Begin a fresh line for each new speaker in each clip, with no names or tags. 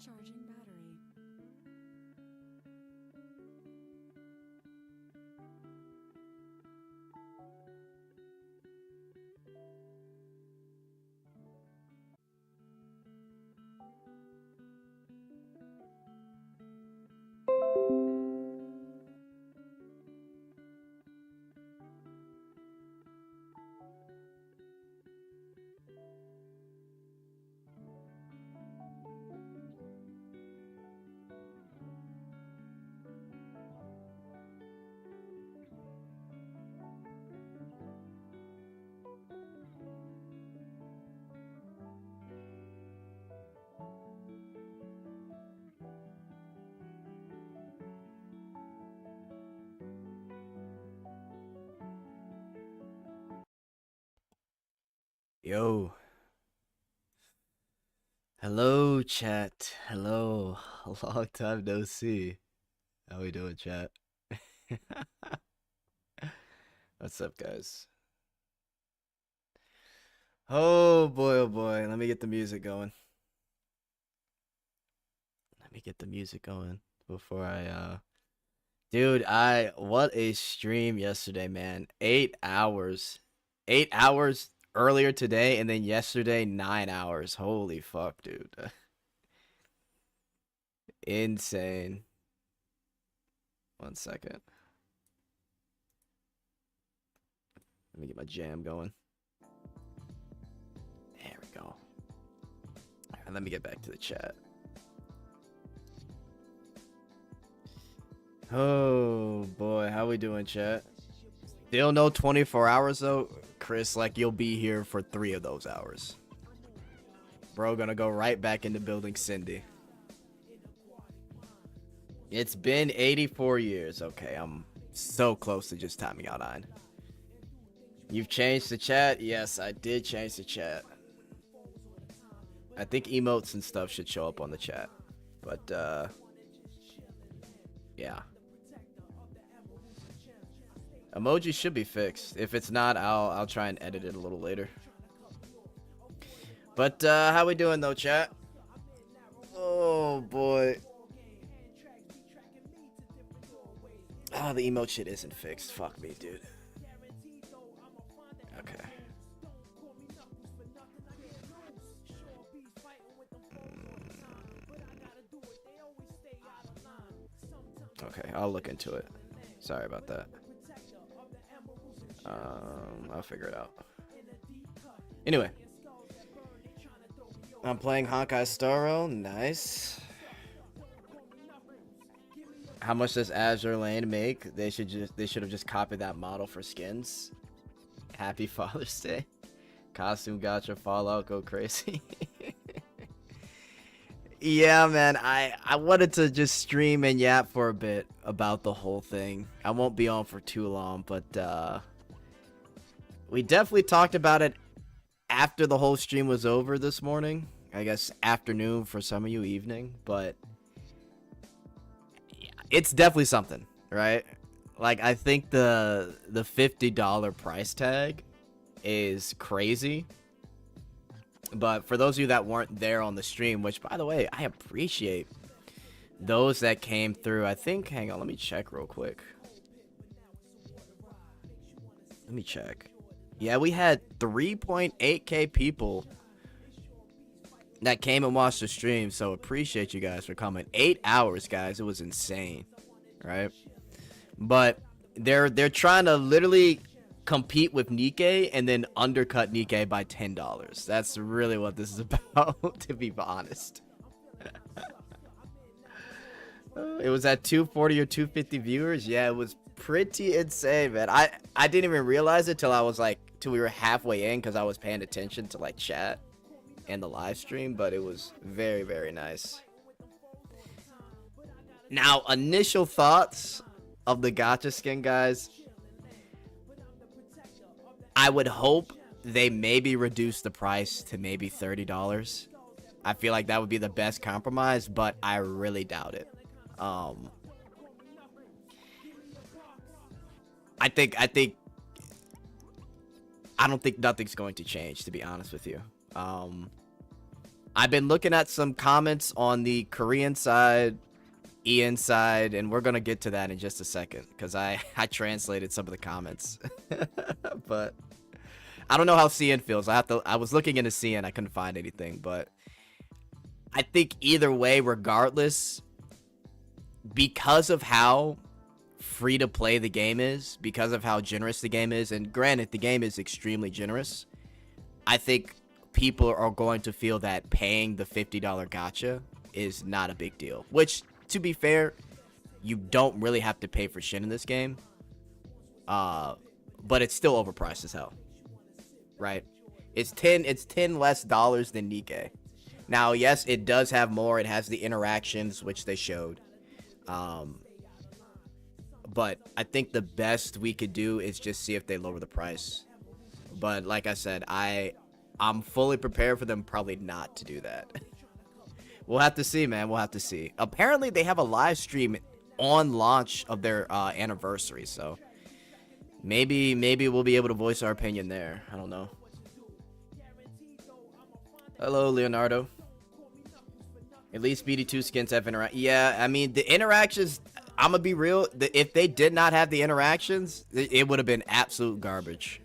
Charging battery.
Yo. Hello, chat. Hello. A long time no see. How we doing, chat? What's up, guys? Oh boy, oh boy. Let me get the music going. Let me get the music going before I Dude, what a stream yesterday, man. 8 hours. 8 hours earlier today, and then yesterday 9 hours. Holy fuck, dude. Insane. 1 second. Let me get my jam going. There we go. All right, let me get back to the chat. Oh boy, how we doing, chat? Still no 24 hours though, Chris. Like you'll be here for 3 of those hours. Bro, gonna go right back into building Cindy. It's been 84 years. Okay, I'm so close to just timing out on. You've changed the chat? Yes, I did change the chat. I think emotes and stuff should show up on the chat. But yeah. Emoji should be fixed. If it's not, I'll try and edit it a little later. But how we doing though, chat? Oh boy. Oh, the emote shit isn't fixed. Fuck me, dude. Okay. Okay, I'll look into it. Sorry about that. I'll figure it out. Anyway. I'm playing Honkai Star Rail. Nice. How much does Azure Lane make? They should have just copied that model for skins. Happy Father's Day. Costume gacha Fallout go crazy. Yeah, man, I wanted to just stream and yap for a bit about the whole thing. I won't be on for too long, but we definitely talked about it after the whole stream was over this morning. I guess afternoon for some of you, evening, but it's definitely something, right? Like I think the $50 price tag is crazy. But for those of you that weren't there on the stream, which by the way, I appreciate those that came through. I think, hang on, let me check real quick. Let me check. Yeah, we had 3.8k people that came and watched the stream, so appreciate you guys for coming. 8 hours, guys. It was insane, right? But they're trying to literally compete with Nikkei and then undercut Nikkei by $10. That's really what this is about, to be honest. It was at 240 or 250 viewers. Yeah, it was pretty insane, man. I didn't even realize it till we were halfway in because I was paying attention to like chat and the live stream, but it was very, very nice. Now, initial thoughts of the gacha skin, guys. I would hope they maybe reduce the price to maybe $30. I feel like that would be the best compromise, but I really doubt it. I don't think nothing's going to change, to be honest with you. I've been looking at some comments on the Korean side, Ian side, and we're gonna get to that in just a second because I translated some of the comments. But I don't know how CN feels. I was looking into CN, I couldn't find anything, but I think either way, regardless, because of how free to play the game is, because of how generous the game is, and granted, the game is extremely generous, I think people are going to feel that paying the $50 gacha is not a big deal. Which, to be fair, you don't really have to pay for shit in this game. But it's still overpriced as hell. Right? It's 10 less dollars than Nikkei. Now, yes, it does have more. It has the interactions, which they showed. But I think the best we could do is just see if they lower the price. But like I said, I'm fully prepared for them probably not to do that. We'll have to see, man. We'll have to see. Apparently, they have a live stream on launch of their anniversary, so maybe we'll be able to voice our opinion there. I don't know. Hello, Leonardo. At least BD2 skins have interact. Yeah, I mean, the interactions, I'm gonna be real. If they did not have the interactions, it would have been absolute garbage.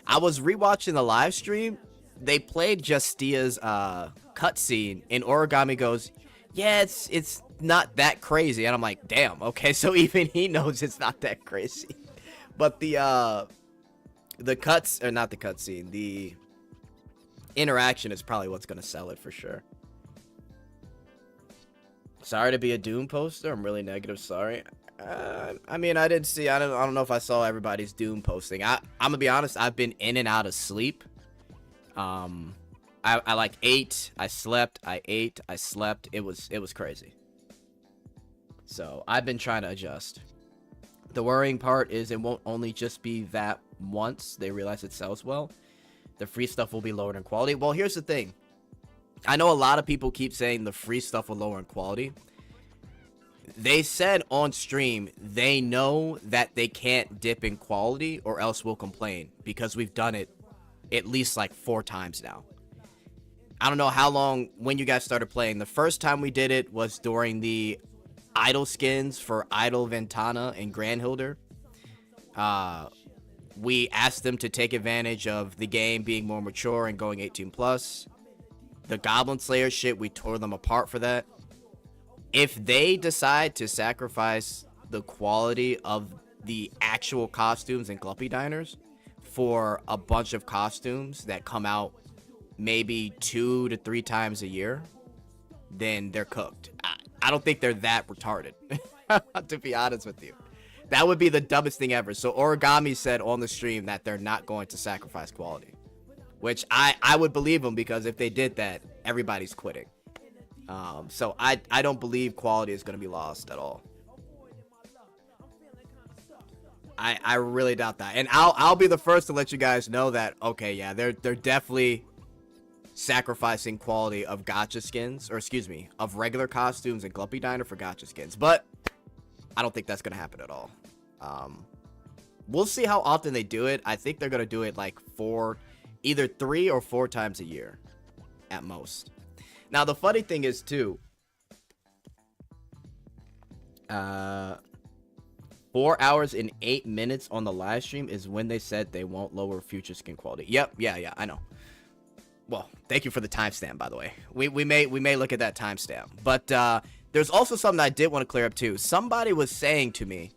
I was rewatching the live stream. They played Justia's cutscene, and Origami goes, "Yeah, it's not that crazy." And I'm like, "Damn, okay." So even he knows it's not that crazy. But the interaction is probably what's gonna sell it for sure. Sorry to be a Doom poster. I'm really negative. Sorry. I mean, I didn't see. I don't know if I saw everybody's Doom posting. I'm gonna be honest. I've been in and out of sleep. I like ate. I slept. I ate. I slept. It was crazy. So I've been trying to adjust. The worrying part is it won't only just be that once they realize it sells well. The free stuff will be lowered in quality. Well, here's the thing. I know a lot of people keep saying the free stuff will lower in quality. They said on stream they know that they can't dip in quality or else we'll complain because we've done it at least like 4 times now. I don't know how long when you guys started playing. The first time we did it was during the idol skins for Idol Ventana and Grand Hilder. We asked them to take advantage of the game being more mature and going 18+. The Goblin Slayer shit, we tore them apart for that. If they decide to sacrifice the quality of the actual costumes and Gluppy Diners for a bunch of costumes that come out maybe 2 to 3 times a year, then they're cooked. I don't think they're that retarded, to be honest with you. That would be the dumbest thing ever. So Origami said on the stream that they're not going to sacrifice quality, which I would believe them because if they did that, everybody's quitting. So I don't believe quality is going to be lost at all. I really doubt that. And I'll be the first to let you guys know that, okay, yeah, they're definitely sacrificing quality of gacha skins, or excuse me, of regular costumes and Gluppy Diner for gacha skins. But I don't think that's going to happen at all. We'll see how often they do it. I think they're going to do it like either 3 or 4 times a year at most. Now, the funny thing is, too, 4 hours and 8 minutes on the live stream is when they said they won't lower future skin quality. Yep, yeah, I know. Well, thank you for the timestamp, by the way. We may look at that timestamp. But there's also something I did want to clear up, too. Somebody was saying to me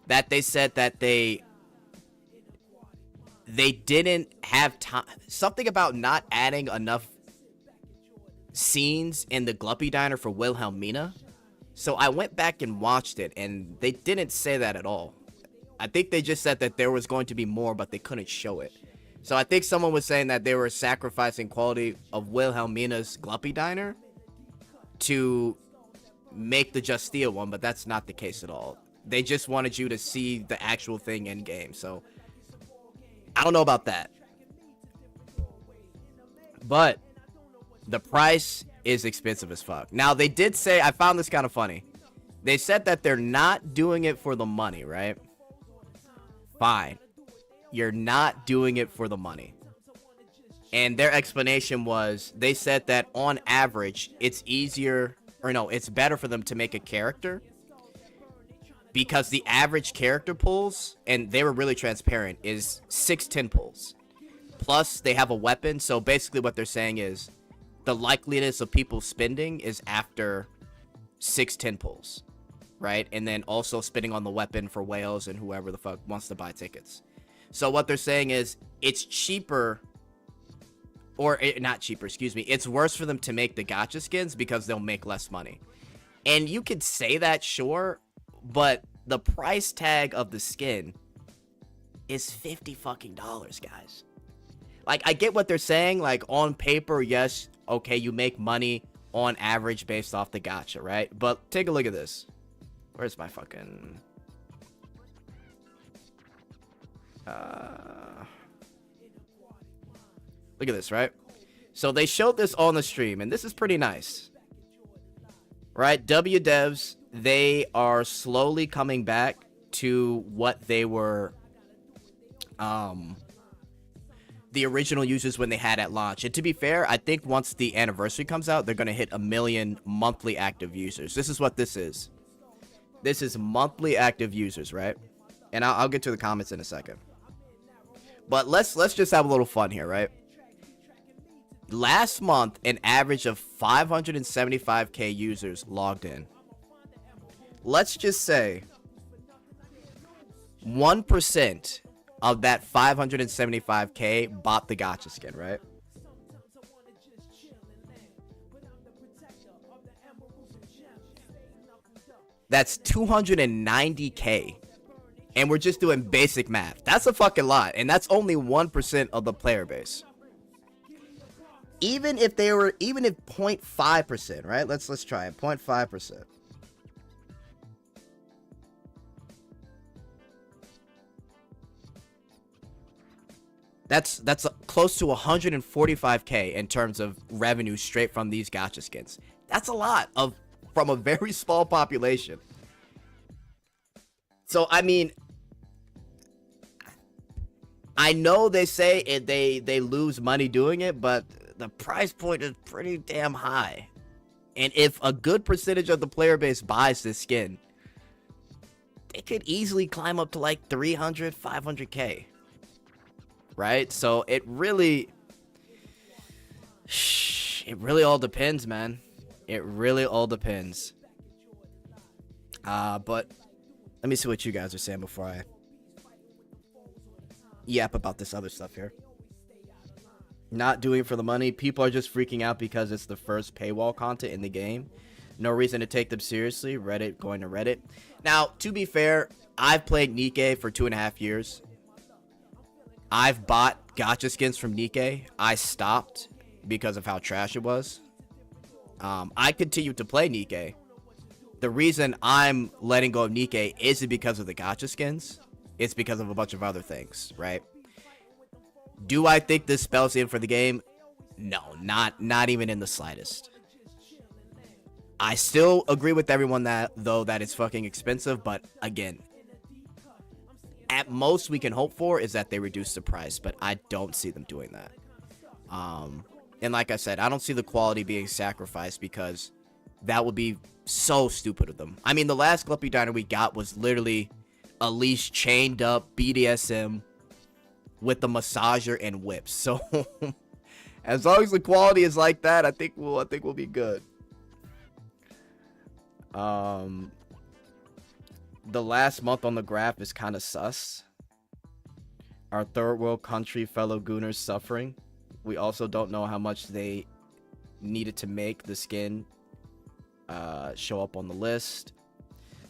that they said that they didn't have time. Something about not adding enough scenes in the Gluppy Diner for Wilhelmina. So I went back and watched it, and they didn't say that at all. I think they just said that there was going to be more, but they couldn't show it. So I think someone was saying that they were sacrificing quality of Wilhelmina's Gluppy Diner to make the Justia one, but that's not the case at all. They just wanted you to see the actual thing in game. So I don't know about that. But the price is expensive as fuck. Now, they did say, I found this kind of funny. They said that they're not doing it for the money, right? Fine. You're not doing it for the money. And their explanation was, they said that on average, it's easier, or no, it's better for them to make a character because the average character pulls, and they were really transparent, is 6-10 pulls. Plus, they have a weapon, so basically what they're saying is the likeliness of people spending is after 6-10 pulls, right? And then also spending on the weapon for whales and whoever the fuck wants to buy tickets. So what they're saying is it's cheaper, or not cheaper, excuse me, it's worse for them to make the gacha skins because they'll make less money. And you could say that, sure, but the price tag of the skin is $50 fucking dollars, guys. Like, I get what they're saying, like, on paper, yes, okay, you make money on average based off the gacha, right? But take a look at this. Where's my fucking... Look at this, right? So they showed this on the stream, and this is pretty nice. Right? W devs, they are slowly coming back to what they were... the original users when they had at launch. And to be fair, I think once the anniversary comes out, they're going to hit 1 million monthly active users. This is what this is. This is monthly active users, right? And I'll get to the comments in a second. But let's just have a little fun here, right? Last month, an average of 575k users logged in. Let's just say 1% of that 575k bought the gacha skin, right? That's 290k. And we're just doing basic math. That's a fucking lot. And that's only 1% of the player base. Even if 0.5%, right? Let's try it. 0.5%. That's close to 145k in terms of revenue straight from these gacha skins. That's a lot from a very small population. So I mean, I know they say they lose money doing it, but the price point is pretty damn high. And if a good percentage of the player base buys this skin, they could easily climb up to like 300, 500k. Right? So it really all depends, man. It really all depends. But let me see what you guys are saying before I yap about this other stuff here. Not doing it for the money. People are just freaking out because it's the first paywall content in the game. No reason to take them seriously. Reddit going to Reddit. Now, to be fair, I've played Nikke for 2.5 years. I've bought gacha skins from Nikke. I stopped because of how trash it was. I continue to play Nikke. The reason I'm letting go of Nikke isn't because of the gacha skins. It's because of a bunch of other things, right? Do I think this spells in for the game? No, not even in the slightest. I still agree with everyone that it's fucking expensive, but again, at most we can hope for is that they reduce the price, but I don't see them doing that. And like I said, I don't see the quality being sacrificed because that would be so stupid of them. I mean, the last Gluppy Diner we got was literally a leash chained up BDSM with the massager and whips. So as long as the quality is like that, I think we'll be good. The last month on the graph is kind of sus. Our third world country fellow gooners suffering. We also don't know how much they needed to make the skin show up on the list.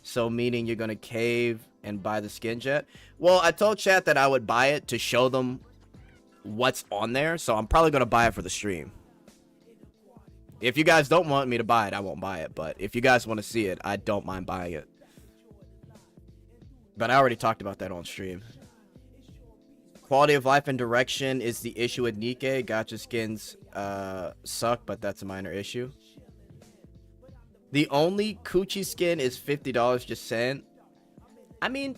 So meaning you're gonna cave and buy the skin, jet? Well, I told chat that I would buy it to show them what's on there, so I'm probably gonna buy it for the stream. If you guys don't want me to buy it, I won't buy it, but if you guys want to see it, I don't mind buying it. But I already talked about that on stream. Quality of life and direction is the issue with Nikke. Gacha skins suck, but that's a minor issue. The only coochie skin is $50, just saying. I mean,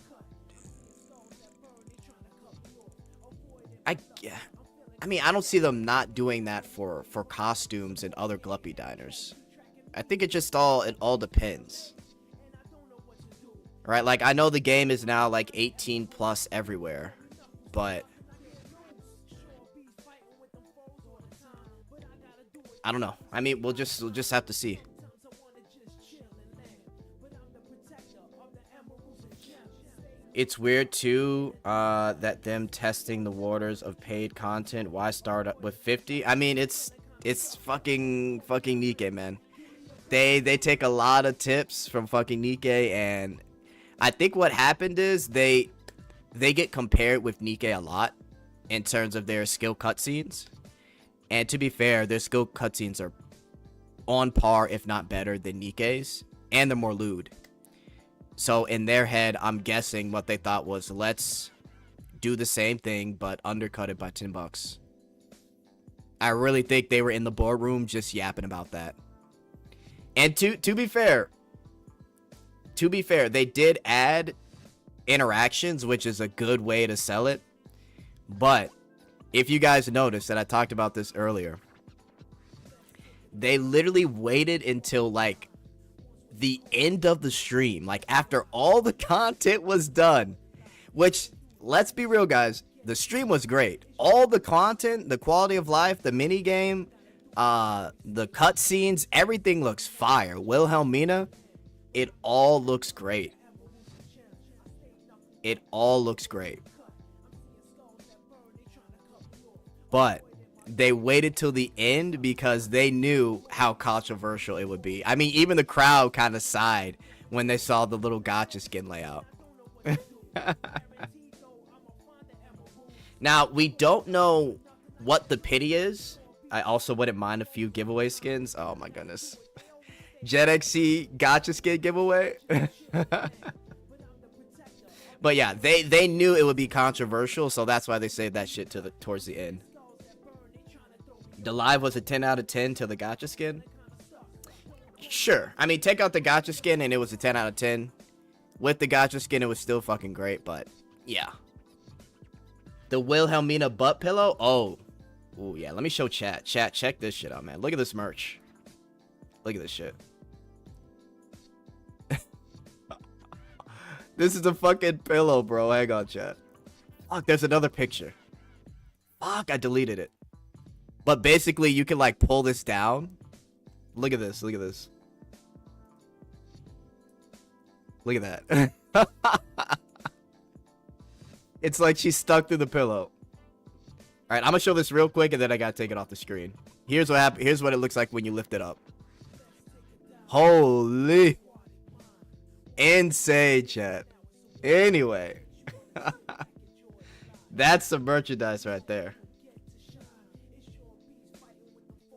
I mean, I don't see them not doing that for costumes and other Gluppy diners. I think it all depends. Right? Like, I know the game is now like 18 plus everywhere, but I don't know. I mean, we'll just have to see. It's weird too that them testing the waters of paid content. Why start up with 50? I mean, it's fucking Nikke, man. They take a lot of tips from fucking Nikke, and I think what happened is they get compared with Nikke a lot in terms of their skill cutscenes. And to be fair, their skill cutscenes are on par, if not better, than Nikke's, and they're more lewd. So in their head, I'm guessing what they thought was, let's do the same thing, but undercut it by $10. I really think they were in the boardroom just yapping about that. And to be fair, they did add interactions, which is a good way to sell it. But if you guys noticed, and I talked about this earlier, they literally waited until like the end of the stream, like after all the content was done, which, let's be real, guys, the stream was great. All the content, the quality of life, the mini game, the cutscenes, everything looks fire. Wilhelmina, it all looks great. It all looks great. But they waited till the end because they knew how controversial it would be. I mean, even the crowd kind of sighed when they saw the little gacha skin layout. Now, we don't know what the pity is. I also wouldn't mind a few giveaway skins. Oh my goodness. JetXC gacha skin giveaway. But yeah, they knew it would be controversial, so that's why they saved that shit towards the end. The live was a 10 out of 10 to the gacha skin. Sure. I mean, take out the gacha skin and it was a 10 out of 10. With the gacha skin, it was still fucking great, but yeah. The Wilhelmina butt pillow? Oh. Ooh, yeah. Let me show chat. Chat, check this shit out, man. Look at this merch. Look at this shit. This is a fucking pillow, bro. Hang on, chat. Fuck, there's another picture. Fuck, I deleted it. But basically, you can, like, pull this down. Look at this. Look at this. Look at that. It's like she's stuck through the pillow. Alright, I'm gonna show this real quick, and then I gotta take it off the screen. Here's what happened. Here's what it looks like when you lift it up. Holy. Insane, chat. Anyway. That's some merchandise right there.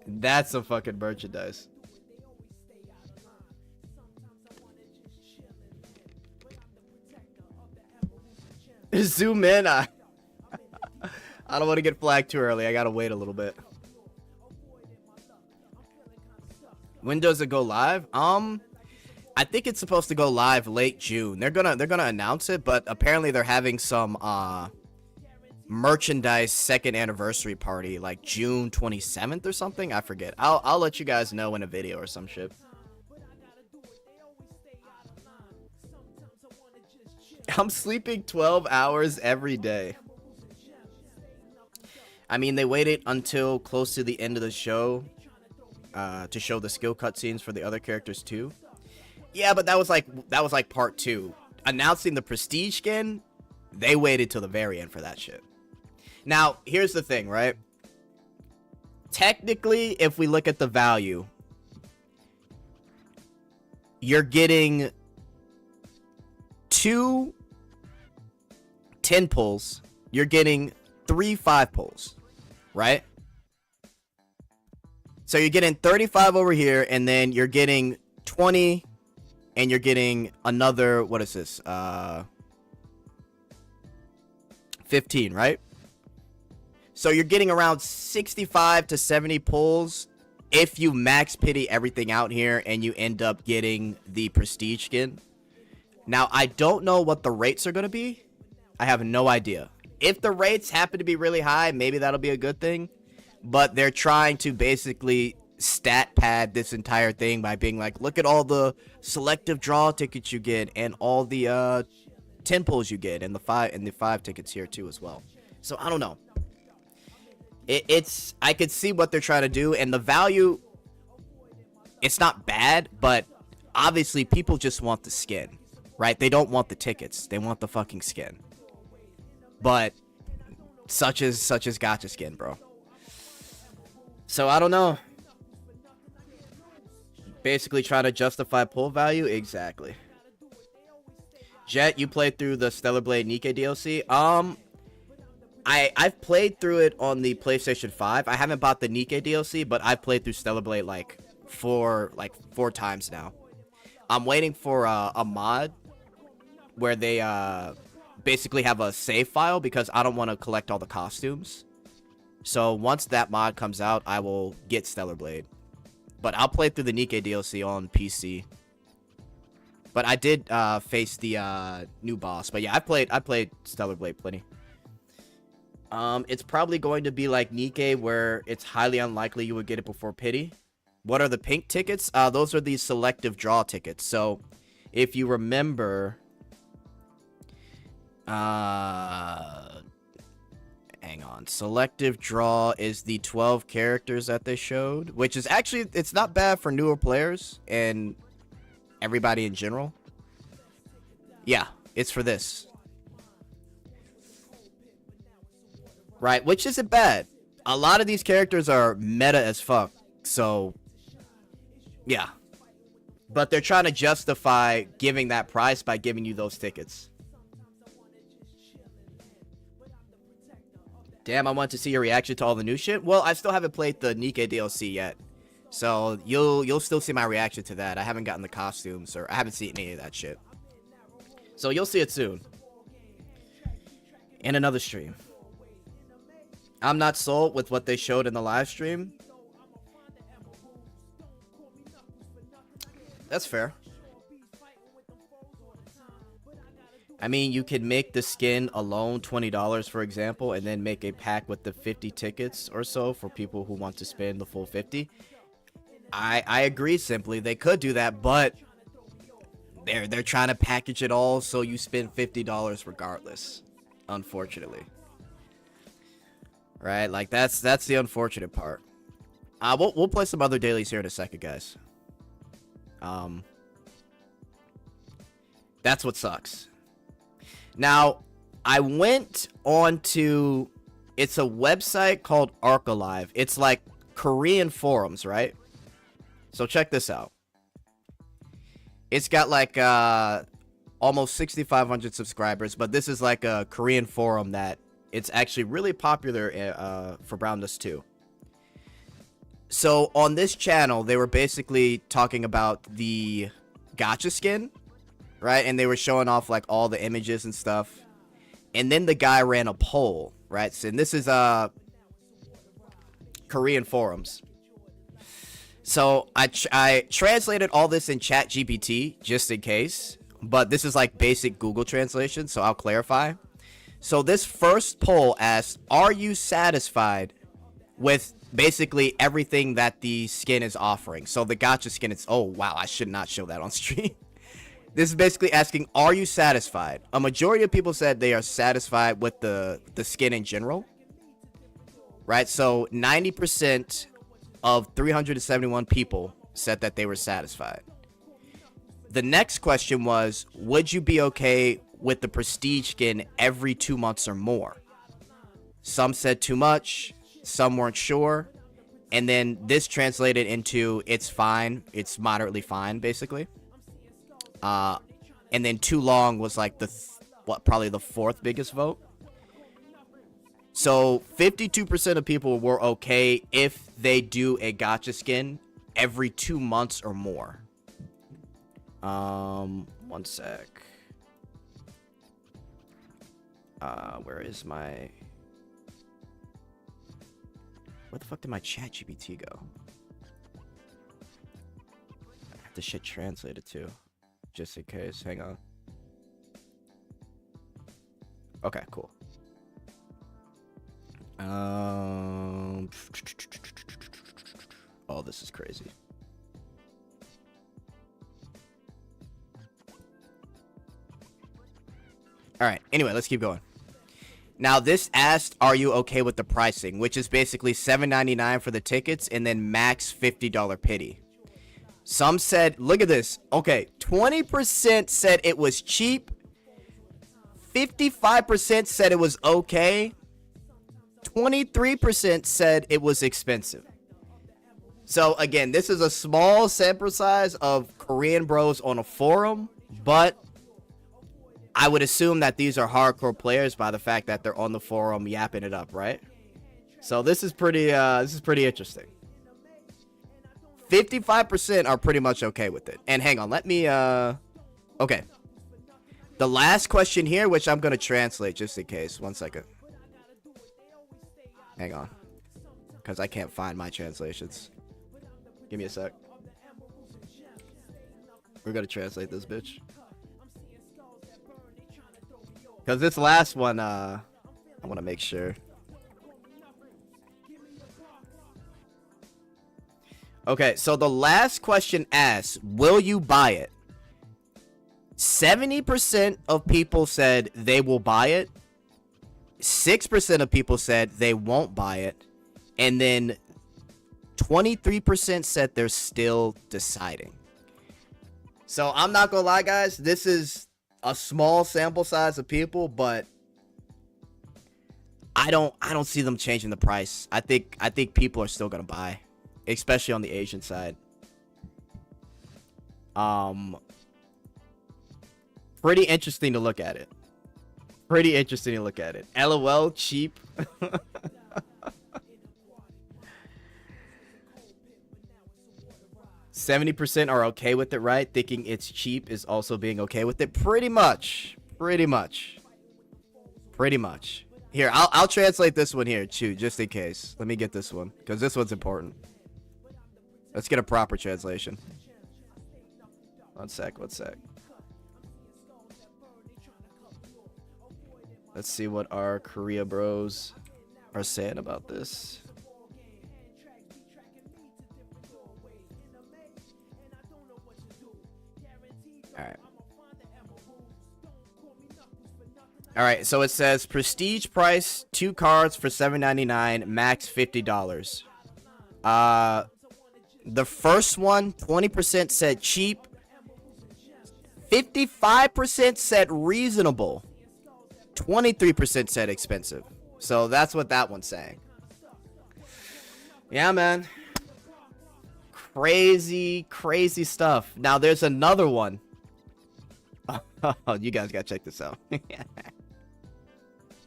That's some fucking merchandise. Zoom in. I don't want to get flagged too early. I gotta wait a little bit. When does it go live? I think it's supposed to go live late June. They're gonna announce it, but apparently they're having some merchandise second anniversary party like June 27th or something. I forget. I'll let you guys know in a video or some shit. I'm sleeping 12 hours every day. I mean, they waited until close to the end of the show to show the skill cutscenes for the other characters too. Yeah, but that was like part 2. Announcing the prestige skin, they waited till the very end for that shit. Now, here's the thing, right? Technically, if we look at the value, you're getting 2 10 pulls. You're getting 3 5 pulls, right? So you're getting 35 over here, and then you're getting 20, and you're getting another, what is this? 15, right? So you're getting around 65 to 70 pulls if you max pity everything out here and you end up getting the prestige skin. Now, I don't know what the rates are going to be. I have no idea. if the rates happen to be really high, maybe that'll be a good thing. But they're trying to basically stat pad this entire thing by being like, look at all the selective draw tickets you get and all the 10 pulls you get and the five tickets here too as well. So I don't know. It's I could see what they're trying to do, and the value, it's not bad, but obviously people just want the skin, right? They don't want the tickets. They want the fucking skin. But such as gacha skin, bro. So I don't know. Basically trying to justify pull value. Exactly. Jet, you played through the Stellar Blade Nikke DLC. I've played through it on the PlayStation 5. I haven't bought the Nikke DLC, but I've played through Stellar Blade like four times now. I'm waiting for a mod where they basically have a save file because I don't want to collect all the costumes. So once that mod comes out, I will get Stellar Blade. But I'll play through the Nikke DLC on PC. But I did face the new boss. But yeah, I played Stellar Blade plenty. It's probably going to be like Nikke, where it's highly unlikely you would get it before Pity. What are the pink tickets? Those are the selective draw tickets. So if you remember, hang on. Selective draw is the 12 characters that they showed, which is actually, it's not bad for newer players and everybody in general. Yeah, it's for this. Right, which isn't bad. A lot of these characters are meta as fuck, so yeah. But they're trying to justify giving that price by giving you those tickets. Damn, I want to see your reaction to all the new shit. Well, I still haven't played the Nikke DLC yet, so you'll still see my reaction to that. I haven't gotten the costumes, or I haven't seen any of that shit. So you'll see it soon. In another stream. I'm not sold with what they showed in the live stream. That's fair. I mean, you could make the skin alone $20, for example, and then make a pack with the 50 tickets or so for people who want to spend the full 50. I agree, simply. They could do that, but they're trying to package it all so you spend $50 regardless, unfortunately. Right, like that's the unfortunate part. We'll play some other dailies here in a second, guys. That's what sucks. Now, I went on to, it's a website called Archalive. It's like Korean forums, right? So check this out. It's got like almost 6,500 subscribers, but this is like a Korean forum that it's actually really popular for Brownness too. So on this channel, they were basically talking about the gacha skin, right? And they were showing off like all the images and stuff. And then the guy ran a poll, right? So, and this is Korean forums. So I translated all this in ChatGPT just in case, but this is like basic Google translation, so I'll clarify. So this first poll asked, are you satisfied with basically everything that the skin is offering? So the gacha skin is, oh wow, I should not show that on stream. This is basically asking, are you satisfied? A majority of people said they are satisfied with the skin in general. Right, so 90% of 371 people said that they were satisfied. The next question was, would you be okay with the prestige skin every 2 months or more? Some said too much, some weren't sure, and then this translated into it's fine, it's moderately fine, basically. And then too long was like probably the fourth biggest vote. So 52% of people were okay if they do a gacha skin every 2 months or more. One sec. Where the fuck did my ChatGPT go? I have this shit translated too, just in case. Hang on. Okay, cool. Oh, this is crazy. All right. Anyway, let's keep going. Now, this asked, are you okay with the pricing? Which is basically $7.99 for the tickets and then max $50 pity. Some said, look at this. Okay, 20% said it was cheap. 55% said it was okay. 23% said it was expensive. So, again, this is a small sample size of Korean bros on a forum, but I would assume that these are hardcore players by the fact that they're on the forum yapping it up, right? So this is pretty interesting. 55% are pretty much okay with it. And hang on, let me okay. The last question here, which I'm gonna translate just in case. 1 second. Hang on. Because I can't find my translations. Give me a sec. We're gonna translate this bitch. Because this last one, I want to make sure. Okay, so the last question asks, will you buy it? 70% of people said they will buy it. 6% of people said they won't buy it. And then 23% said they're still deciding. So I'm not gonna lie, guys. This is a small sample size of people, but I don't see them changing the price. I think people are still gonna buy, especially on the Asian side. Pretty interesting to look at it. Pretty interesting to look at it. LOL, cheap. 70% are okay with it, right? Thinking it's cheap is also being okay with it. Pretty much. Pretty much. Pretty much. Here, I'll translate this one here, too, just in case. Let me get this one, because this one's important. Let's get a proper translation. One sec, one sec. Let's see what our Korea bros are saying about this. All right, so it says prestige price, 2 cards for $7.99, max $50. The first one, 20% said cheap. 55% said reasonable. 23% said expensive. So that's what that one's saying. Yeah, man. Crazy, crazy stuff. Now there's another one. Oh, you guys gotta check this out.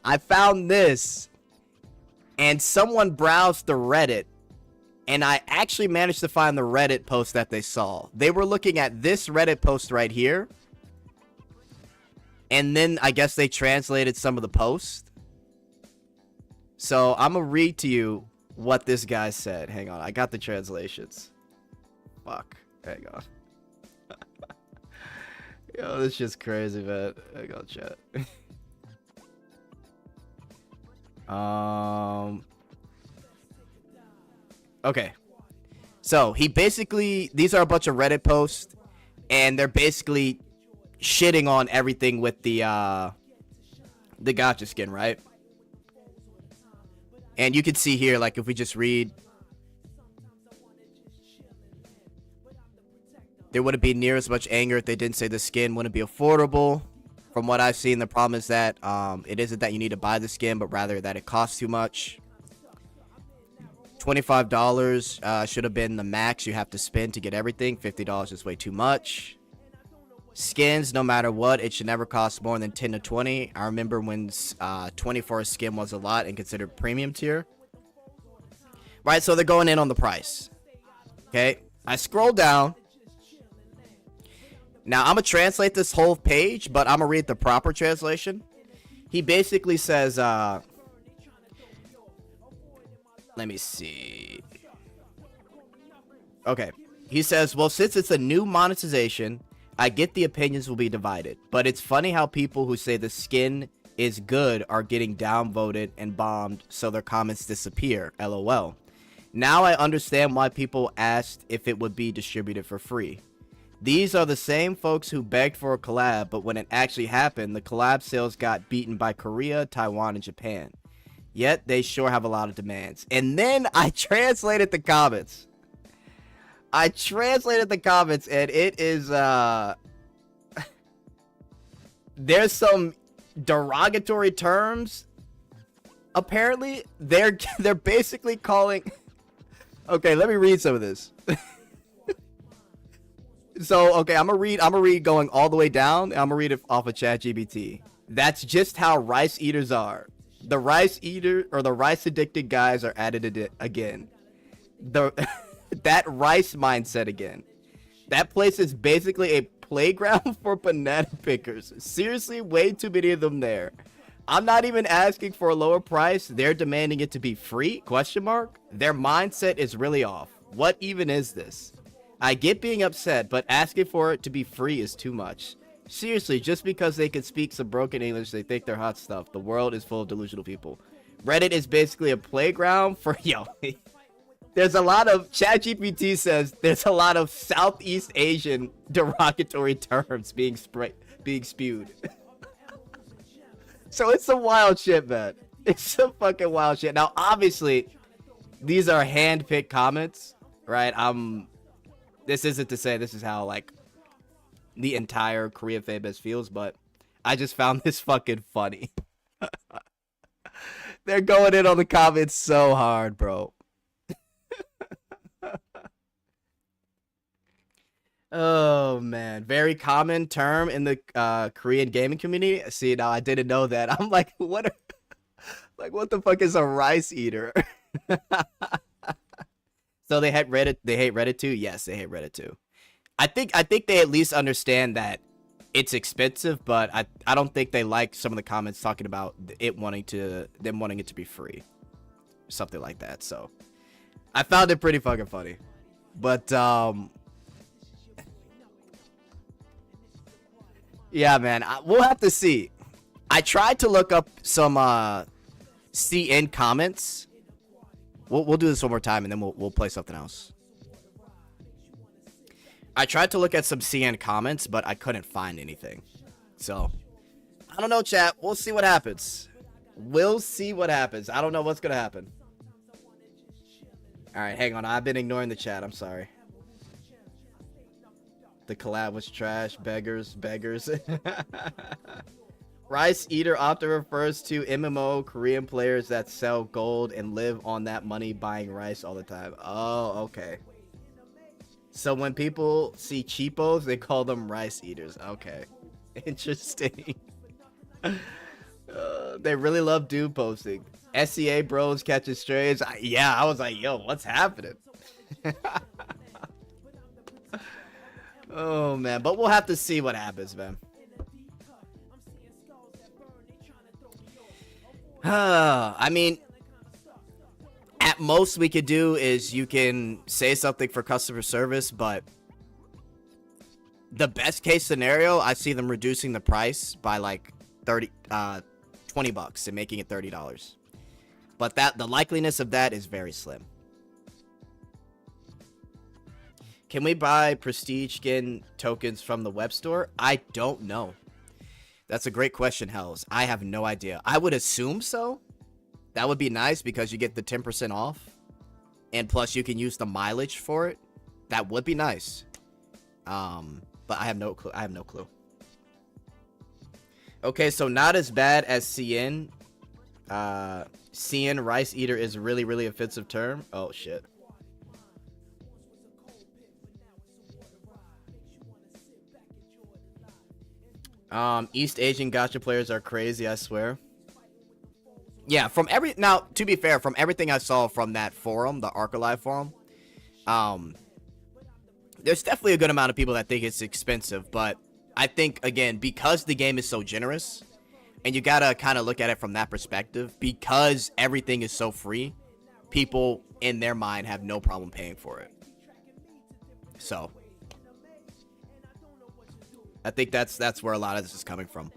I found this, and someone browsed the Reddit, and I actually managed to find the Reddit post that they saw. They were looking at this Reddit post right here, and then I guess they translated some of the post. So I'm gonna read to you what this guy said. Hang on, I got the translations. Fuck, hang on. Yo, this shit's crazy, man. Hang on, chat. Okay. So he basically, these are a bunch of Reddit posts, and they're basically shitting on everything with the gacha skin, right? And you can see here, like, if we just read, there wouldn't be near as much anger if they didn't say the skin wouldn't be affordable. From what I've seen, the problem is that it isn't that you need to buy the skin, but rather that it costs too much. $25 should have been the max you have to spend to get everything. $50 is way too much. Skins, no matter what, it should never cost more than 10 to 20. I remember when 20 for a skin was a lot and considered premium tier. Right, so they're going in on the price. Okay, I scroll down. Now, I'm going to translate this whole page, but I'm going to read the proper translation. He basically says, let me see. Okay. He says, well, since it's a new monetization, I get the opinions will be divided. But it's funny how people who say the skin is good are getting downvoted and bombed, so their comments disappear. LOL. Now I understand why people asked if it would be distributed for free. These are the same folks who begged for a collab, but when it actually happened, the collab sales got beaten by Korea, Taiwan, and Japan. Yet they sure have a lot of demands. And then I translated the comments. And it is there's some derogatory terms. Apparently, they're basically calling. Okay, let me read some of this. So, okay, I'm gonna read going all the way down. I'm gonna read it off of ChatGPT. That's just how rice eaters are. The rice eater or the rice addicted guys are at it again. That rice mindset again. That place is basically a playground for banana pickers. Seriously, way too many of them there. I'm not even asking for a lower price. They're demanding it to be free? Question mark. Their mindset is really off. What even is this? I get being upset, but asking for it to be free is too much. Seriously, just because they can speak some broken English, they think they're hot stuff. The world is full of delusional people. Reddit is basically a playground for yo. There's a lot of ChatGPT says there's a lot of Southeast Asian derogatory terms being spewed. So it's some wild shit, man. It's some fucking wild shit. Now, obviously, these are hand-picked comments, right? This isn't to say this is how, like, the entire Korea fanbase feels, but I just found this fucking funny. They're going in on the comments so hard, bro. Oh, man. Very common term in the Korean gaming community. See, now I didn't know that. I'm like, what the fuck is a rice eater? So they hate Reddit too? Yes, they hate Reddit too. I think they at least understand that it's expensive, but I don't think they like some of the comments talking about them wanting it to be free. Something like that. So I found it pretty fucking funny. But yeah, man, we'll have to see. I tried to look up some CN comments. We'll do this one more time, and then we'll play something else. I tried to look at some CN comments, but I couldn't find anything. So, I don't know, chat. We'll see what happens. We'll see what happens. I don't know what's going to happen. All right, hang on. I've been ignoring the chat. I'm sorry. The collab was trash. Beggars. Rice eater often refers to MMO Korean players that sell gold and live on that money buying rice all the time. Oh, okay. So when people see cheapos, they call them rice eaters. Okay. Interesting. They really love dude posting. SEA bros catching strays. Yeah, I was like, yo, what's happening? Oh, man. But we'll have to see what happens, man. I mean, at most we could do is you can say something for customer service, but the best case scenario, I see them reducing the price by like 20 bucks and making it $30. But the likeliness of that is very slim. Can we buy prestige skin tokens from the web store? I don't know. That's a great question, Hells. I have no idea. I would assume so. That would be nice because you get the 10% off. And plus you can use the mileage for it. That would be nice. But I have no clue. Okay, so not as bad as CN. CN rice eater is a really, really offensive term. Oh, shit. East Asian gacha players are crazy, I swear. Yeah, now, to be fair, from everything I saw from that forum, the Arcalive forum, there's definitely a good amount of people that think it's expensive, but I think, again, because the game is so generous, and you gotta kind of look at it from that perspective, because everything is so free, people, in their mind, have no problem paying for it. So, I think that's where a lot of this is coming from.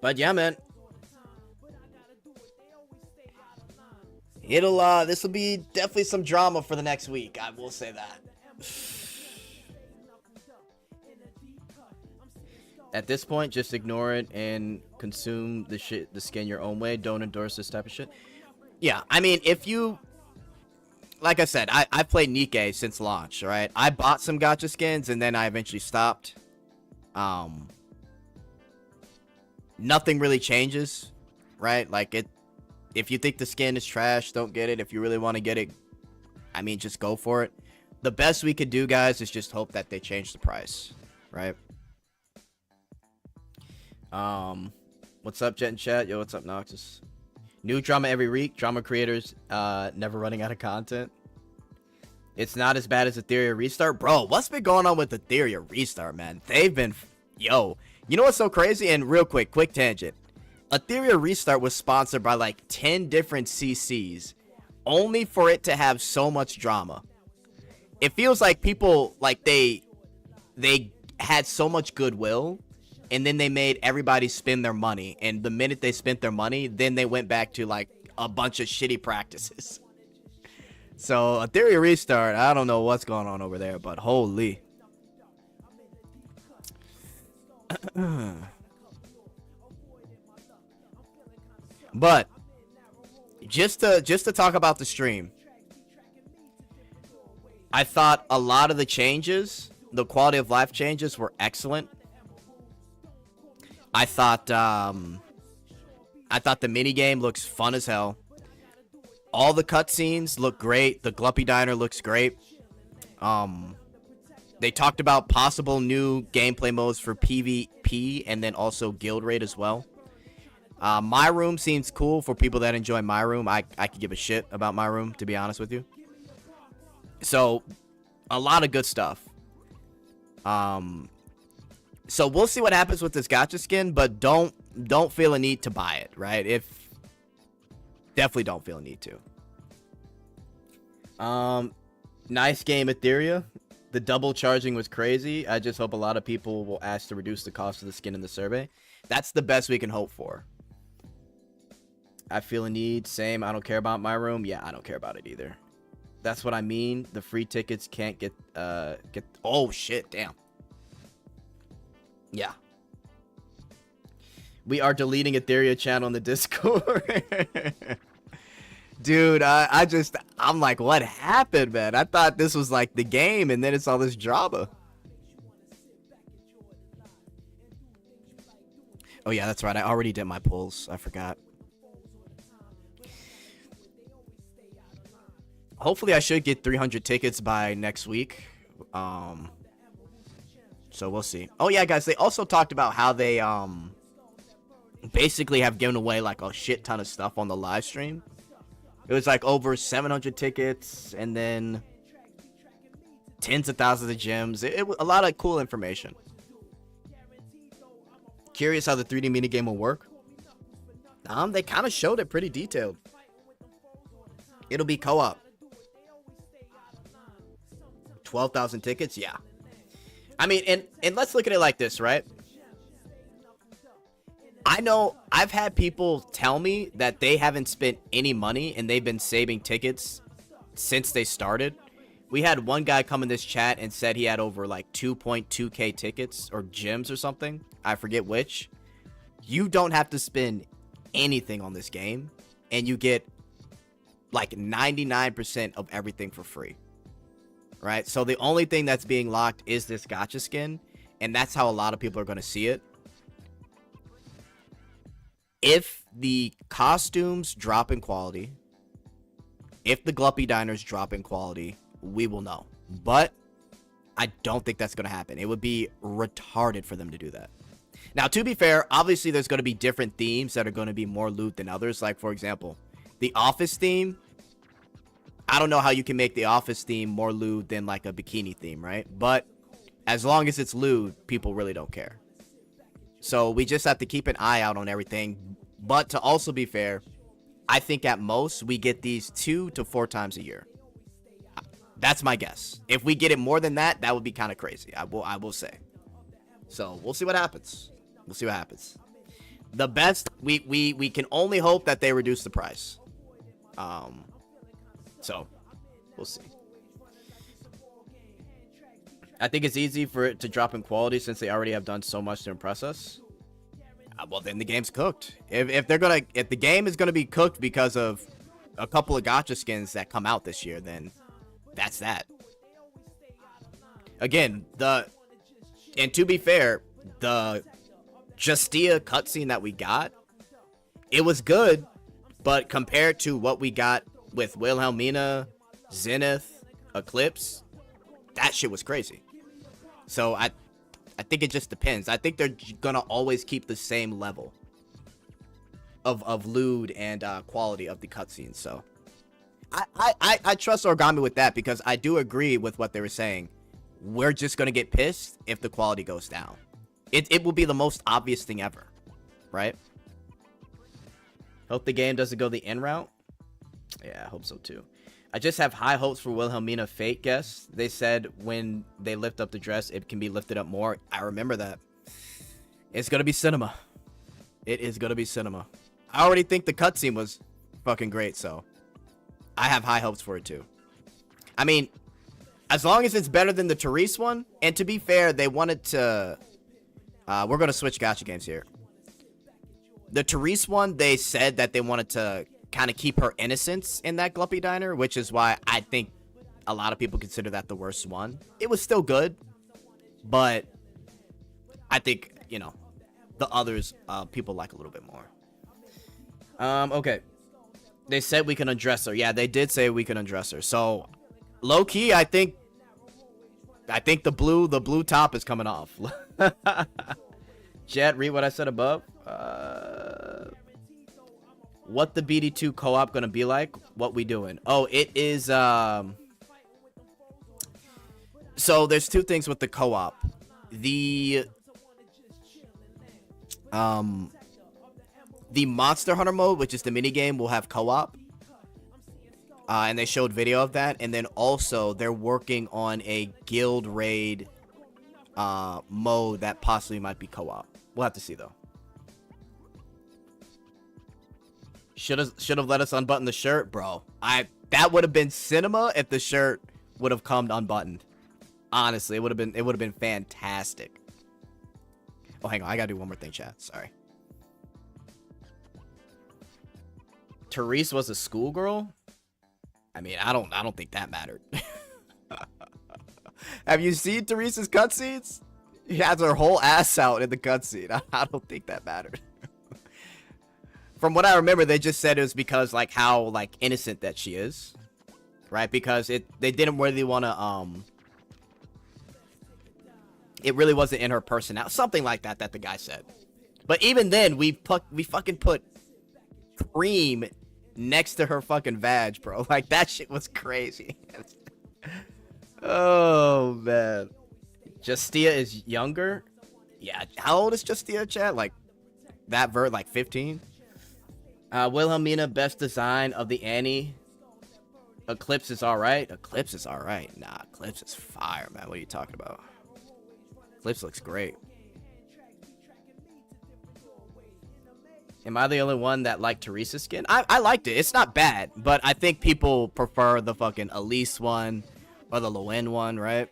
But yeah, man. This will be definitely some drama for the next week. I will say that. At this point, just ignore it and consume the skin your own way. Don't endorse this type of shit. Yeah, I mean, if you... Like I said, I played Nikke since launch, right? I bought some gacha skins, and then I eventually stopped. Nothing really changes, right? Like, if you think the skin is trash, don't get it. If you really want to get it, I mean, just go for it. The best we could do, guys, is just hope that they change the price, right? What's up, Jet and Chat? Yo, what's up, Noxus? New drama every week. Drama creators never running out of content. It's not as bad as Ethereum Restart. Bro, what's been going on with Ethereum Restart, man? They've been... Yo, you know what's so crazy? And real quick tangent. Ethereum Restart was sponsored by like 10 different CCs, only for it to have so much drama. It feels like people, like, they had so much goodwill, and then they made everybody spend their money. And the minute they spent their money, then they went back to like a bunch of shitty practices. So Ethereum Restart, I don't know what's going on over there, but holy. But just to talk about the stream, I thought a lot of the changes, the quality of life changes, were excellent. I thought the minigame looks fun as hell. All the cutscenes look great. The Gluppy Diner looks great. They talked about possible new gameplay modes for PvP and then also guild raid as well. My Room seems cool for people that enjoy My Room. I could give a shit about My Room, to be honest with you. So, a lot of good stuff. So we'll see what happens with this gacha skin, but don't feel a need to buy it, right? Definitely don't feel a need to. Nice game, Ethereum. The double charging was crazy. I just hope a lot of people will ask to reduce the cost of the skin in the survey. That's the best we can hope for. I feel a need. Same. I don't care about My Room. Yeah, I don't care about it either. That's what I mean. The free tickets can't get. Oh shit! Damn. Yeah. We are deleting Ethereum channel in the Discord. Dude, I'm like, what happened, man? I thought this was like the game, and then it's all this drama. Oh yeah, that's right. I already did my polls. I forgot. Hopefully I should get 300 tickets by next week. So we'll see. Oh yeah, guys, they also talked about how they basically have given away like a shit ton of stuff on the live stream. It was like over 700 tickets and then tens of thousands of gems. It was a lot of cool information. Curious how the 3D minigame will work. They kind of showed it pretty detailed. It'll be co-op. 12,000 tickets, yeah. I mean, and let's look at it like this, right? I know I've had people tell me that they haven't spent any money and they've been saving tickets since they started. We had one guy come in this chat and said he had over like 2.2k tickets or gems or something. I forget which. You don't have to spend anything on this game and you get like 99% of everything for free. Right? So the only thing that's being locked is this gacha skin, and that's how a lot of people are going to see it. If the costumes drop in quality, if the Gluppy Diners drop in quality, we will know. But I don't think that's going to happen. It would be retarded for them to do that. Now, to be fair, obviously there's going to be different themes that are going to be more loot than others. Like, for example, the office theme. I don't know how you can make the office theme more lewd than like a bikini theme, right? But as long as it's lewd, people really don't care. So we just have to keep an eye out on everything. But to also be fair, I think at most we get these 2 to 4 times a year. That's my guess. If we get it more than that, that would be kind of crazy. I will say. So we'll see what happens. We'll see what happens. The best, we can only hope that they reduce the price. So we'll see. I think it's easy for it to drop in quality since they already have done so much to impress us. Well, then the game's cooked. If the game is gonna be cooked because of a couple of gacha skins that come out this year, then that's that. Again, and to be fair, the Justia cutscene that we got, it was good, but compared to what we got with Wilhelmina, Zenith, Eclipse, that shit was crazy. So I think it just depends. I think they're gonna always keep the same level of lewd and quality of the cutscenes. So I trust Origami with that, because I do agree with what they were saying. We're just gonna get pissed if the quality goes down. It will be the most obvious thing ever, right? Hope the game doesn't go the in route. Yeah, I hope so too. I just have high hopes for Wilhelmina Fate guests. They said when they lift up the dress, it can be lifted up more. I remember that. It's gonna be cinema. It is gonna be cinema. I already think the cutscene was fucking great, so I have high hopes for it too. I mean, as long as it's better than the Therese one, and to be fair, they wanted to... we're gonna switch gacha games here. The Therese one, they said that they wanted to kind of keep her innocence in that Gluppy Diner, which is why I think a lot of people consider that the worst one. It was still good, but I think, you know, the others people like a little bit more. Okay. They said we can undress her. Yeah, they did say we can undress her. So, low key, I think the blue top is coming off. Jet, read what I said above. What the BD2 co-op gonna be like? What we doing? Oh, it is so there's two things with the co-op. The Monster Hunter mode, which is the mini game, will have co-op. And they showed video of that, and then also they're working on a guild raid mode that possibly might be co-op. We'll have to see though. Should have let us unbutton the shirt, bro. That would have been cinema if the shirt would have come unbuttoned. Honestly, it would have been fantastic. Oh, hang on, I gotta do one more thing, chat. Sorry. Therese was a schoolgirl? I mean, I don't think that mattered. Have you seen Therese's cutscenes? She has her whole ass out in the cutscene. I don't think that mattered. From what I remember, they just said it was because like how like innocent that she is, right? Because they didn't really want to it really wasn't in her personality, something like that the guy said. But even then, we fucking put cream next to her fucking vag, bro. Like that shit was crazy. Oh man, Justia is younger. Yeah, how old is Justia, chat? Like that like 15. Wilhelmina, best design of the Annie. Eclipse is alright. Eclipse is alright. Nah, Eclipse is fire, man. What are you talking about? Eclipse looks great. Am I the only one that liked Therese's skin? I liked it. It's not bad, but I think people prefer the fucking Elise one or the Loen one, right?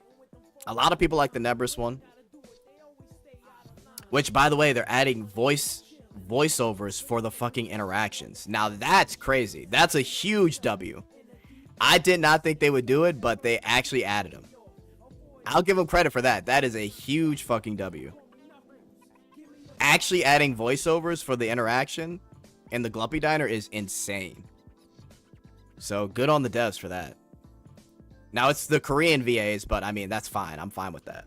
A lot of people like the Nebris one. Which, by the way, they're adding voiceovers for the fucking interactions. Now that's crazy. That's a huge W. I did not think they would do it, but they actually added them. I'll give them credit for that. That is a huge fucking W. Actually adding voiceovers for the interaction in the Gluppy Diner is insane. So good on the devs for that. Now it's the Korean VAs, but I mean that's fine. I'm fine with that.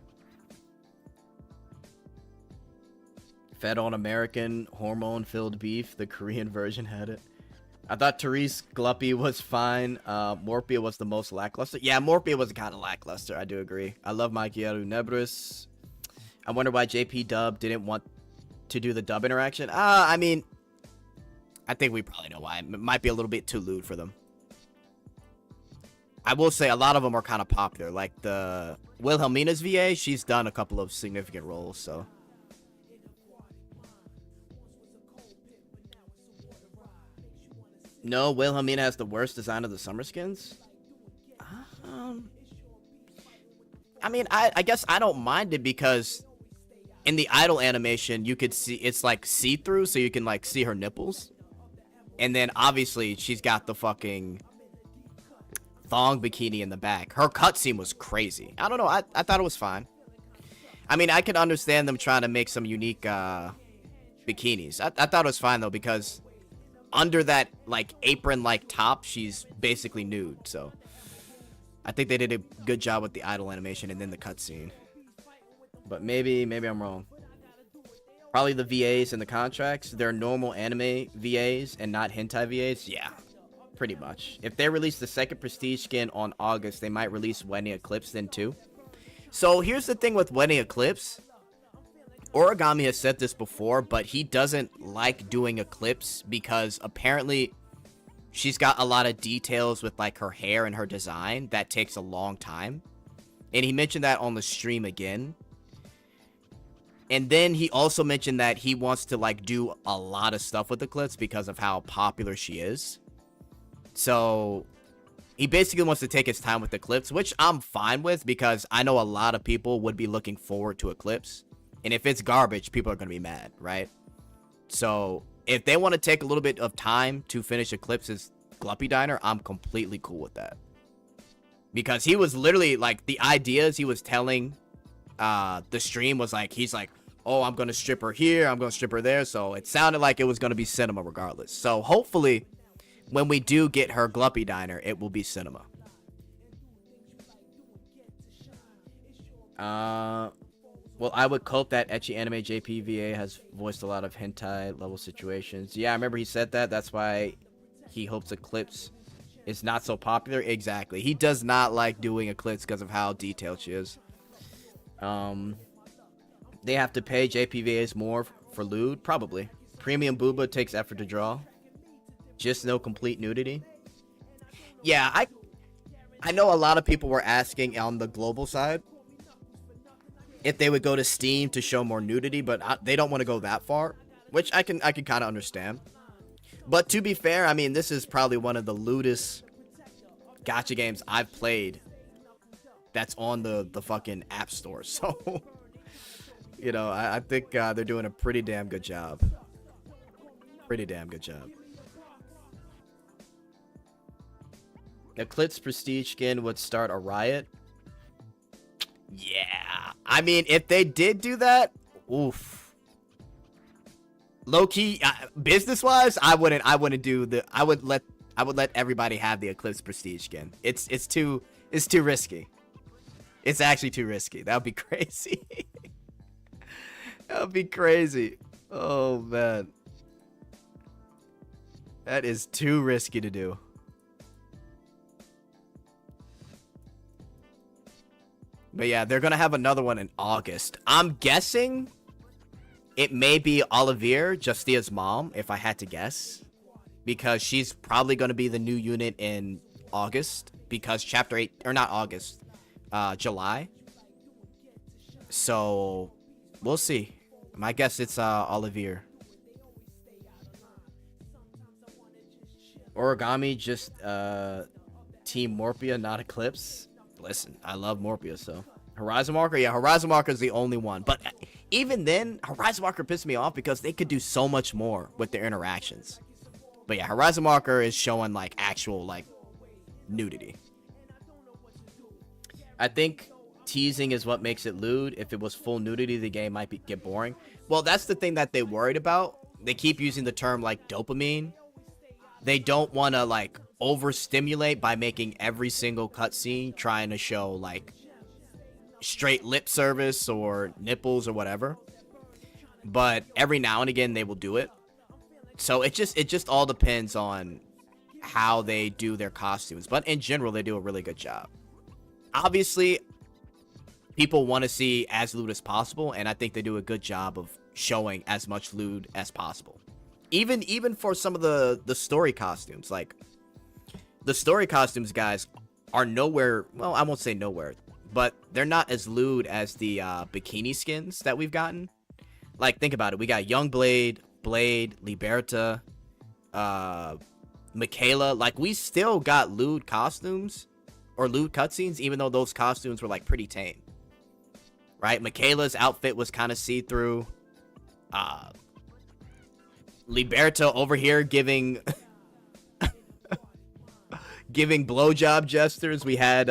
Fed on American hormone-filled beef. The Korean version had it. I thought Therese Gluppy was fine. Morpia was the most lackluster. Yeah, Morpia was kind of lackluster. I do agree. I love Mikeyru Nebris. I wonder why JP Dub didn't want to do the dub interaction. I mean, I think we probably know why. It might be a little bit too lewd for them. I will say a lot of them are kind of popular. Like the Wilhelmina's VA, she's done a couple of significant roles, so... No, Wilhelmina has the worst design of the summer skins. Um, I mean, I guess I don't mind it because in the idol animation, you could see it's like see-through, so you can like see her nipples. And then obviously she's got the fucking thong bikini in the back. Her cutscene was crazy. I don't know. I thought it was fine. I mean, I could understand them trying to make some unique bikinis. I thought it was fine though, because under that like apron-like top, she's basically nude. So I think they did a good job with the idol animation and then the cutscene. But maybe I'm wrong. Probably the VAs and the contracts. They're normal anime VAs and not hentai VAs. Yeah, pretty much. If they release the second prestige skin on August, they might release Wedding Eclipse then too. So here's the thing with Wedding Eclipse. Origami has said this before, but he doesn't like doing Eclipse because apparently she's got a lot of details with like her hair and her design that takes a long time. And he mentioned that on the stream again. And then he also mentioned that he wants to like do a lot of stuff with Eclipse because of how popular she is. So he basically wants to take his time with Eclipse, which I'm fine with because I know a lot of people would be looking forward to Eclipse. And if it's garbage, people are going to be mad, right? So if they want to take a little bit of time to finish Eclipse's Gluppy Diner, I'm completely cool with that. Because he was literally like, the ideas he was telling the stream was like, he's like, oh, I'm going to strip her here, I'm going to strip her there. So it sounded like it was going to be cinema regardless. So hopefully when we do get her Gluppy Diner, it will be cinema. Well, I would cope that ecchi anime JPVA has voiced a lot of hentai level situations. Yeah, I remember he said that. That's why he hopes Eclipse is not so popular. Exactly. He does not like doing Eclipse because of how detailed she is. They have to pay JPVAs more for lewd? Probably. Premium booba takes effort to draw. Just no complete nudity. Yeah, I know a lot of people were asking on the global side if they would go to Steam to show more nudity, but they don't want to go that far, which I can kind of understand. But to be fair, I mean, this is probably one of the lewdest gacha games I've played that's on the fucking app store. So, you know, I think they're doing a pretty damn good job. Pretty damn good job. Eclipse Prestige skin would start a riot. Yeah, I mean, if they did do that, oof. Low key, business wise, I wouldn't do the. I would let everybody have the Eclipse Prestige skin. It's too risky. It's actually too risky. That would be crazy. That would be crazy. Oh man, that is too risky to do. But yeah, they're going to have another one in August. I'm guessing it may be Olivier, Justia's mom, if I had to guess. Because she's probably going to be the new unit in August. Because Chapter 8, or not August, July. So, we'll see. My guess it's Olivier. Origami, just Team Morpia, not Eclipse. Listen, I love Morpia, so. Horizon Walker? Yeah, Horizon Walker is the only one. But even then, Horizon Walker pissed me off because they could do so much more with their interactions. But yeah, Horizon Walker is showing, like, actual, like, nudity. I think teasing is what makes it lewd. If it was full nudity, the game might get boring. Well, that's the thing that they worried about. They keep using the term, like, dopamine. They don't want to, like, overstimulate by making every single cutscene trying to show like straight lip service or nipples or whatever. But every now and again they will do it. So it just all depends on how they do their costumes. But in general, they do a really good job. Obviously, people want to see as lewd as possible, and I think they do a good job of showing as much lewd as possible. Even for some of the story costumes, like the story costumes, guys, are nowhere, well, I won't say nowhere, but they're not as lewd as the bikini skins that we've gotten. Like, think about it. We got Young Blade, Blade, Liberta, Michaela, like, we still got lewd costumes or lewd cutscenes, even though those costumes were like pretty tame, right? Michaela's outfit was kind of see-through. Liberto over here giving giving blowjob gestures. We had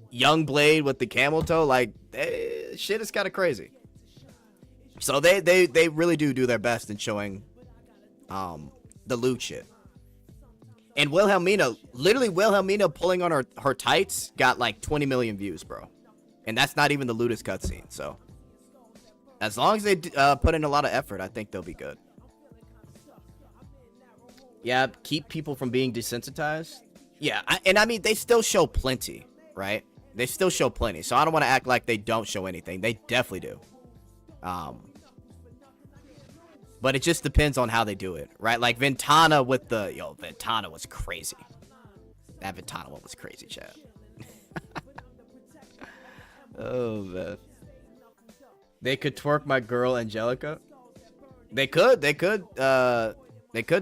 Young Blade with the camel toe. Like, shit is kind of crazy. So they really do their best in showing the lewd shit. And Wilhelmina, literally Wilhelmina pulling on her tights got like 20 million views, bro. And that's not even the lewdest cutscene. So as long as they put in a lot of effort, I think they'll be good. Yeah, keep people from being desensitized. Yeah, I mean, they still show plenty, right? They still show plenty. So I don't want to act like they don't show anything. They definitely do. But it just depends on how they do it, right? Like Ventana with the... Yo, Ventana was crazy. That Ventana one was crazy, chat. Oh, man. They could twerk my girl, Angelica. They could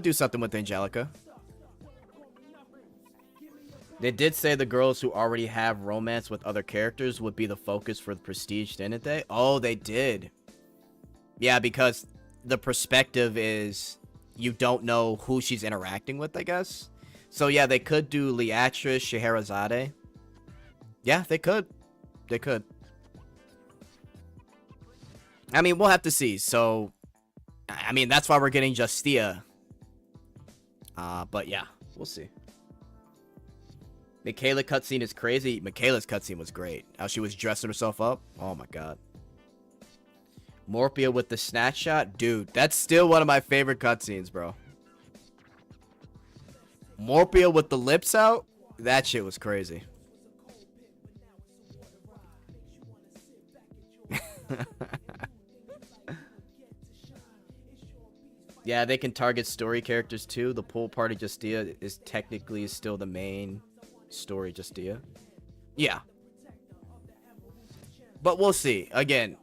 do something with Angelica. They did say the girls who already have romance with other characters would be the focus for the Prestige, didn't they? Oh, they did. Yeah, because the perspective is you don't know who she's interacting with, I guess. So, yeah, they could do Leatrice, Scheherazade. Yeah, they could. They could. I mean, we'll have to see. So, I mean, that's why we're getting Justia. But, yeah, we'll see. Michaela cutscene is crazy. Michaela's cutscene was great. How she was dressing herself up. Oh, my God. Morphia with the snatch shot. Dude, that's still one of my favorite cutscenes, bro. Morphia with the lips out. That shit was crazy. Yeah, they can target story characters too. The pool party Justia is technically still the main story Justia. Yeah. But we'll see. Again,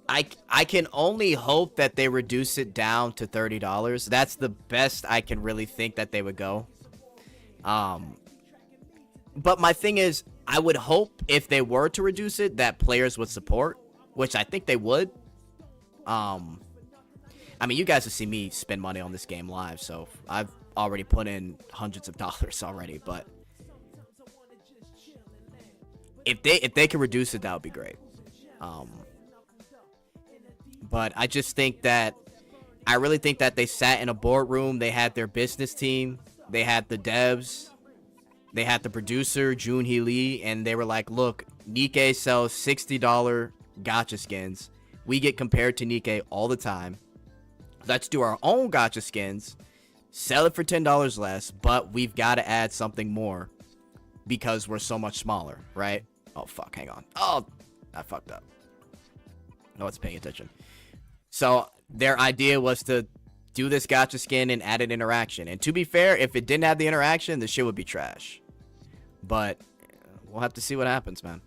I can only hope that they reduce it down to $30. That's the best I can really think that they would go. But my thing is, I would hope if they were to reduce it that players would support, which I think they would. I mean, you guys have seen me spend money on this game live, so I've already put in hundreds of dollars already. But if they could reduce it, that would be great. But I just think that I really think that they sat in a boardroom. They had their business team. They had the devs. They had the producer, Junhee Lee, and they were like, look, Nikke sells $60 gacha skins. We get compared to Nikke all the time. Let's do our own gacha skins, sell it for $10 less, but we've got to add something more because we're so much smaller, right? Oh, fuck, hang on. Oh, I fucked up. No one's paying attention. So their idea was to do this gacha skin and add an interaction. And to be fair, if it didn't have the interaction, the shit would be trash. But we'll have to see what happens, man.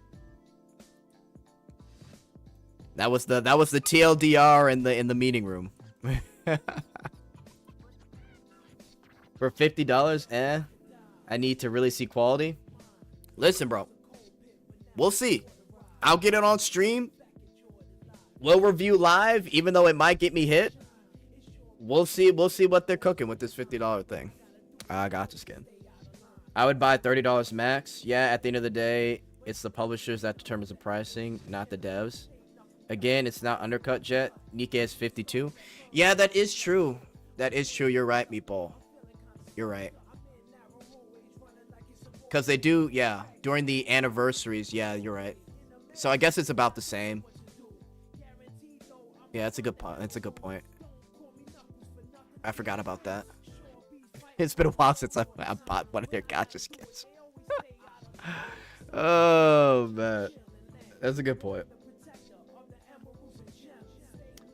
That was the TLDR in the meeting room. For $50, I need to really see quality. Listen, bro. We'll see. I'll get it on stream. We'll review live, even though it might get me hit. We'll see what they're cooking with this $50 thing. Gacha skin. I would buy $30 max. Yeah, at the end of the day, it's the publishers that determines the pricing, not the devs. Again, it's not undercut yet. Nikke is 52. Yeah, that is true. That is true. You're right, Meatball. You're right. Because they do, yeah, during the anniversaries. Yeah, you're right. So I guess it's about the same. Yeah, that's a good point. That's a good point. I forgot about that. It's been a while since I bought one of their gacha skins. Oh, man. That's a good point.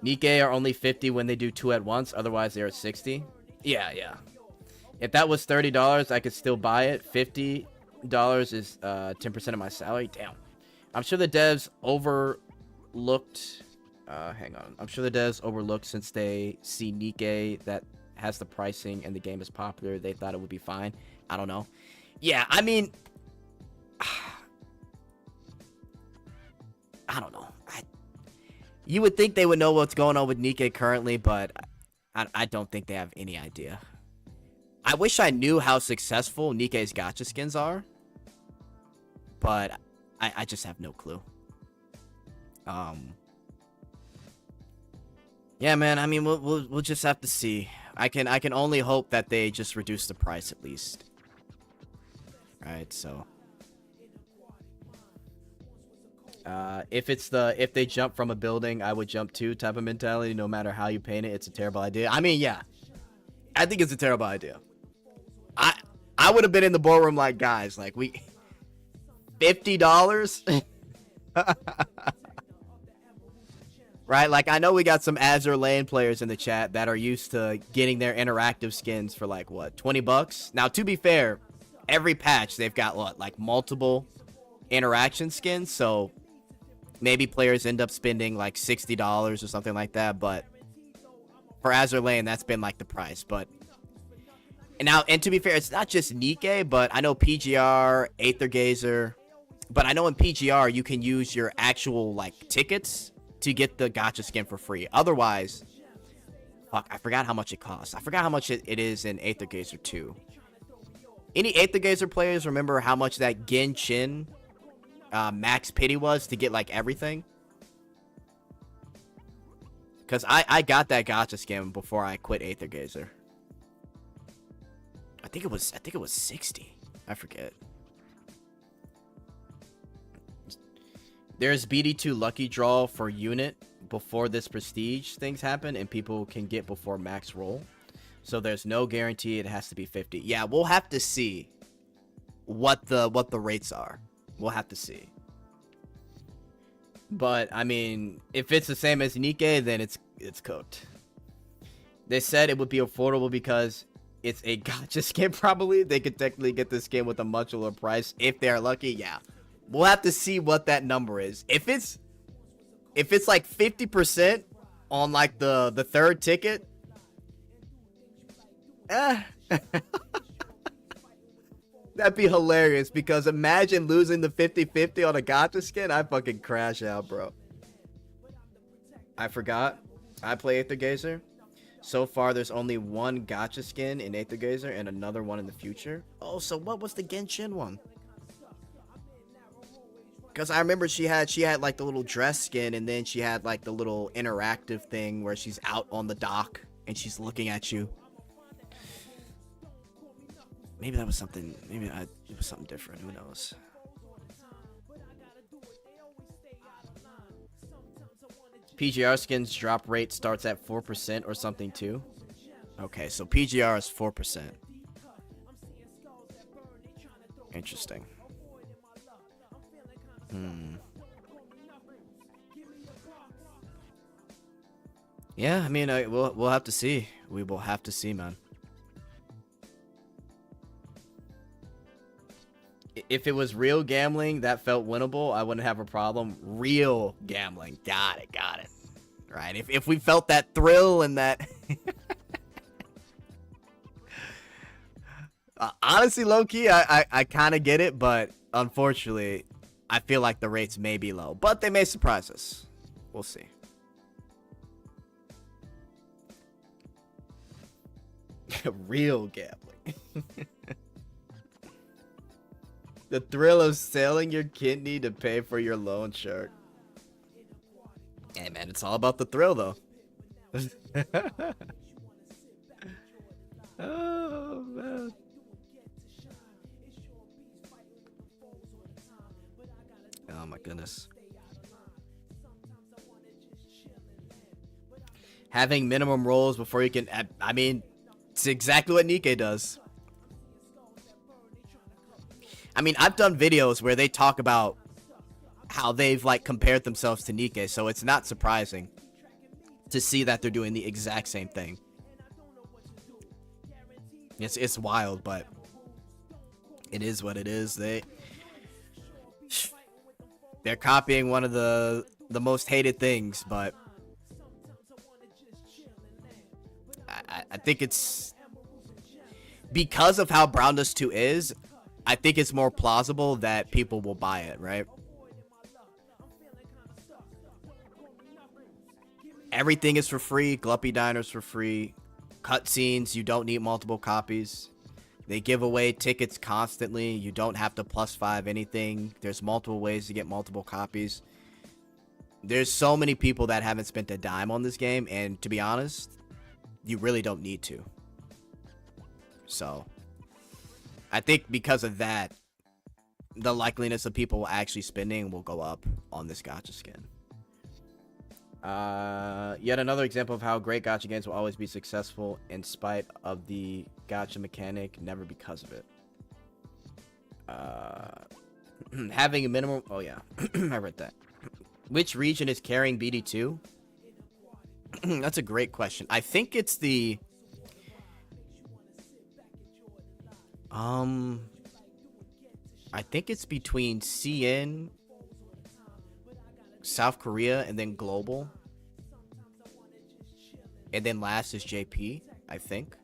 Nikke are only 50 when they do 2 at once. Otherwise, they're at 60. Yeah, yeah. If that was $30, I could still buy it. $50 is 10% of my salary. Damn. I'm sure the devs overlooked... hang on. I'm sure the devs overlooked since they see Nikke that has the pricing and the game is popular, they thought it would be fine. I don't know. Yeah, I mean, I don't know. You would think they would know what's going on with Nikkei currently, but I don't think they have any idea. I wish I knew how successful Nikkei's gacha skins are, but I just have no clue. Yeah, man. I mean, we'll just have to see. I can only hope that they just reduce the price at least. Right. So, if they jump from a building, I would jump too type of mentality. No matter how you paint it, it's a terrible idea. I mean, yeah, I think it's a terrible idea. I would have been in the boardroom like, guys, like we $50. Right, like I know we got some Azure Lane players in the chat that are used to getting their interactive skins for like what, $20. Now, to be fair, every patch they've got what, like multiple interaction skins, so maybe players end up spending like $60 or something like that. But for Azure Lane, that's been like the price. But and to be fair, it's not just Nikkei, but I know PGR, Aether Gazer, but I know in PGR you can use your actual like tickets to get the gacha skin for free. Otherwise, fuck, I forgot how much it costs. I forgot how much it is in Aether Gazer 2. Any Aether Gazer players remember how much that Genshin max pity was to get like everything? Because I got that gacha skin before I quit Aether Gazer. I think it was 60. I forget. There's BD2 lucky draw for unit before this prestige things happen, and people can get before max roll. So there's no guarantee it has to be 50. Yeah, we'll have to see what the rates are. We'll have to see. But I mean, if it's the same as Nikkei, then it's cooked. They said it would be affordable because it's a gacha skin. Probably they could technically get this skin with a much lower price if they are lucky. Yeah. We'll have to see what that number is. If it's like 50% on like the third ticket, that'd be hilarious, because imagine losing the 50-50 on a gacha skin. I fucking crash out, bro. I forgot. I play Aether Gazer. So far, there's only one gacha skin in Aether Gazer and another one in the future. Oh, so what was the Genshin one? Because I remember she had like the little dress skin, and then she had like the little interactive thing where she's out on the dock and she's looking at you. Maybe that was something. It was something different. Who knows? PGR skins drop rate starts at 4% or something too. Okay, so PGR is 4%. Interesting. Yeah, I mean, we'll have to see. We will have to see, man. If it was real gambling that felt winnable, I wouldn't have a problem. Real gambling, got it. Right? If we felt that thrill and that. Honestly, low key, I kind of get it, but unfortunately, I feel like the rates may be low, but they may surprise us. We'll see. Real gambling. The thrill of selling your kidney to pay for your loan shark. Hey, man, it's all about the thrill, though. Oh, man. Oh my goodness. Having minimum rolls before you can, I mean, it's exactly what Nikkei does. I mean, I've done videos where they talk about how they've like compared themselves to Nikkei, so it's not surprising to see that they're doing the exact same thing. It's wild, but it is what it is. They're copying one of the most hated things, but I think it's because of how Brown Dust 2 is, I think it's more plausible that people will buy it, right? Everything is for free. Gluppy Diner's for free. Cutscenes, you don't need multiple copies. They give away tickets constantly. You don't have to +5 anything. There's multiple ways to get multiple copies. There's so many people that haven't spent a dime on this game, and to be honest, you really don't need to. So, I think because of that, the likeliness of people actually spending will go up on this gacha skin. Yet another example of how great gacha games will always be successful in spite of the gacha mechanic, never because of it. Having a minimum... Oh, yeah. I read that. Which region is carrying BD2? That's a great question. I think it's the... I think it's between CN, South Korea, and then Global. And then last is JP, I think.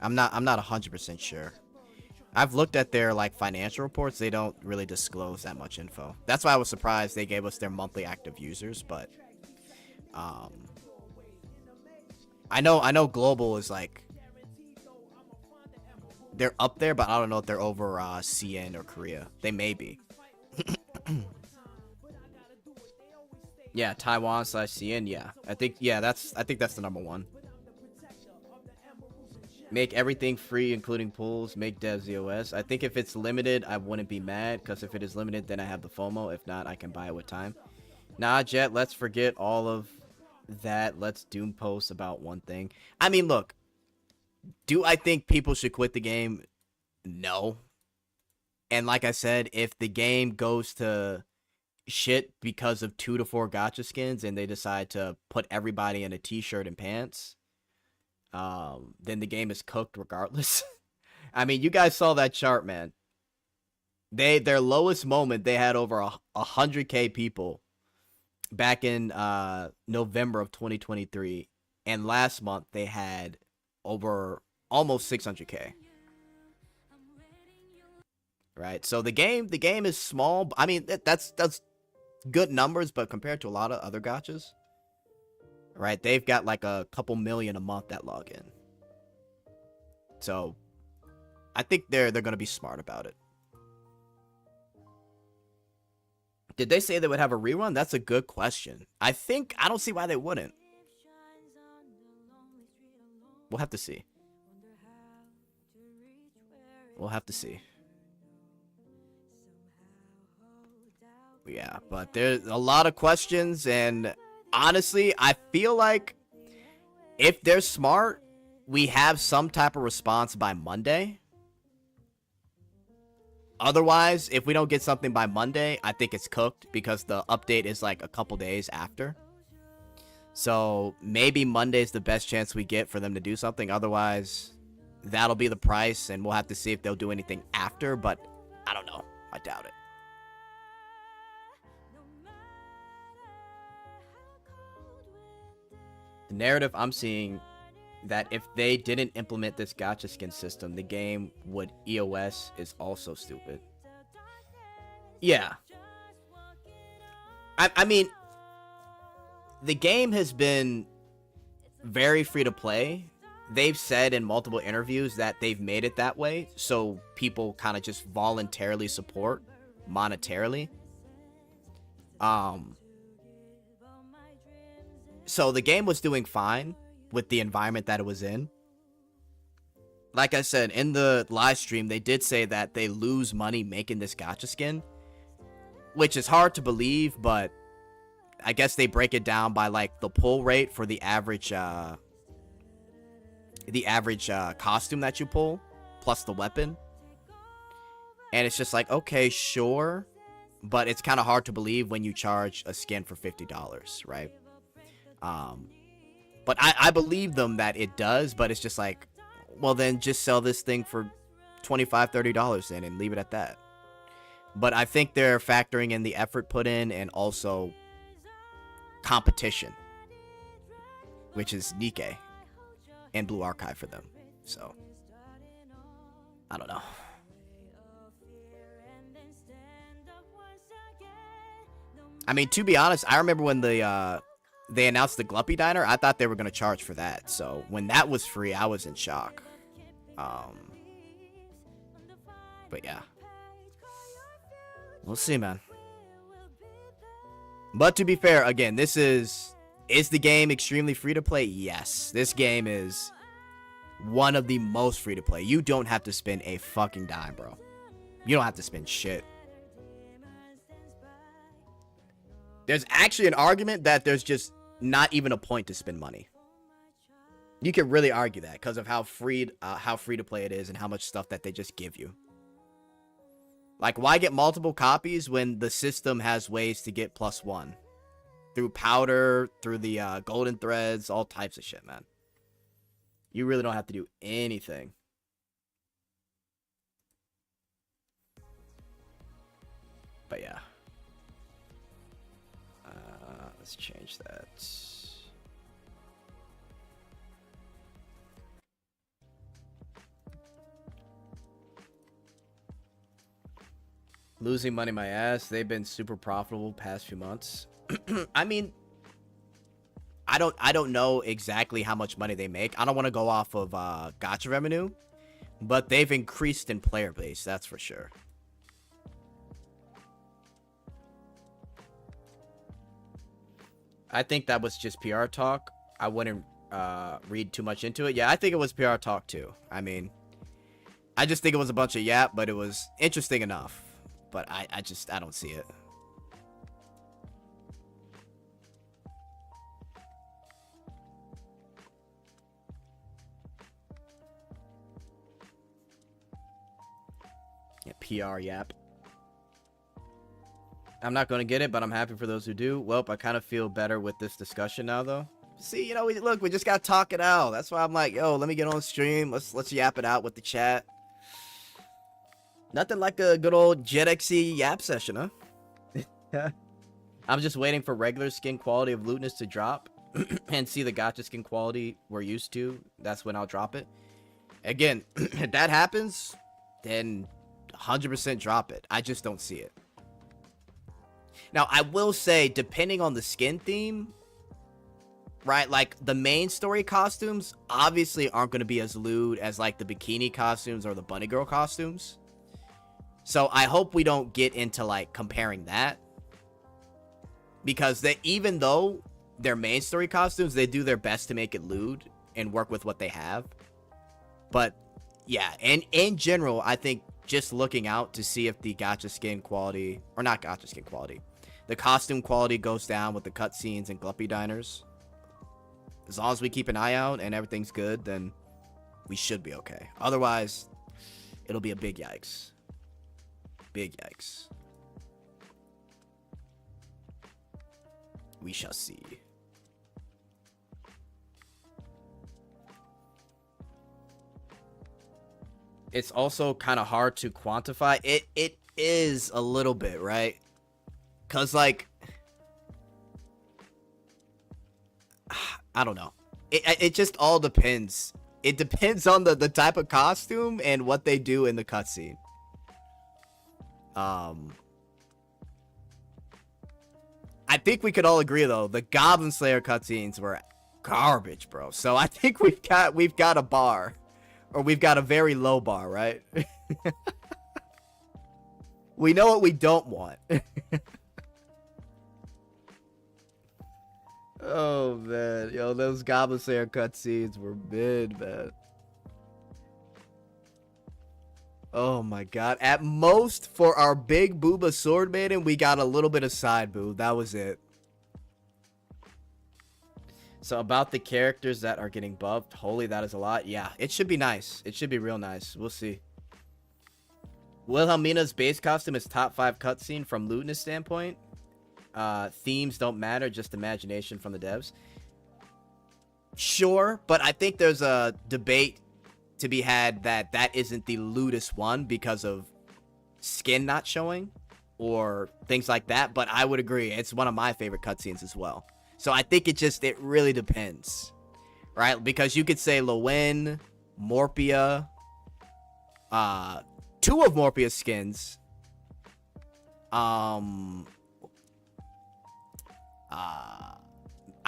I'm not 100% sure. I've looked at their like financial reports. They don't really disclose that much info. That's why I was surprised they gave us their monthly active users, but I know Global is like they're up there, but I don't know if they're over CN or Korea. They may be. Yeah, Taiwan / CN. Yeah, I think that's the number one. Make everything free, including pools. Make devs EOS. I think if it's limited, I wouldn't be mad, because if it is limited, then I have the FOMO. If not, I can buy it with time. Nah, Jet, let's forget all of that. Let's doom post about one thing. I mean, look. Do I think people should quit the game? No. And like I said, if the game goes to shit because of 2 to 4 gacha skins and they decide to put everybody in a t-shirt and pants, then the game is cooked regardless. I mean, you guys saw that chart, man. Their lowest moment, they had over 100k people back in November of 2023, and last month they had over almost 600k. Right, so the game is small. I mean, that's good numbers, but compared to a lot of other gachas, right, they've got like a couple million a month that log in. So I think they're gonna be smart about it. Did they say they would have a rerun? That's a good question. I don't see why they wouldn't. We'll have to see. We'll have to see. Yeah, but there's a lot of questions, and honestly, I feel like if they're smart, we have some type of response by Monday. Otherwise, if we don't get something by Monday, I think it's cooked, because the update is like a couple days after. So maybe Monday's the best chance we get for them to do something. Otherwise, that'll be the price, and we'll have to see if they'll do anything after, but I don't know. I doubt it. The narrative I'm seeing, that if they didn't implement this gacha skin system, the game would EOS is also stupid. Yeah. I mean, the game has been very free to play. They've said in multiple interviews that they've made it that way, so people kind of just voluntarily support monetarily. So the game was doing fine with the environment that it was in. Like I said, in the live stream, they did say that they lose money making this gacha skin, which is hard to believe, but I guess they break it down by like the pull rate for the average costume that you pull, plus the weapon. And it's just like, okay, sure, but it's kind of hard to believe when you charge a skin for $50, right? But I believe them that it does, but it's just like, well, then just sell this thing for $25-$30 then and leave it at that. But I think they're factoring in the effort put in and also competition. which is Nikke and Blue Archive for them. So, I don't know. I mean, to be honest, I remember when they announced the Gluppy Diner, I thought they were going to charge for that. So, when that was free, I was in shock. But yeah. We'll see, man. But to be fair, again, this is the game extremely free to play? Yes. This game is one of the most free to play. You don't have to spend a fucking dime, bro. You don't have to spend shit. There's actually an argument that there's just not even a point to spend money. You can really argue that because of how free to play it is and how much stuff that they just give you. Like, why get multiple copies when the system has ways to get +1? Through powder, through the golden threads, all types of shit, man. You really don't have to do anything. But yeah. Let's change that. Losing money my ass. They've been super profitable past few months. I mean, I don't know exactly how much money they make. I don't want to go off of gacha revenue, but they've increased in player base, that's for sure. I think that was just PR talk. I wouldn't read too much into it. Yeah, I think it was PR talk too. I mean, I just think it was a bunch of yap, but it was interesting enough. But I don't see it. Yeah, PR yap. I'm not going to get it, but I'm happy for those who do. Welp, I kind of feel better with this discussion now, though. See, you know, we just got to talk it out. That's why I'm like, yo, let me get on stream. Let's yap it out with the chat. Nothing like a good old JetXE yap session, huh? I'm just waiting for regular skin quality of Luteness to drop and see the gacha skin quality we're used to. That's when I'll drop it. Again, if that happens, then 100% drop it. I just don't see it. Now, I will say, depending on the skin theme, right, like the main story costumes obviously aren't going to be as lewd as like the bikini costumes or the bunny girl costumes. So I hope we don't get into like comparing that, because even though they're main story costumes, they do their best to make it lewd and work with what they have. But yeah, and in general, I think just looking out to see if the gacha skin quality, or not gacha skin quality, the costume quality goes down with the cutscenes and Gluppy Diners. As long as we keep an eye out and everything's good, then we should be okay. Otherwise, it'll be a big yikes. Big yikes. We shall see. It's also kind of hard to quantify. It is a little bit, right? Cause like, I don't know. It just all depends. It depends on the type of costume and what they do in the cutscene. I think we could all agree though, the Goblin Slayer cutscenes were garbage, bro. So I think we've got a bar, or we've got a very low bar, right? We know what we don't want. Oh man, yo, those Goblin Slayer cutscenes were mid, man. Oh my god. At most, for our big booba sword maiden, we got a little bit of side boob. That was it. So about the characters that are getting buffed, holy, that is a lot. Yeah, it should be nice. It should be real nice. We'll see. Wilhelmina's base costume is top 5 cutscene from Luteness standpoint. Themes don't matter, just imagination from the devs. Sure, but I think there's a debate to be had that isn't the lewdest one because of skin not showing or things like that. But I would agree, it's one of my favorite cutscenes as well. So I think it really depends. right? Because you could say Lowen, Morpia, 2 of Morpia's skins. I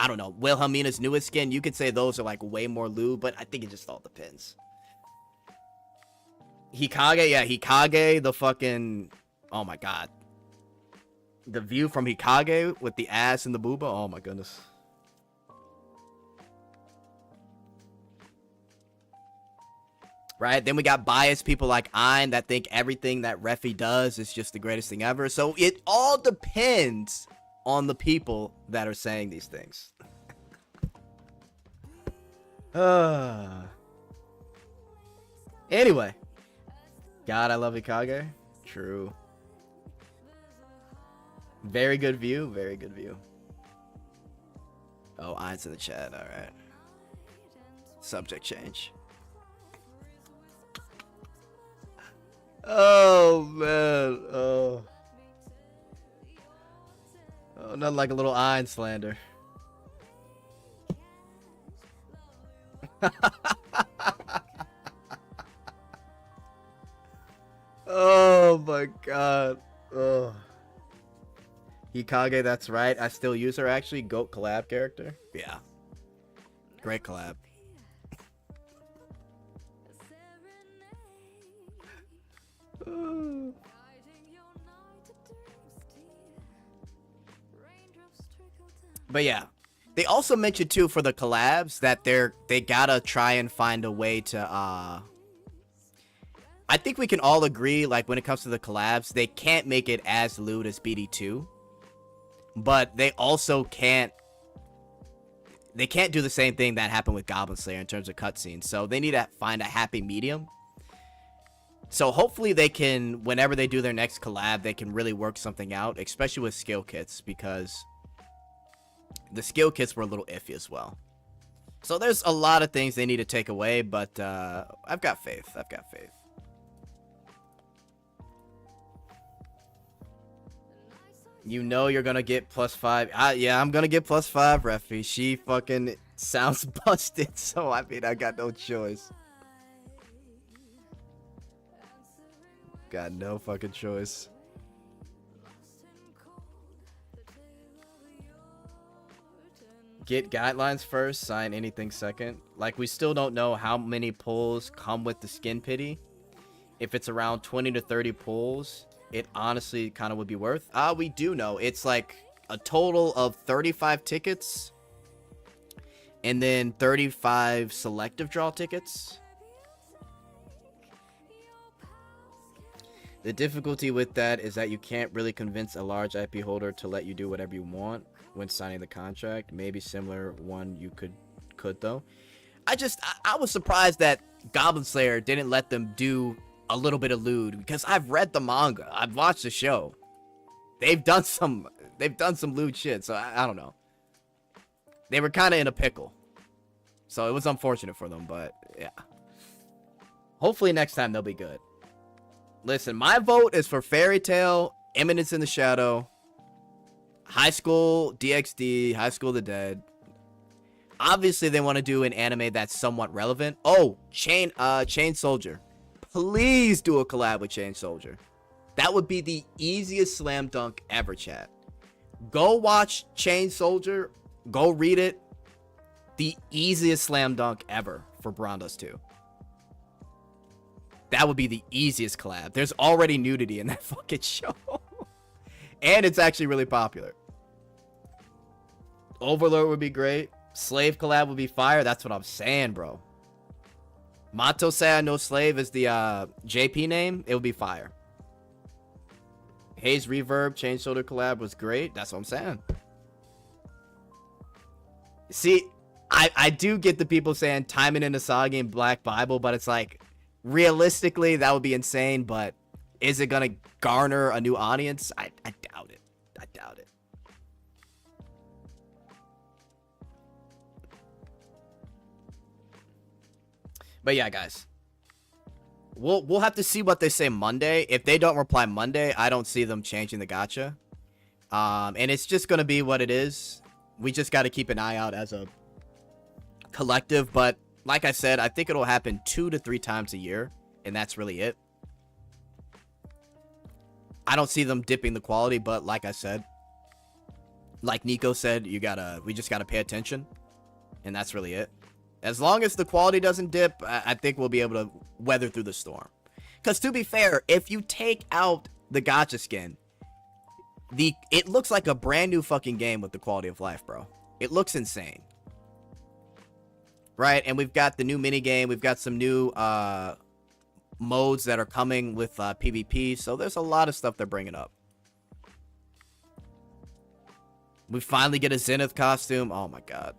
don't know, Wilhelmina's newest skin, you could say those are like way more lube, but I think it just all depends. Hikage, yeah, Hikage, the fucking, oh my god. The view from Hikage with the ass and the booba, oh my goodness. Right, then we got biased people like Ein that think everything that Refi does is just the greatest thing ever. So it all depends on the people that are saying these things. Anyway. God, I love Hikage. True. Very good view. Very good view. Oh, Ein's in the chat. Alright. Subject change. Oh, man. Oh. Oh, nothing like a little Ein slander. Oh my god. Oh. Hikage, that's right. I still use her actually. GOAT collab character. Yeah. Great collab. But yeah, they also mentioned too for the collabs that they gotta try and find a way to I think we can all agree, like when it comes to the collabs, they can't make it as lewd as BD2, but they also can't do the same thing that happened with Goblin Slayer in terms of cutscenes. So they need to find a happy medium. So hopefully they can, whenever they do their next collab, they can really work something out, especially with skill kits, because the skill kits were a little iffy as well. So there's a lot of things they need to take away, but I've got faith. I've got faith. You know you're gonna get +5. Yeah, I'm gonna get +5, Refi. She fucking sounds busted, so I mean, I got no choice. Got no fucking choice. Get guidelines first, sign anything second. Like, we still don't know how many pulls come with the skin pity. If it's around 20 to 30 pulls, it honestly kind of would be worth. We do know it's like a total of 35 tickets and then 35 selective draw tickets. The difficulty with that is that you can't really convince a large IP holder to let you do whatever you want when signing the contract. Maybe similar one you could though. I was surprised that Goblin Slayer didn't let them do a little bit of lewd, because I've read the manga, I've watched the show. They've done some lewd shit, so I don't know. They were kind of in a pickle. So it was unfortunate for them, but yeah. Hopefully next time they'll be good. Listen, my vote is for Fairy Tail, Eminence in the Shadow, High School DxD, High School of the Dead. Obviously they want to do an anime that's somewhat relevant. Oh, Chain Soldier. Please do a collab with Chain Soldier. That would be the easiest slam dunk ever, chat. Go watch Chain Soldier. Go read it. The easiest slam dunk ever for Brandos 2. That would be the easiest collab. There's already nudity in that fucking show. And it's actually really popular. Overlord would be great. Slave collab would be fire. That's what I'm saying, bro. Mato Saya no Slave is the JP name. It would be fire. Hayes Reverb Chain Shoulder collab was great. That's what I'm saying. See, I do get the people saying Timon and Asagi and Black Bible, but it's like, realistically, that would be insane, but is it going to garner a new audience? I doubt it. I doubt it. But yeah, guys, we'll have to see what they say Monday. If they don't reply Monday, I don't see them changing the gacha. And it's just gonna be what it is. We just got to keep an eye out as a collective, but like I said, I think it'll happen 2 to 3 times a year, and that's really it. I don't see them dipping the quality, but like I said, like Nico said, we just gotta pay attention, and that's really it. As long as the quality doesn't dip, I think we'll be able to weather through the storm. Because to be fair, if you take out the gacha skin, it looks like a brand new fucking game with the quality of life, bro. It looks insane. Right? And we've got the new minigame. We've got some new modes that are coming with PvP. So there's a lot of stuff they're bringing up. We finally get a Zenith costume. Oh my god.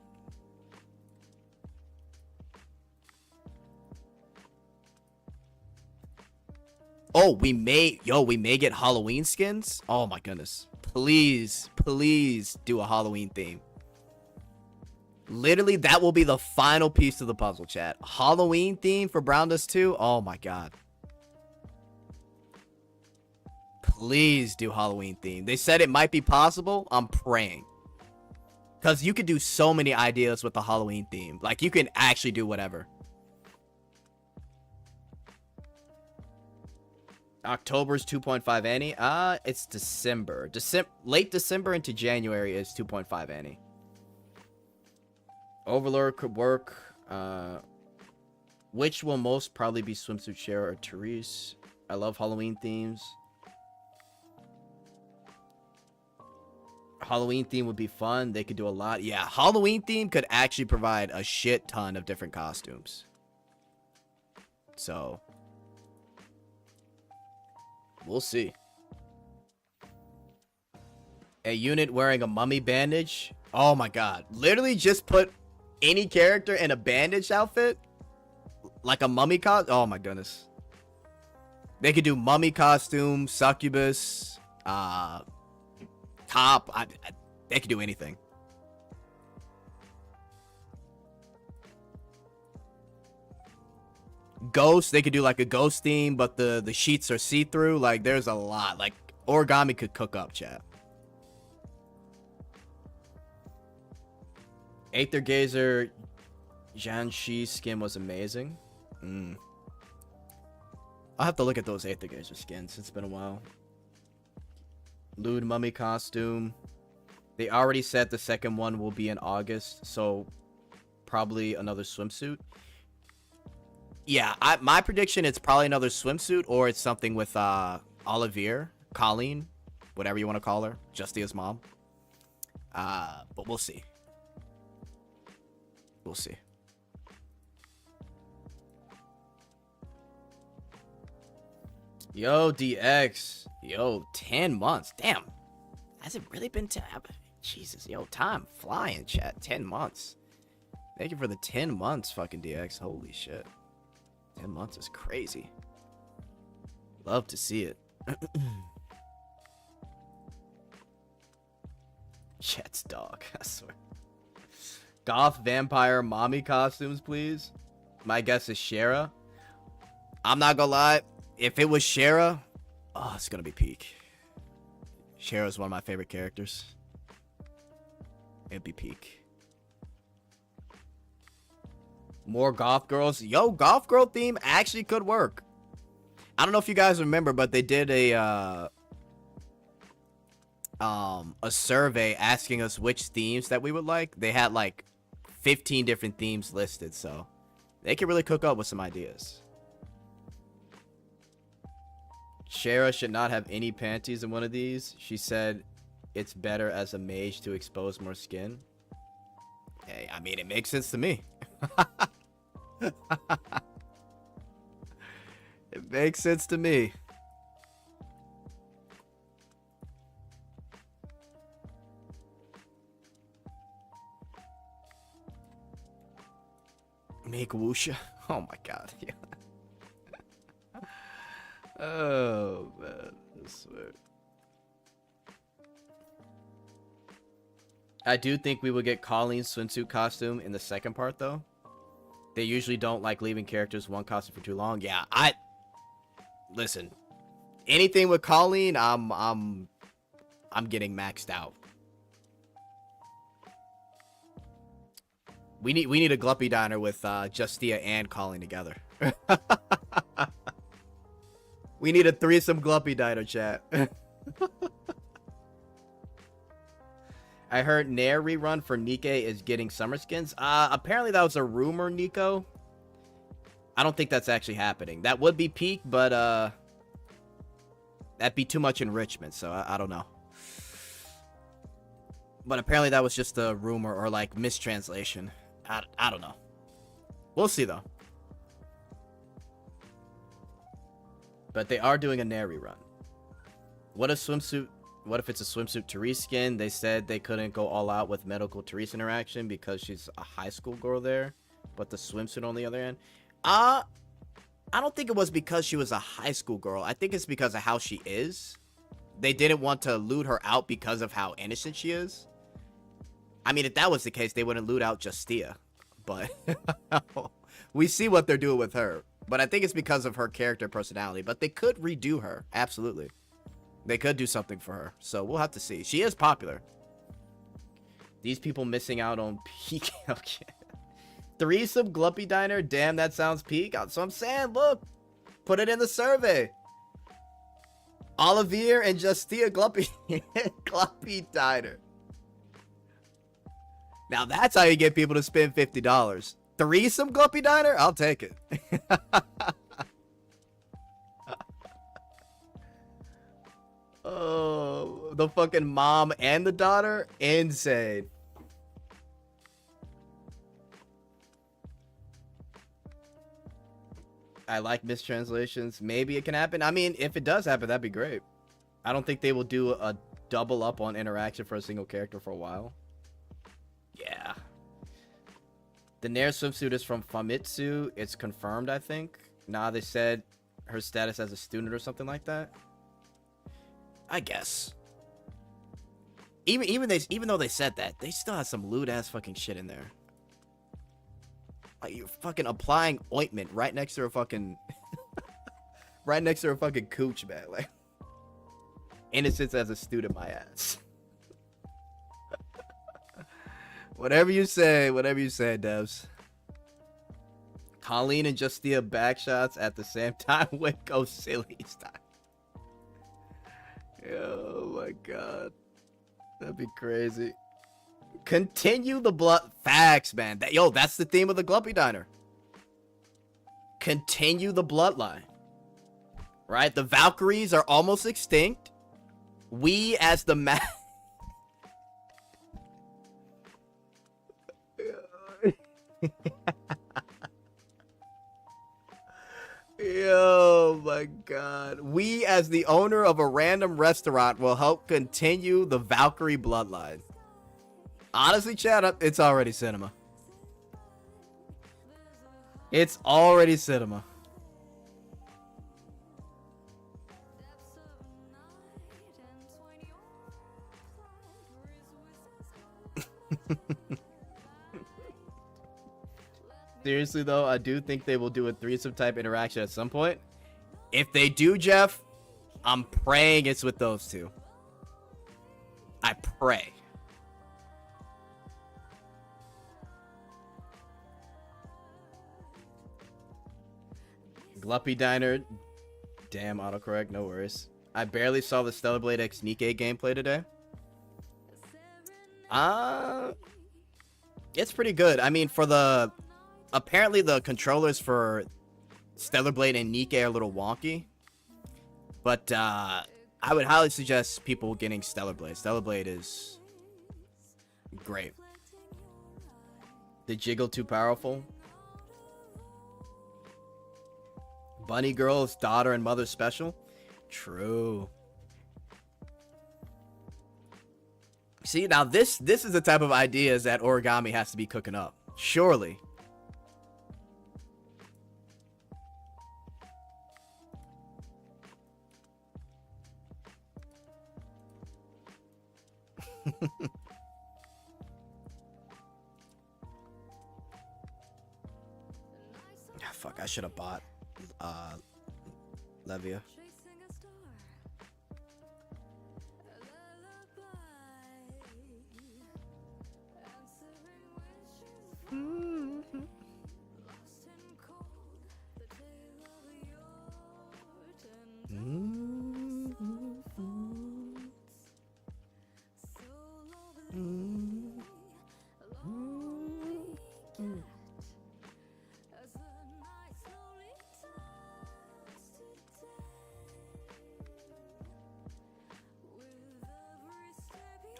Oh, we may get Halloween skins. Oh my goodness. Please do a Halloween theme. Literally, that will be the final piece of the puzzle, chat. Halloween theme for Brown Dust 2. Oh my god. Please do Halloween theme. They said it might be possible. I'm praying. Because you could do so many ideas with the Halloween theme. Like, you can actually do whatever. October's 2.5 Annie. It's December. Late December into January is 2.5 Annie. Overlord could work. Which will most probably be Swimsuit Share or Therese? I love Halloween themes. Halloween theme would be fun. They could do a lot. Yeah, Halloween theme could actually provide a shit ton of different costumes. So, we'll see. A unit wearing a mummy bandage. Oh my god. Literally just put any character in a bandage outfit. Like a mummy Oh my goodness. They could do mummy costume, succubus, cop. They could do anything. Ghost, they could do like a ghost theme, but the sheets are see-through. Like, there's a lot. Like, Origami could cook up, chat. Aether Gazer Janshi skin was amazing. I'll have to look at those Aether Gazer skins. It's been a while. Lewd mummy costume. They already said the second one will be in August, so probably another swimsuit. Yeah, my prediction, it's probably another swimsuit, or it's something with Olivier, Colleen, whatever you want to call her, Justia's mom. But we'll see. We'll see. Yo, DX. Yo, 10 months. Damn. Has it really been 10? Jesus, yo, time flying, chat. 10 months. Thank you for the 10 months, fucking DX. Holy shit. 10 months is crazy. Love to see it. Chat's dog, I swear. Goth vampire mommy costumes, please. My guess is Shara. I'm not gonna lie. If it was Shara, oh, it's gonna be peak. Shara's one of my favorite characters. It'd be peak. More goth girls. Yo, goth girl theme actually could work. I don't know if you guys remember, but they did a survey asking us which themes that we would like. They had like 15 different themes listed, so they can really cook up with some ideas. Shara should not have any panties in one of these. She said it's better as a mage to expose more skin. Hey, I mean, it makes sense to me. It makes sense to me. Make Wuxia. Oh my god. Yeah. Oh man, I swear. I do think we will get Colleen's swimsuit costume in the second part though. They usually don't like leaving characters one costume for too long. Yeah, listen. Anything with Colleen, I'm getting maxed out. We need a Gluppy Diner with Justia and Colleen together. We need a threesome Gluppy Diner, chat. I heard Nair rerun for Nikkei is getting summer skins. Apparently that was a rumor, Nico. I don't think that's actually happening. That would be peak, but that'd be too much enrichment, so I don't know. But apparently that was just a rumor or like mistranslation. I don't know. We'll see though. But they are doing a Nair rerun. What if it's a swimsuit Therese skin? They said they couldn't go all out with medical Therese interaction because she's a high school girl there. But the swimsuit on the other end. I don't think it was because she was a high school girl. I think it's because of how she is. They didn't want to loot her out because of how innocent she is. I mean, if that was the case, they wouldn't loot out Justia. But we see what they're doing with her. But I think it's because of her character personality. But they could redo her. Absolutely. They could do something for her. So we'll have to see. She is popular. These people missing out on peak. Okay. Threesome Gluppy Diner. Damn, that sounds peak. So I'm saying, look. Put it in the survey. Olivier and Justia Gluppy. Gluppy Diner. Now that's how you get people to spend $50. Threesome Gluppy Diner? I'll take it. Oh, the fucking mom and the daughter? Insane. I like mistranslations. Maybe it can happen. I mean, if it does happen, that'd be great. I don't think they will do a double up on interaction for a single character for a while. Yeah. The Nair swimsuit is from Famitsu. It's confirmed, I think. Nah, they said her status as a student or something like that. I guess. Even though they said that, they still have some lewd ass fucking shit in there. Like you're fucking applying ointment right next to her fucking right next to her fucking cooch, man. Like innocence as a student, my ass. Whatever you say, devs. Colleen and Justia back shots at the same time. Waco silly style. Oh my god. That'd be crazy. Continue the blood. Facts, man. That's the theme of the Gluppy Diner. Continue the bloodline. Right? The Valkyries are almost extinct. We as the Yo, my god. We as the owner of a random restaurant will help continue the Valkyrie bloodline. Honestly, chat up, it's already cinema. It's already cinema. Seriously though, I do think they will do a threesome type interaction at some point. If they do, Jeff, I'm praying it's with those two. I pray. Gluppy Diner. Damn, autocorrect, no worries. I barely saw the Stellar Blade X Nikkei gameplay today. It's pretty good. I mean, for the... Apparently the controllers for Stellar Blade and Nikkei are a little wonky. But I would highly suggest people getting Stellar Blade. Stellar Blade is great. The jiggle too powerful. Bunny Girl's daughter and mother special. True. See, now this is the type of ideas that Origami has to be cooking up. Surely. Fuck, I should have bought Levia.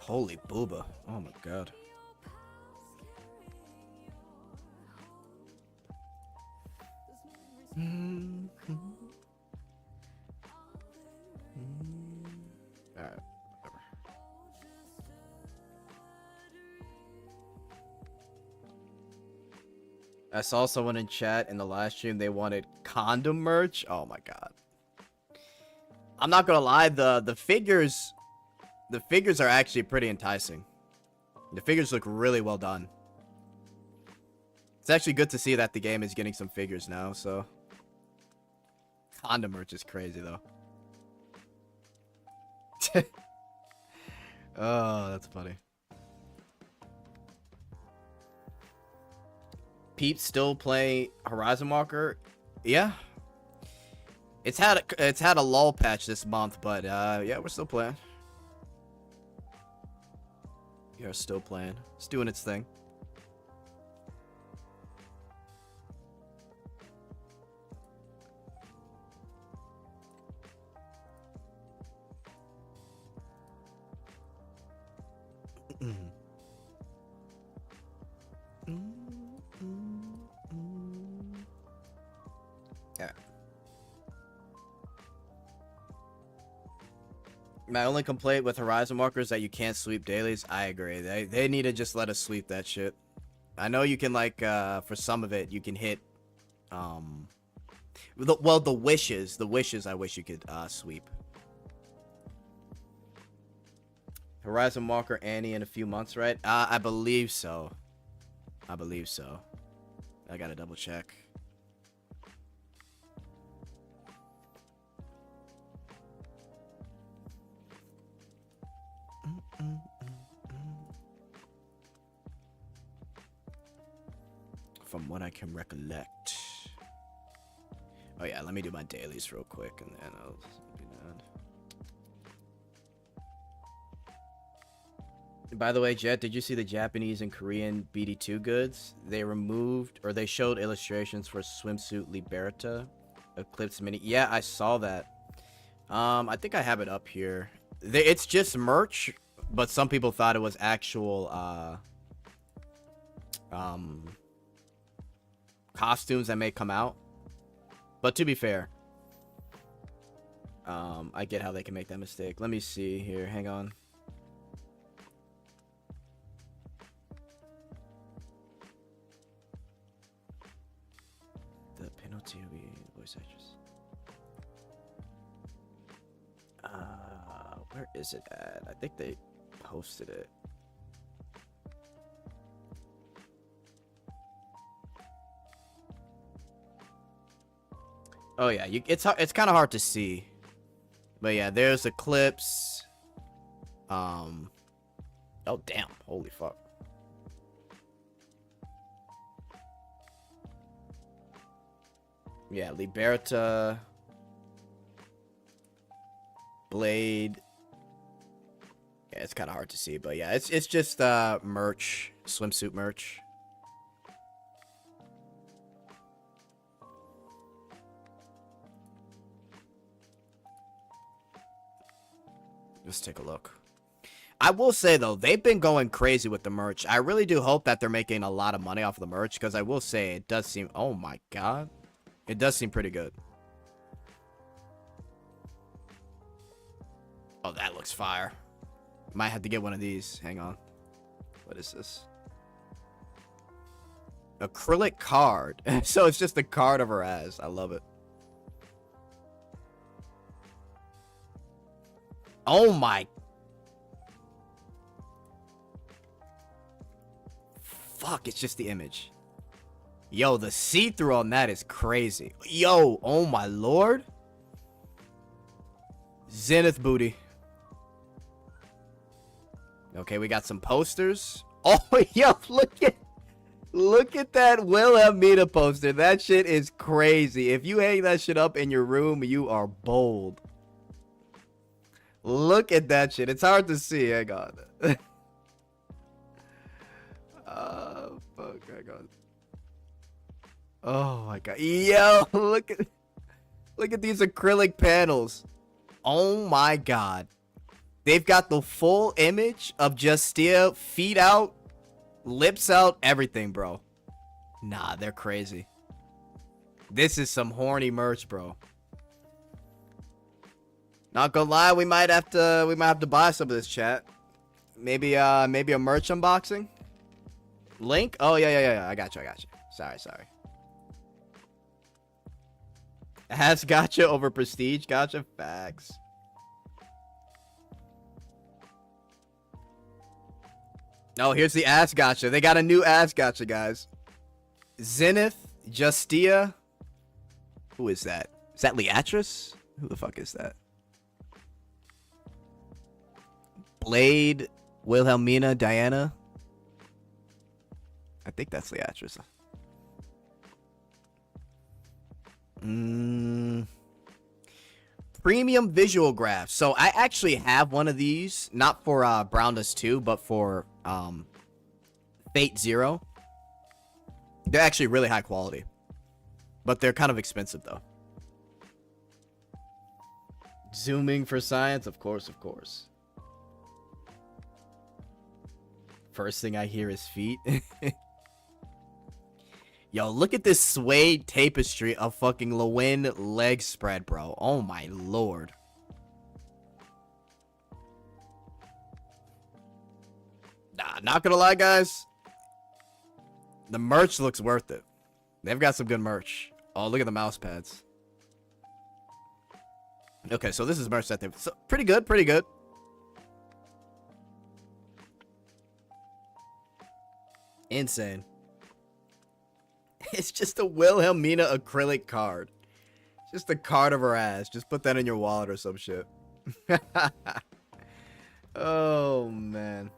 Holy booba. Oh my god. Alright. I saw someone in chat in the live stream, they wanted condom merch. Oh my god. I'm not gonna lie, the figures are actually pretty enticing. The figures look really well done. It's actually good to see that the game is getting some figures now, so. Condom merch is crazy though. Oh, that's funny. Peeps still play Horizon Walker? Yeah. It's had a lull patch this month, but yeah, we're still playing. We are still playing. It's doing its thing. Yeah. My only complaint with Horizon Walker is that you can't sweep dailies. I agree. They need to just let us sweep that shit. I know you can, like, for some of it, you can hit, the wishes. The wishes I wish you could, sweep. Horizon Walker Annie in a few months, right? I believe so. I believe so. I gotta double check. From what I can recollect. Oh yeah, let me do my dailies real quick and then I'll be done. By the way, Jet, did you see the Japanese and Korean BD2 goods? They removed, or they showed illustrations for swimsuit Liberta Eclipse Mini. Yeah, I saw that. I think I have it up here. It's just merch, but some people thought it was actual, costumes that may come out. But to be fair, I get how they can make that mistake. Let me see here. Hang on. The penalty will be voice actress. Where is it at? I think they posted it. Oh yeah, it's kind of hard to see, but yeah, there's Eclipse. Oh damn! Holy fuck! Yeah, Liberta, Blade. Yeah, it's kind of hard to see, but yeah, it's just merch, swimsuit merch. Let's take a look. I will say, though, they've been going crazy with the merch. I really do hope that they're making a lot of money off of the merch, because I will say it does seem... Oh, my God. It does seem pretty good. Oh, that looks fire. Might have to get one of these. Hang on. What is this? Acrylic card. So it's just a card of her ass. I love it. Oh my. Fuck, it's just the image. Yo, the see-through on that is crazy. Yo, oh my lord. Zenith booty. Okay, we got some posters. Oh, yo, look at that Wilhelmina poster. That shit is crazy. If you hang that shit up in your room, you are bold. Look at that shit. It's hard to see. Hang on. Fuck. Hang on. Oh my god. Yo, look at these acrylic panels. Oh my god. They've got the full image of Justia, feet out, lips out, everything, bro. Nah, they're crazy. This is some horny merch, bro. Not gonna lie, we might have to buy some of this, chat. Maybe a merch unboxing. Link? Oh yeah. I got you. Sorry. Has gacha over prestige gacha? Facts. Oh, here's the ass gacha. They got a new ass gacha, guys. Zenith, Justia. Who is that? Is that Leatrice? Who the fuck is that? Blade, Wilhelmina, Diana. I think that's Leatrice. Premium visual graphs. So I actually have one of these, not for Brownless 2, but for Fate Zero. They're actually really high quality, but they're kind of expensive though. Zooming for science, of course. First thing I hear is feet. Yo, look at this suede tapestry of fucking Lewin leg spread, bro. Oh my lord. Nah, not gonna lie, guys. The merch looks worth it. They've got some good merch. Oh, look at the mouse pads. Okay, so this is merch that they've... So, pretty good. Insane. It's just a Wilhelmina acrylic card. Just a card of her ass. Just put that in your wallet or some shit. Oh, man.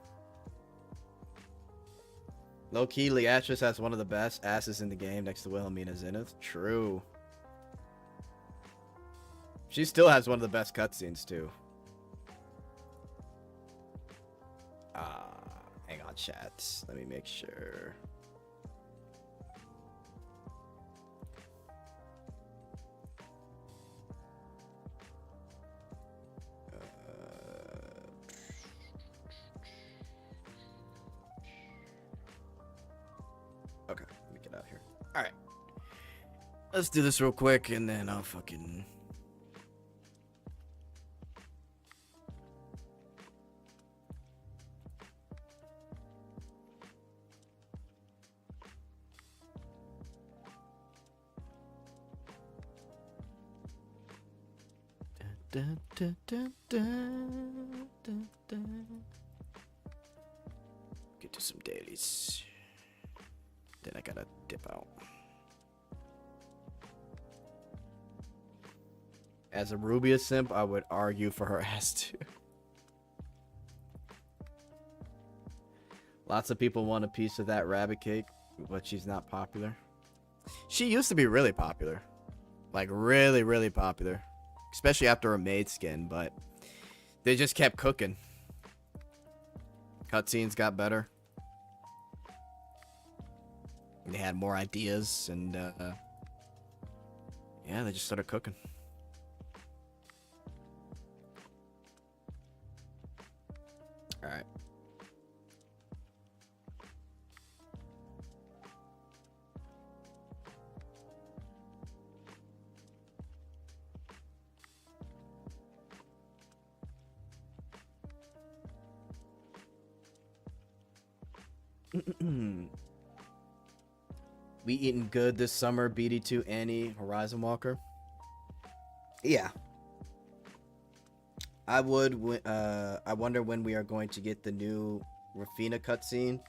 Low-key, Leatrice has one of the best asses in the game next to Wilhelmina Zenith. True. She still has one of the best cutscenes, too. Hang on, chat. Let me make sure. Okay, let me get out of here. Alright. Let's do this real quick, and then I'll fucking... Get to some dailies. Then I gotta dip out. As a Rubia simp, I would argue for her ass too. Lots of people want a piece of that rabbit cake, but she's not popular. She used to be really popular. Like really popular. Especially after her maid skin, but they just kept cooking. Cutscenes got better. They had more ideas, and yeah, they just started cooking. All right. We eating good this summer, BD2 Annie, Horizon Walker? Yeah. I wonder when we are going to get the new Rafina cutscene.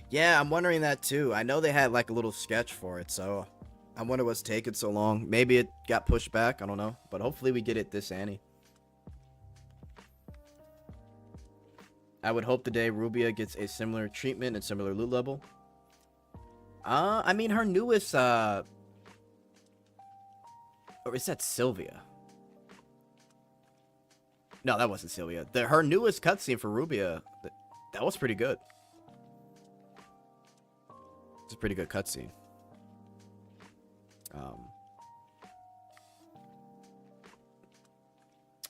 Yeah, I'm wondering that too. I know they had like a little sketch for it, so I wonder what's taking so long. Maybe it got pushed back, I don't know. But hopefully we get it this Annie. I would hope the day Rubia gets a similar treatment and similar loot level. I mean, her newest, or is that Sylvia? No, that wasn't Sylvia. Her newest cutscene for Rubia, that was pretty good. It's a pretty good cutscene.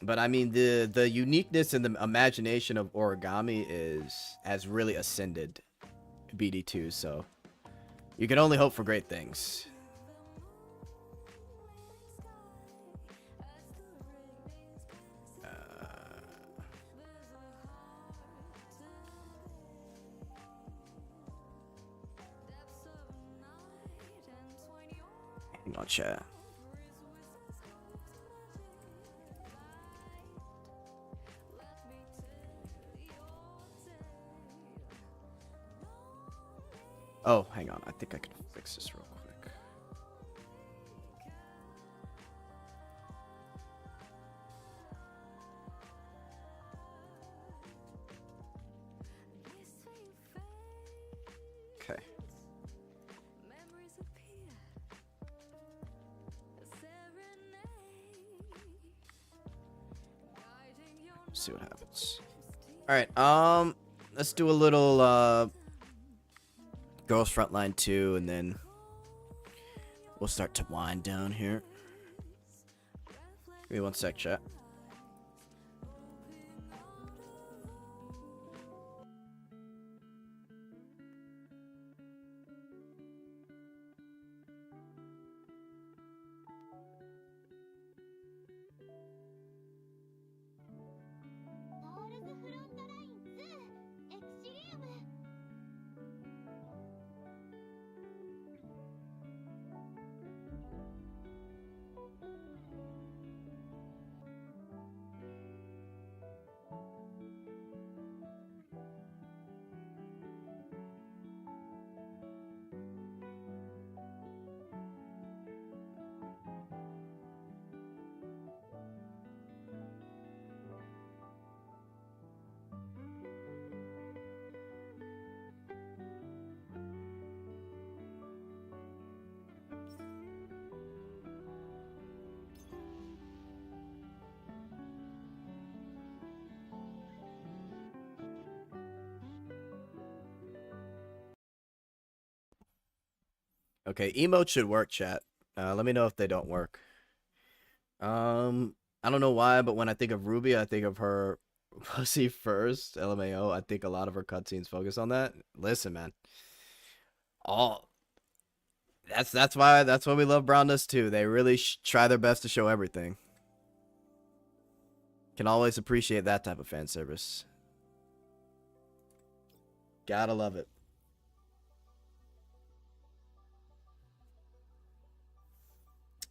But I mean, the uniqueness and the imagination of origami has really ascended BD2, so you can only hope for great things. Hang on, chat. Oh, hang on. I think I can fix this real quick. Okay. Let's see what happens. All right. Let's do a little Girls Frontline 2, and then we'll start to wind down here. Give me one sec, chat. Okay, emotes should work, chat. Let me know if they don't work. I don't know why, but when I think of Ruby, I think of her pussy first, LMAO. I think a lot of her cutscenes focus on that. Listen, man. That's why we love Brown Dust too. They really try their best to show everything. Can always appreciate that type of fan service. Gotta love it.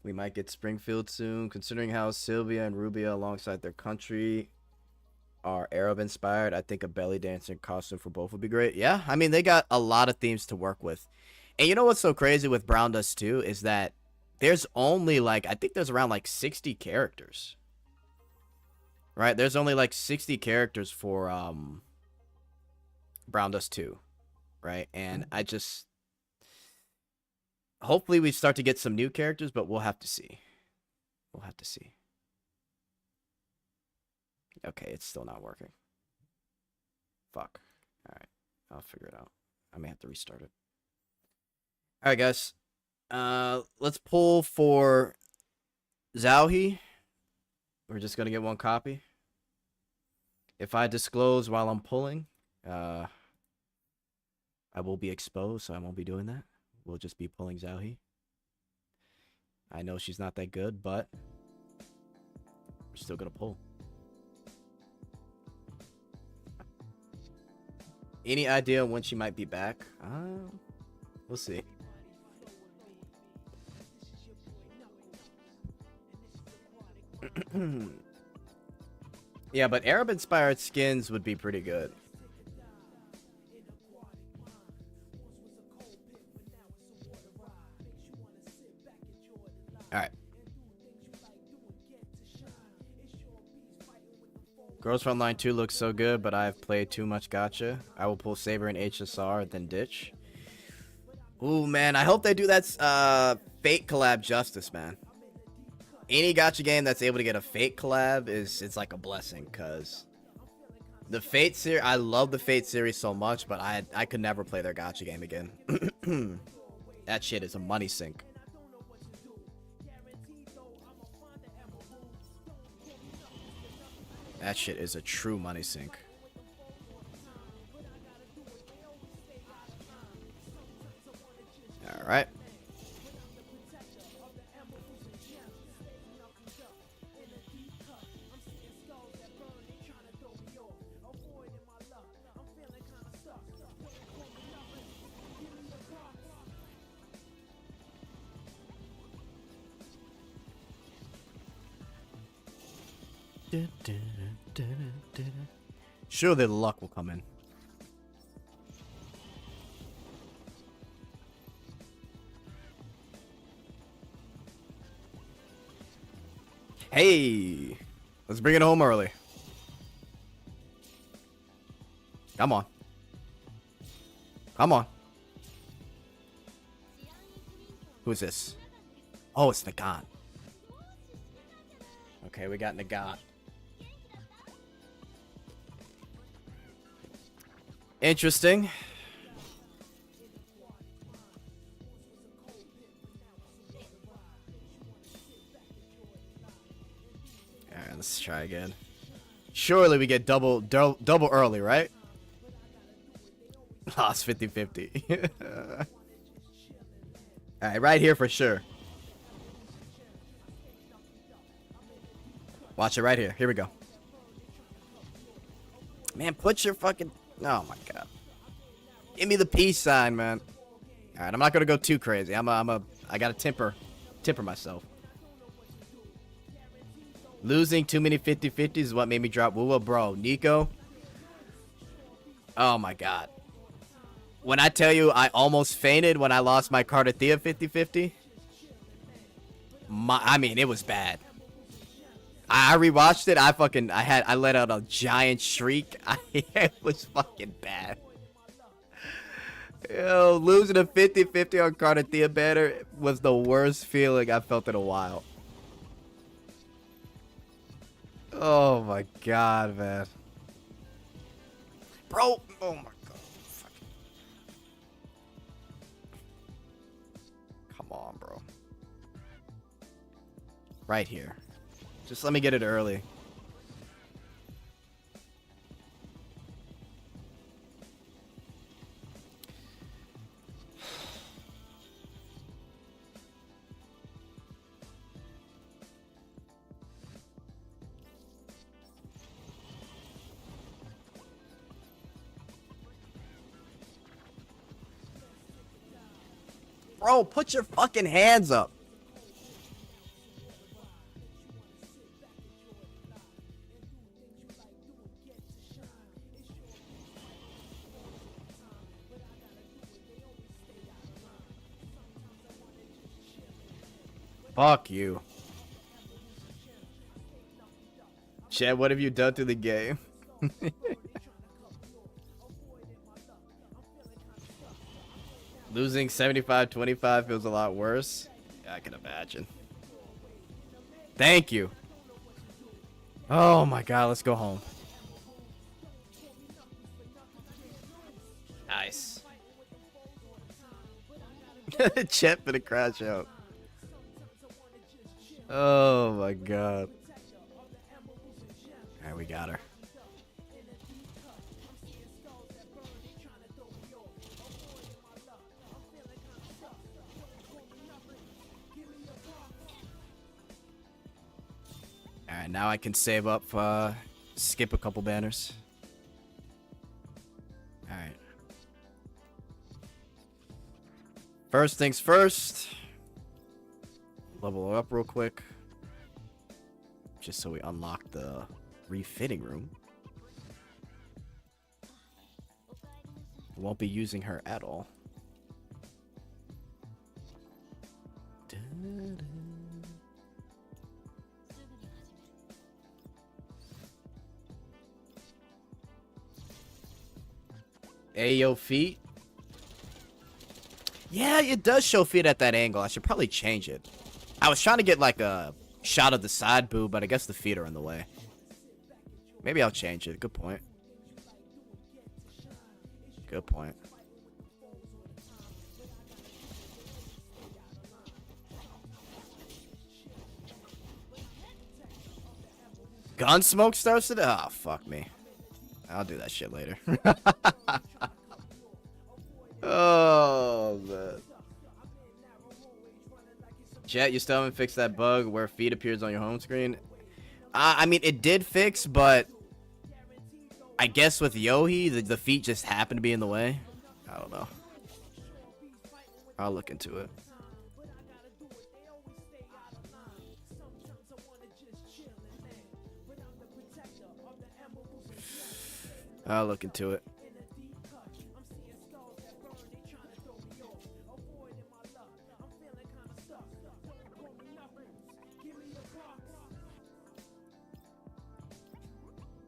We might get Springfield soon, considering how Sylvia and Rubia, alongside their country, are Arab inspired. I think a belly dancing costume for both would be great. Yeah, I mean, they got a lot of themes to work with. And you know what's so crazy with Brown Dust 2 is that there's only like, I think there's around like 60 characters. Right? There's only like 60 characters for Brown Dust 2. Right? And I just, hopefully we start to get some new characters, but we'll have to see. We'll have to see. Okay, it's still not working. Fuck. Alright. I'll figure it out. I may have to restart it. Alright, guys. Let's pull for Zauhi. We're just gonna get one copy. If I disclose while I'm pulling, I will be exposed, so I won't be doing that. We'll just be pulling Zauhi. I know she's not that good, but we're still gonna pull. Any idea when she might be back? We'll see. Yeah, but Arab-inspired skins would be pretty good. Alright. Girls Frontline 2 looks so good, but I've played too much gacha. I will pull Saber and HSR, then ditch. Ooh, man, I hope they do that Fate collab justice, man. Any gacha game that's able to get a Fate collab it's like a blessing, because the Fate series, I love the Fate series so much, but I could never play their gacha game again. That shit is a money sink. That shit is a true money sink. All right. Sure, the luck will come in. Hey, let's bring it home early. Come on. Come on. Who's this? Oh, it's Nagat. Okay, we got Nagat. Interesting. Alright, let's try again. Surely we get double early, right? Lost 50-50. Alright, right here for sure. Watch it right here. Here we go. Man, put your fucking... Oh my god. Give me the peace sign, man. Alright, I'm not gonna go too crazy. I gotta temper myself. Losing too many 50-50s is what made me drop Woo-Woo. Bro, Nico. Oh my god. When I tell you I almost fainted when I lost my Cardathea 50-50. I mean, it was bad. I rewatched it. I let out a giant shriek. It was fucking bad. Yo, losing a 50-50 on Cardathea banner was the worst feeling I felt in a while. Oh my god, man. Bro, oh my god. Come on, bro. Right here. Just let me get it early. Bro, put your fucking hands up. Fuck you. Chad, what have you done to the game? Losing 75-25 feels a lot worse. Yeah, I can imagine. Thank you. Oh my god, let's go home. Nice. Chet for the crash out. Oh my god. Alright, we got her. Alright, now I can save up, skip a couple banners. Alright. First things first. Level up real quick. Just so we unlock the refitting room. Won't be using her at all. Ayo, feet. Yeah, it does show feet at that angle. I should probably change it. I was trying to get like a shot of the side boob, but I guess the feet are in the way. Maybe I'll change it. Good point. Good point. Gunsmoke starts today? Oh, fuck me. I'll do that shit later. Oh, man. Jet, you still haven't fixed that bug where feed appears on your home screen? I mean, it did fix, but I guess with Yohi, the feet just happened to be in the way. I don't know. I'll look into it. I'll look into it.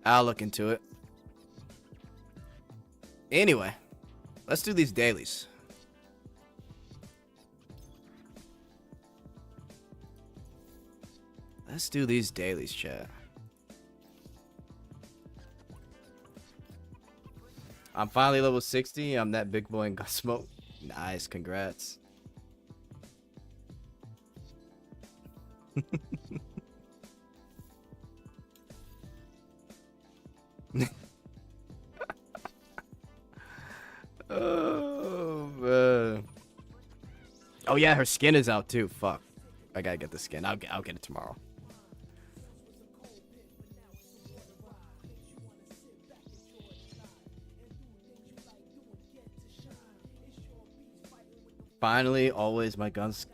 I'll look into it. Anyway, let's do these dailies. Let's do these dailies, chat. I'm finally level 60. I'm that big boy and got smoke. Nice, congrats. Oh, man. Oh, yeah, her skin is out, too. Fuck. I gotta get the skin. I'll get it tomorrow. Finally, always my guns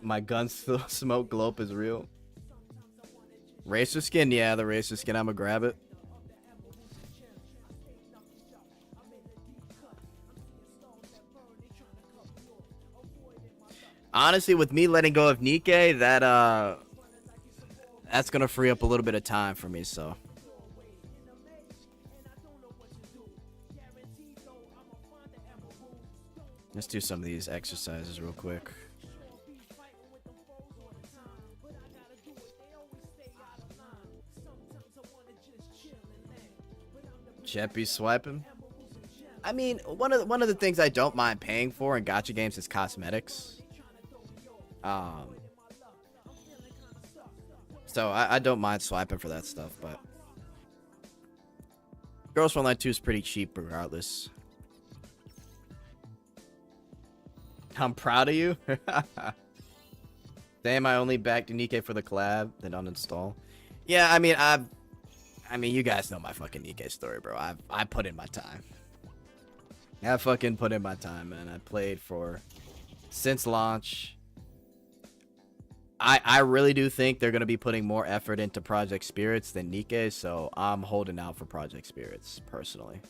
smoke globe is real. Racer skin, yeah, the racer skin. I'ma grab it. Honestly, with me letting go of Nikke, that's gonna free up a little bit of time for me, so. Let's do some of these exercises real quick. Cheppy swiping. I mean, one of the things I don't mind paying for in gacha games is cosmetics. So I don't mind swiping for that stuff, but Girls Frontline 2 is pretty cheap regardless. I'm proud of you. Damn, I only backed Nikke for the collab, then uninstall. Yeah, I mean, you guys know my fucking Nikke story, bro. I put in my time. I fucking put in my time, man. I played since launch. I really do think they're gonna be putting more effort into Project Spirits than Nikke, so I'm holding out for Project Spirits personally.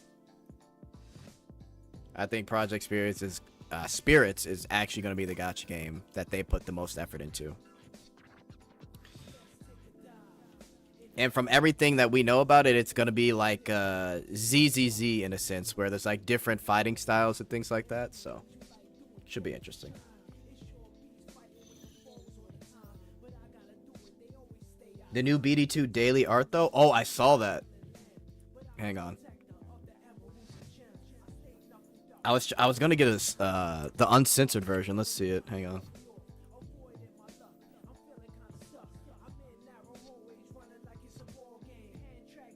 I think Project Spirits is actually going to be the gacha game that they put the most effort into. And from everything that we know about it, it's going to be like ZZZ in a sense, where there's like different fighting styles and things like that. So, should be interesting. The new BD2 daily art, though? Oh, I saw that. Hang on. I was gonna get the uncensored version. Let's see it. Hang on.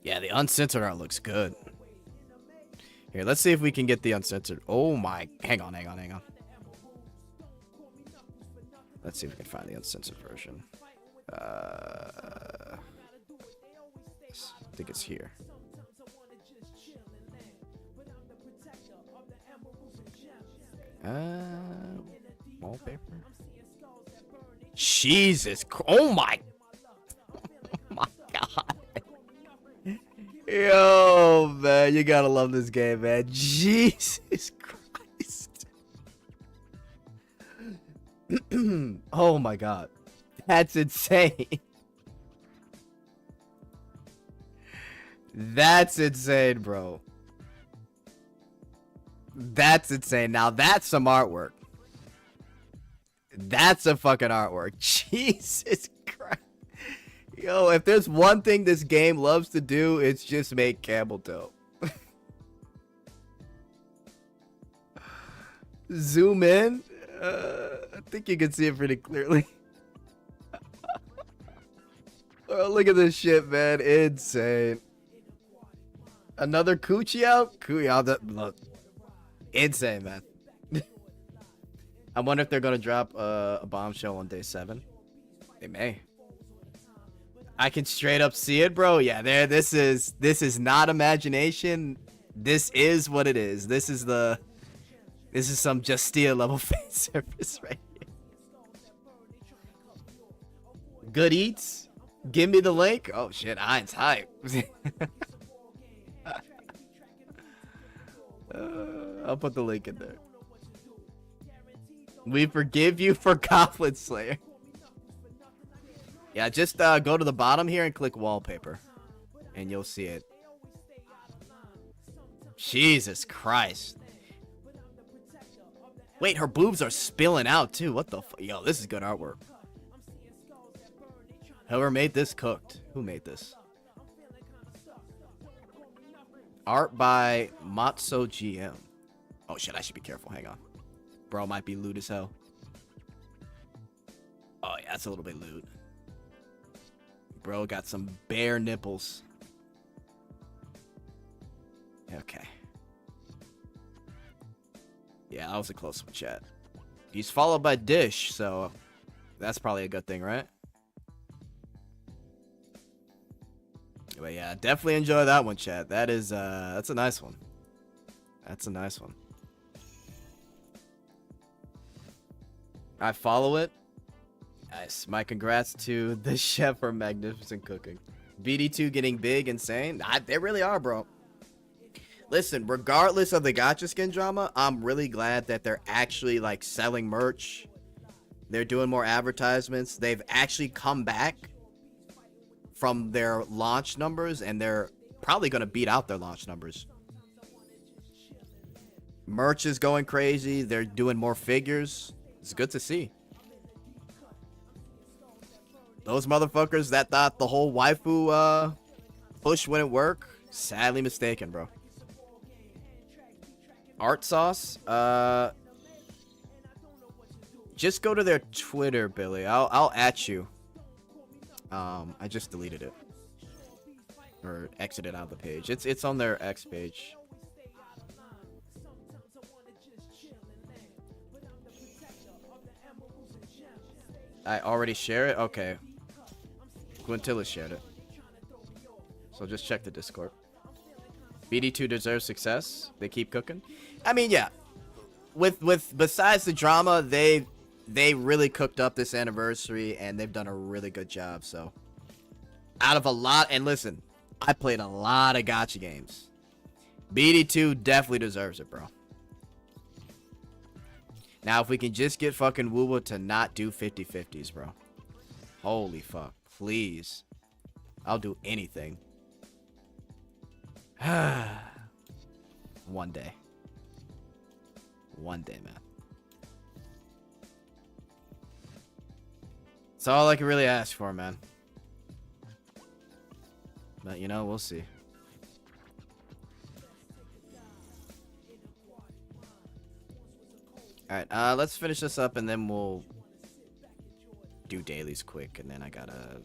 Yeah, the uncensored art looks good. Here, let's see if we can get the uncensored. Oh my! Hang on. Let's see if we can find the uncensored version. I think it's here. Wallpaper. Jesus! Oh my! Oh my God! Yo, man, you gotta love this game, man. Jesus Christ! Oh my God, that's insane. That's insane, bro. That's insane. Now that's some artwork. That's a fucking artwork. Jesus Christ. Yo, if there's one thing this game loves to do, it's just make camel toe. Zoom in. I think you can see it pretty clearly. Oh, look at this shit, man. Insane. Another Coochie out? Coochie out. Look. Insane, man. I wonder if they're going to drop a bombshell on day 7. They may. I can straight up see it, bro. Yeah, there. This is not imagination. This is what it is. This is some Justia level fan service right here. Good eats. Give me the link. Oh shit, Heinz hype. I'll put the link in there. We forgive you for Goblin Slayer. Yeah, just go to the bottom here and click wallpaper, and you'll see it. Jesus Christ. Wait, her boobs are spilling out too. What the yo, this is good artwork. Whoever made this cooked. Who made this? Art by Matzo GM. Oh shit, I should be careful. Hang on. Bro might be lewd as hell. Oh yeah, that's a little bit lewd. Bro got some bare nipples. Okay. Yeah, that was a close one, chat. He's followed by Dish, so that's probably a good thing, right? But yeah, definitely enjoy that one, chat. That's a nice one. That's a nice one. I follow it. Nice. My congrats to the chef for magnificent cooking. BD2 getting big, insane. They really are, bro. Listen, regardless of the gacha skin drama, I'm really glad that they're actually like selling merch. They're doing more advertisements. They've actually come back from their launch numbers, and they're probably going to beat out their launch numbers. Merch is going crazy. They're doing more figures. It's good to see. Those motherfuckers that thought the whole waifu push wouldn't work, sadly mistaken, bro. Art Sauce, just go to their Twitter, Billy. I'll at you. I just deleted it or exited out of the page. It's on their X page. I already share it. Okay, Quintilla shared it, so just check the Discord. BD2 deserves success. They keep cooking. I mean, yeah. With besides the drama, they really cooked up this anniversary, and they've done a really good job. So, out of a lot, and listen, I played a lot of gacha games. BD2 definitely deserves it, bro. Now, if we can just get fucking Woowa to not do 50-50s, bro. Holy fuck. Please. I'll do anything. One day. One day, man. That's all I can really ask for, man. But, you know, we'll see. Alright, let's finish this up, and then we'll do dailies quick, and then I gotta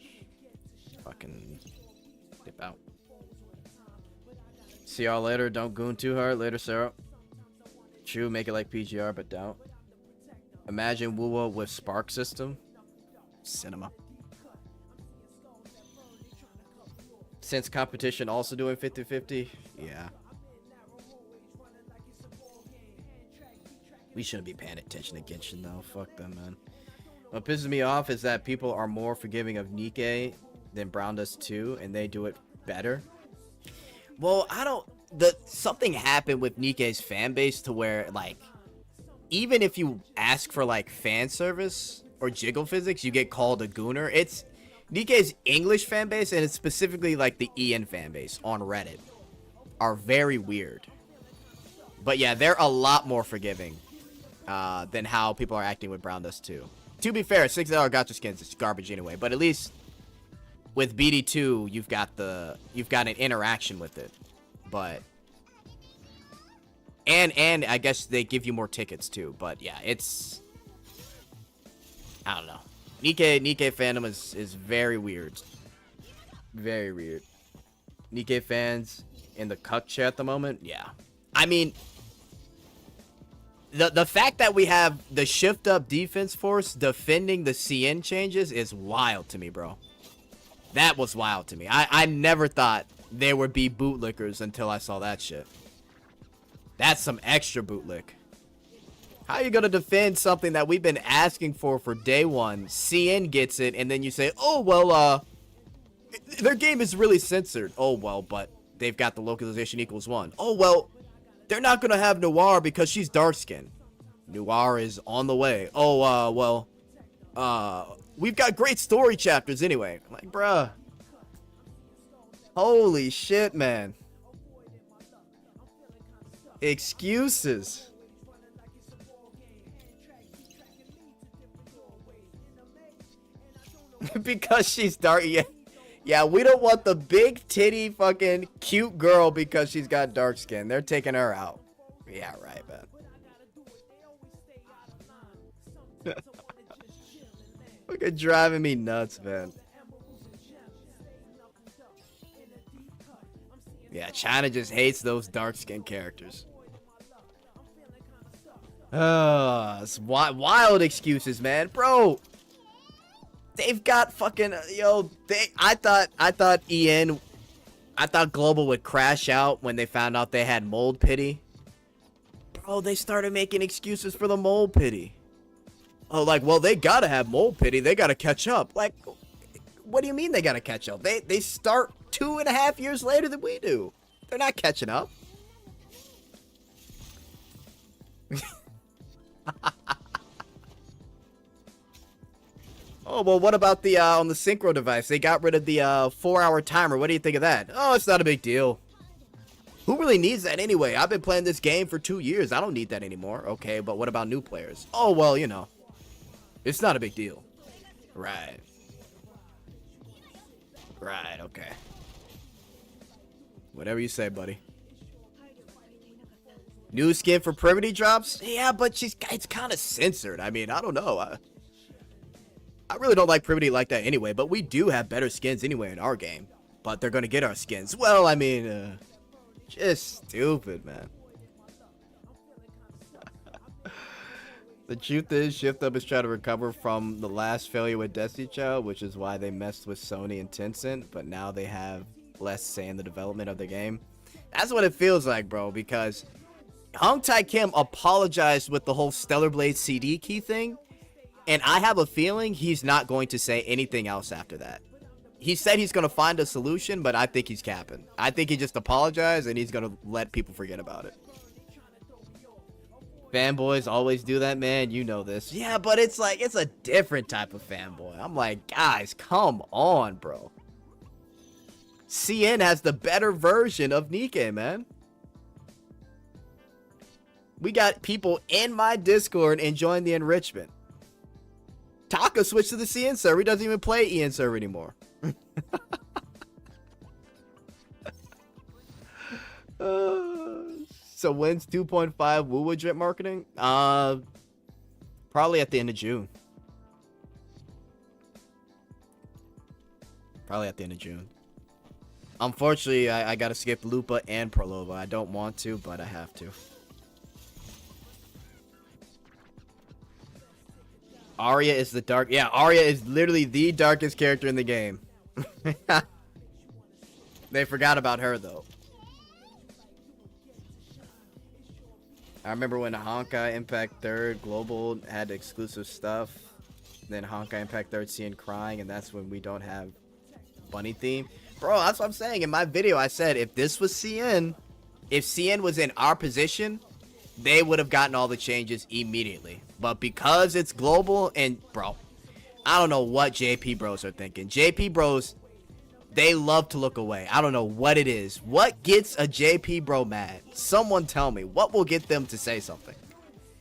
fucking dip out. See y'all later. Don't goon too hard. Later, Sarah. True, make it like PGR, but don't. Imagine Woowa with Spark system. Cinema. Since competition also doing 50-50, yeah. We shouldn't be paying attention to Genshin though. Fuck them, man. What pisses me off is that people are more forgiving of Nikkei than Brown does too, and they do it better. Well, something happened with Nikkei's fan base to where, like, even if you ask for, like, fan service or jiggle physics, you get called a gooner. It's Nikkei's English fan base, and it's specifically, like, the Ian fan base on Reddit, are very weird. But, yeah, they're a lot more forgiving than how people are acting with Brown Dust 2. To be fair, $6 gacha skins is garbage anyway, but at least with BD2, you've got an interaction with it. But and I guess they give you more tickets too. But yeah, it's, I don't know. Nikkei fandom is very weird. Very weird. Nikkei fans in the cuck chair at the moment? Yeah. I mean, the fact that we have the shift up defense force defending the CN changes is wild to me, bro. That was wild to me. I never thought there would be bootlickers until I saw that shit. That's some extra bootlick. How are you going to defend something that we've been asking for day one? CN gets it, and then you say, oh, well, their game is really censored. Oh, well, but they've got the localization equals 1. Oh, well, they're not going to have Noir because she's dark-skinned. Noir is on the way. Oh, well, we've got great story chapters anyway. I'm like, bruh. Holy shit, man. Excuses. Because she's dark. Yeah, we don't want the big titty fucking cute girl because she's got dark skin. They're taking her out. Yeah, right, man. Look at driving me nuts, man. Yeah, China just hates those dark skin characters. It's wild excuses, man. Bro, they've got fucking I thought Global would crash out when they found out they had mold pity. Bro, they started making excuses for the mold pity. Oh, like, well, they gotta have mold pity. They gotta catch up. Like, what do you mean they gotta catch up? They start 2.5 years later than we do. They're not catching up. Oh, well, what about the on the synchro device? They got rid of the 4-hour timer. What do you think of that? Oh, it's not a big deal. Who really needs that anyway? I've been playing this game for 2 years. I don't need that anymore. Okay, but what about new players? Oh, well, you know. It's not a big deal. Right. Right, okay. Whatever you say, buddy. New skin for Privity drops? Yeah, but it's kind of censored. I mean, I don't know. I really don't like Privity like that anyway, but we do have better skins anyway in our game. But they're going to get our skins. Well, I mean, just stupid, man. The truth is, Shift Up is trying to recover from the last failure with Destiny Child, which is why they messed with Sony and Tencent, but now they have less say in the development of the game. That's what it feels like, bro, because Hong Tai Kim apologized with the whole Stellar Blade CD key thing, and I have a feeling he's not going to say anything else after that. He said he's going to find a solution, but I think he's capping. I think he just apologized, and he's going to let people forget about it. Fanboys always do that, man. You know this. Yeah, but it's like, it's a different type of fanboy. I'm like, guys, come on, bro. CN has the better version of Nikkei, man. We got people in my Discord enjoying the enrichment. Taka switched to the CN server. He doesn't even play EN server anymore. So when's 2.5 Woo Drip marketing? Probably at the end of June. Probably at the end of June. Unfortunately, I gotta skip Lupa and Prolova. I don't want to, but I have to. Arya is the dark. Yeah, Arya is literally the darkest character in the game. They forgot about her, though. I remember when Honkai Impact 3rd Global had exclusive stuff. Then Honkai Impact 3rd CN crying, and that's when we don't have bunny theme. Bro, that's what I'm saying. In my video, I said if this was CN, if CN was in our position, they would have gotten all the changes immediately. But because it's global, and bro, I don't know what JP bros are thinking. JP bros, they love to look away. I don't know what it is. What gets a JP bro mad? Someone tell me. What will get them to say something?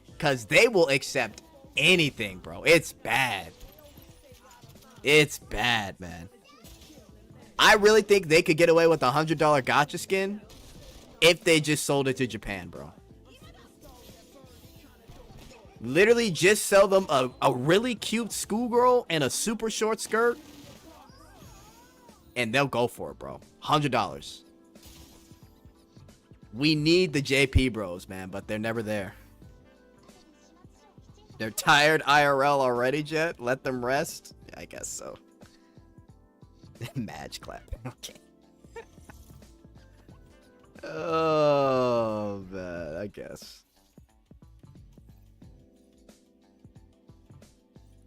Because they will accept anything, bro. It's bad. It's bad, man. I really think they could get away with a $100 gacha skin if they just sold it to Japan, bro. Literally just sell them a really cute schoolgirl and a super short skirt. and they'll go for it, bro. $100. We need the JP bros, man, but they're never there. They're tired IRL already, Jet? Let them rest? I guess so. Match clap. Okay. Oh, man, I guess.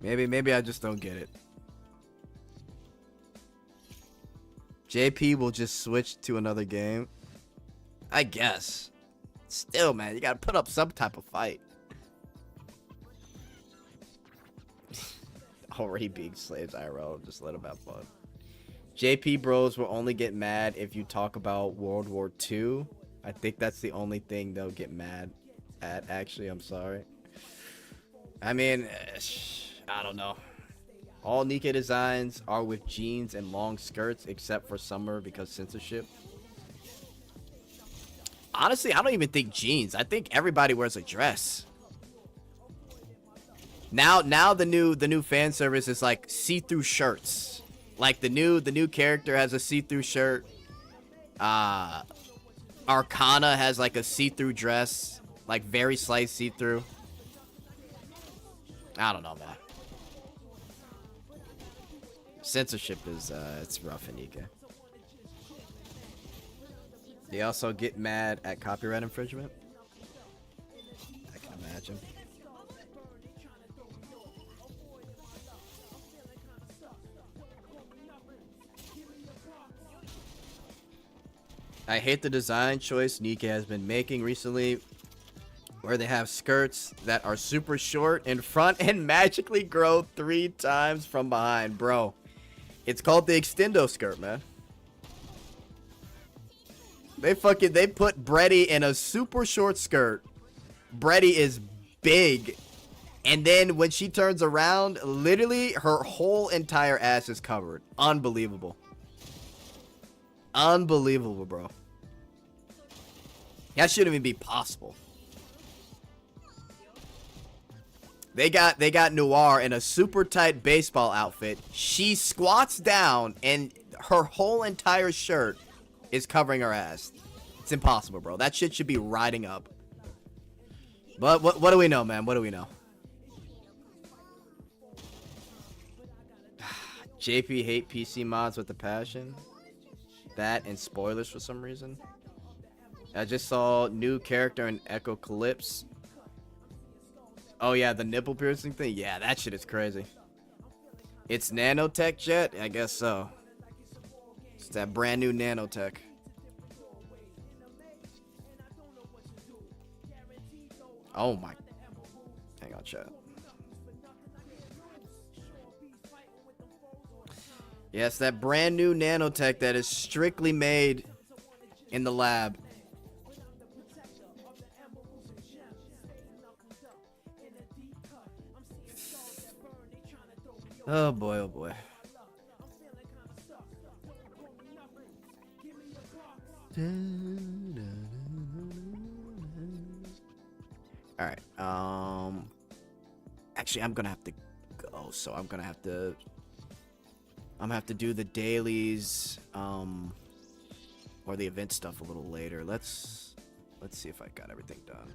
Maybe I just don't get it. JP will just switch to another game. I guess. Still, man, you gotta put up some type of fight. Already being slaves IRL, just let them have fun. JP bros will only get mad if you talk about World War II. I think that's the only thing they'll get mad at, actually. I'm sorry. I mean, I don't know. All Nika designs are with jeans and long skirts except for summer because censorship. Honestly, I don't even think jeans. I think everybody wears a dress. Now the new fan service is like see-through shirts. Like the new character has a see-through shirt. Arcana has like a see-through dress, like very slight see-through. I don't know, man. Censorship is it's rough in Nika. They also get mad at copyright infringement. I can imagine. I hate the design choice Nika has been making recently, where they have skirts that are super short in front and magically grow 3 times from behind. Bro, it's called the extendo skirt, man. They put Breddy in a super short skirt. Breddy is big. And then when she turns around, literally her whole entire ass is covered. Unbelievable. Unbelievable, bro. That shouldn't even be possible. They got Noir in a super tight baseball outfit. She squats down and her whole entire shirt is covering her ass. It's impossible, bro. That shit should be riding up. But what do we know, man? What do we know? JP hate PC mods with a passion. That and spoilers for some reason. I just saw new character in Echo Calypse. Oh yeah, the nipple piercing thing. Yeah, that shit is crazy. It's nanotech, Jet? I guess so. It's that brand new nanotech. Oh my. Hang on, chat. Yes, that brand new nanotech that is strictly made in the lab. Oh boy, oh boy. Alright, actually I'm gonna have to go, so I'm gonna have to do the dailies, or the event stuff a little later. Let's see if I got everything done.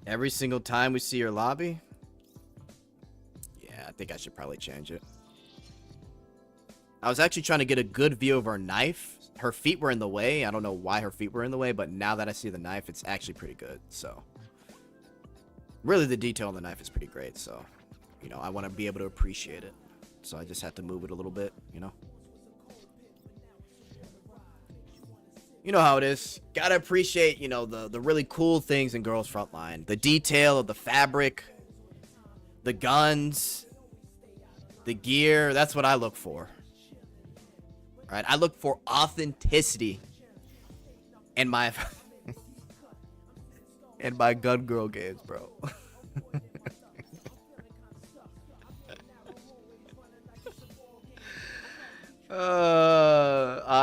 Every single time we see your lobby? Yeah, I think I should probably change it. I was actually trying to get a good view of her knife. Her feet were in the way. I don't know why her feet were in the way, but now that I see the knife, it's actually pretty good. So, really the detail on the knife is pretty great. So, you know, I want to be able to appreciate it. So I just had to move it a little bit, you know. You know how it is. Gotta appreciate, you know, the really cool things in Girls Frontline. The detail of the fabric, the guns, the gear. That's what I look for. Right? I look for authenticity in my in my gun girl games, bro.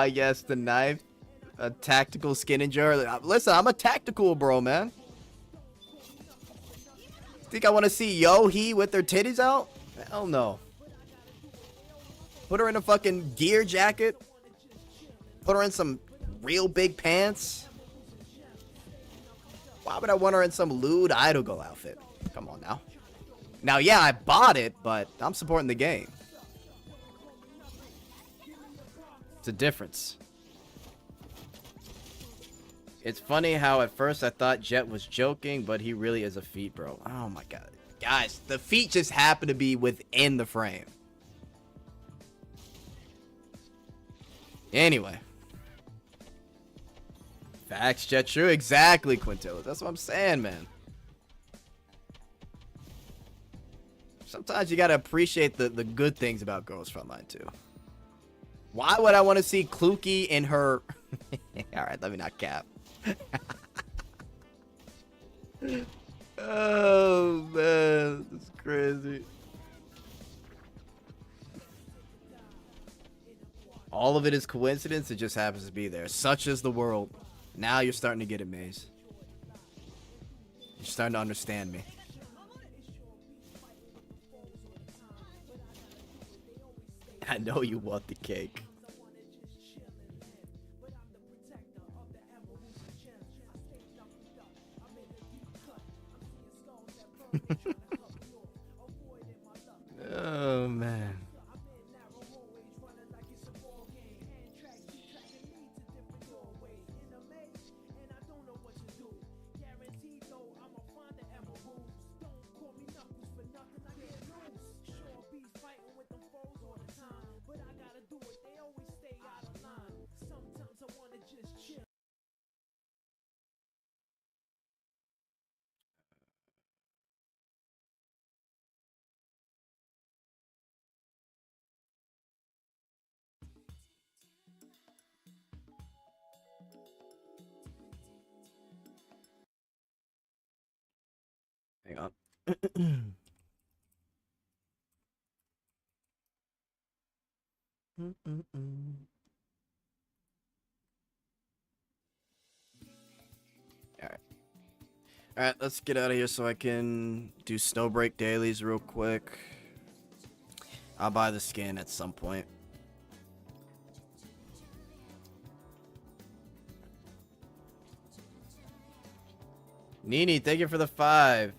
Yes, the knife. A tactical skin injury. Listen, I'm a tactical bro, man. Think I want to see Yohee with their titties out? Hell no. Put her in a fucking gear jacket. Put her in some real big pants. Why would I want her in some lewd idol girl outfit? Come on now. Now, yeah, I bought it, but I'm supporting the game. It's a difference. It's funny how at first I thought Jet was joking, but he really is a feet, bro. Oh my god. Guys, the feet just happen to be within the frame. Anyway. Facts, Jet, true. Exactly, Quintilla. That's what I'm saying, man. Sometimes you gotta appreciate the good things about Girls Frontline, too. Why would I want to see Kluki in her... Alright, let me not cap. Oh, man. That's crazy. All of it is coincidence. It just happens to be there. Such is the world. Now you're starting to get it, Maze. You're starting to understand me. I know you want the cake. Oh, man. Hang on. Alright. Alright, let's get out of here so I can do Snowbreak dailies real quick. I'll buy the skin at some point. Nini, thank you for the 5.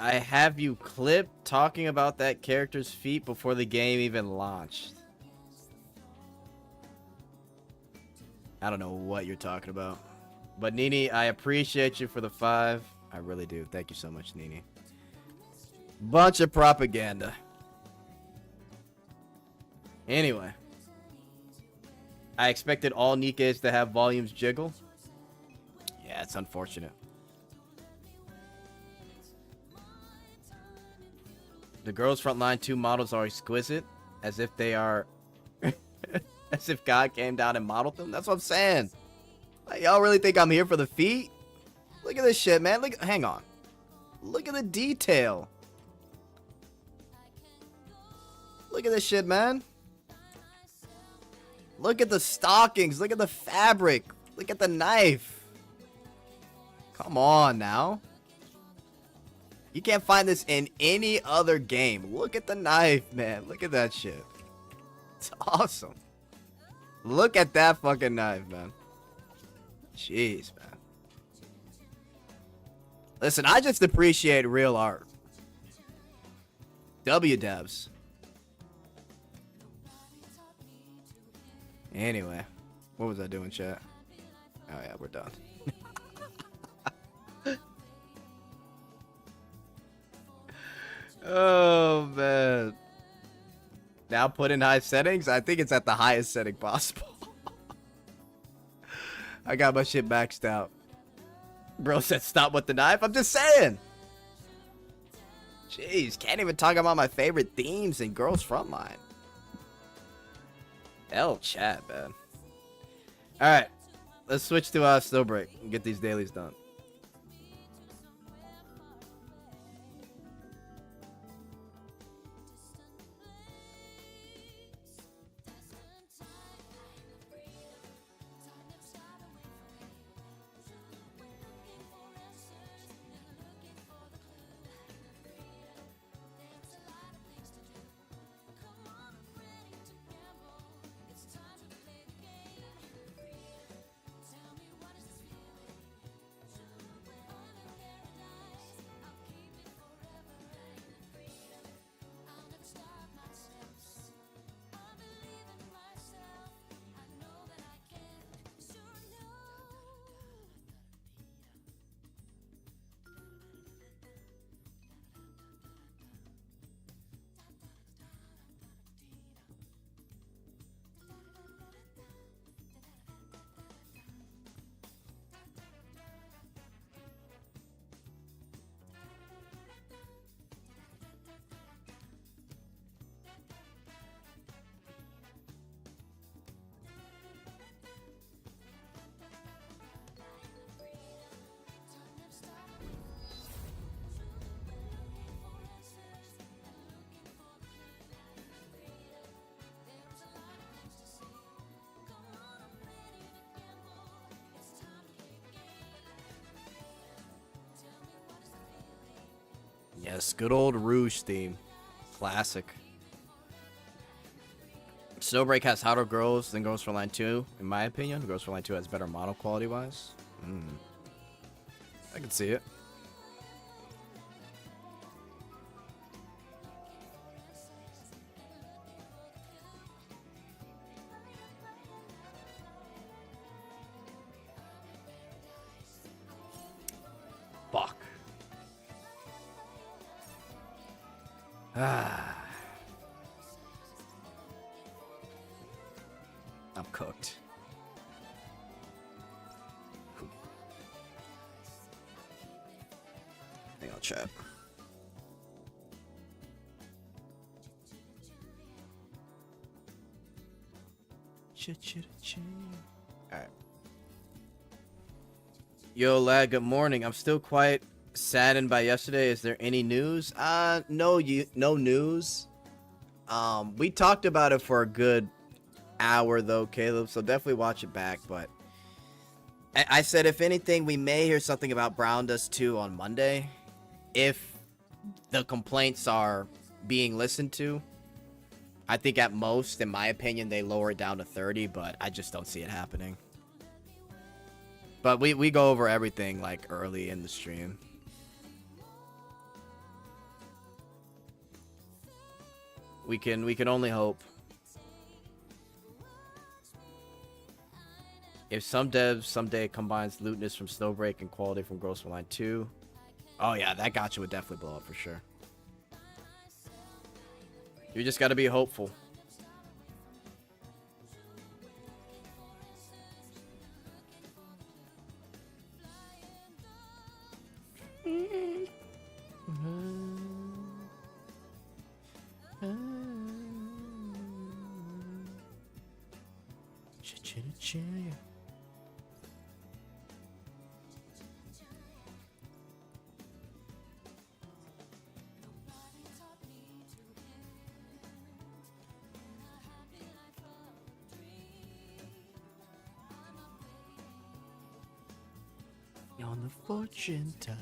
I have you clipped talking about that character's feet before the game even launched. I don't know what you're talking about. But Nini, I appreciate you for the 5. I really do. Thank you so much, Nini. Bunch of propaganda. Anyway. I expected all Nikkei's to have volumes jiggle. Yeah, it's unfortunate. The Girls Frontline 2 models are exquisite, as if they are... as if God came down and modeled them. That's what I'm saying. Like, y'all really think I'm here for the feet? Look at this shit, man. Look, hang on. Look at the detail. Look at this shit, man. Look at the stockings. Look at the fabric. Look at the knife. Come on now. You can't find this in any other game. Look at the knife, man. Look at that shit. It's awesome. Look at that fucking knife, man. Jeez, man. Listen, I just appreciate real art. W-dubs. Anyway. What was I doing, chat? Oh, yeah, we're done. Oh, man. Now put in high settings? I think it's at the highest setting possible. I got my shit maxed out. Bro said stop with the knife. I'm just saying. Jeez, can't even talk about my favorite themes in Girls Frontline. Hell, chat, man. Alright. Let's switch to Snowbreak and get these dailies done. Yes, good old Rouge theme. Classic. Snowbreak has hotter girls than Girls for Line 2, in my opinion. Girls for Line 2 has better model quality-wise. I can see it. Fuck. I'm cooked. Hang on, chat. Alright. Yo, lad, good morning. I'm still quite saddened by yesterday. Is there any news? No news. We talked about it for a good hour though, Caleb, so definitely watch it back. But I said if anything, we may hear something about Brown Dust 2 on Monday if the complaints are being listened to. I think at most, in my opinion, they lower it down to 30, but I just don't see it happening. But we go over everything like early in the stream. We can only hope. If some devs someday combines lootness from Snowbreak and quality from Girls for Line 2, oh yeah, that gacha would definitely blow up for sure. You just gotta be hopeful. On the fortune teller.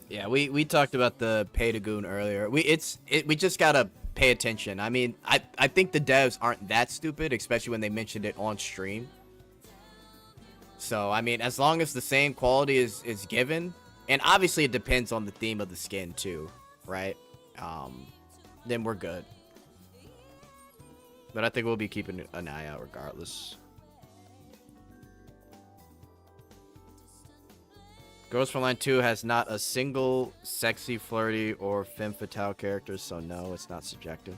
Yeah, we talked about the pay to goon earlier. We just gotta pay attention. I mean, I think the devs aren't that stupid, especially when they mentioned it on stream. So I mean, as long as the same quality is given, and obviously it depends on the theme of the skin too, right? Then we're good. But I think we'll be keeping an eye out regardless. Girls for Line 2 has not a single sexy, flirty, or femme fatale character, so no, it's not subjective.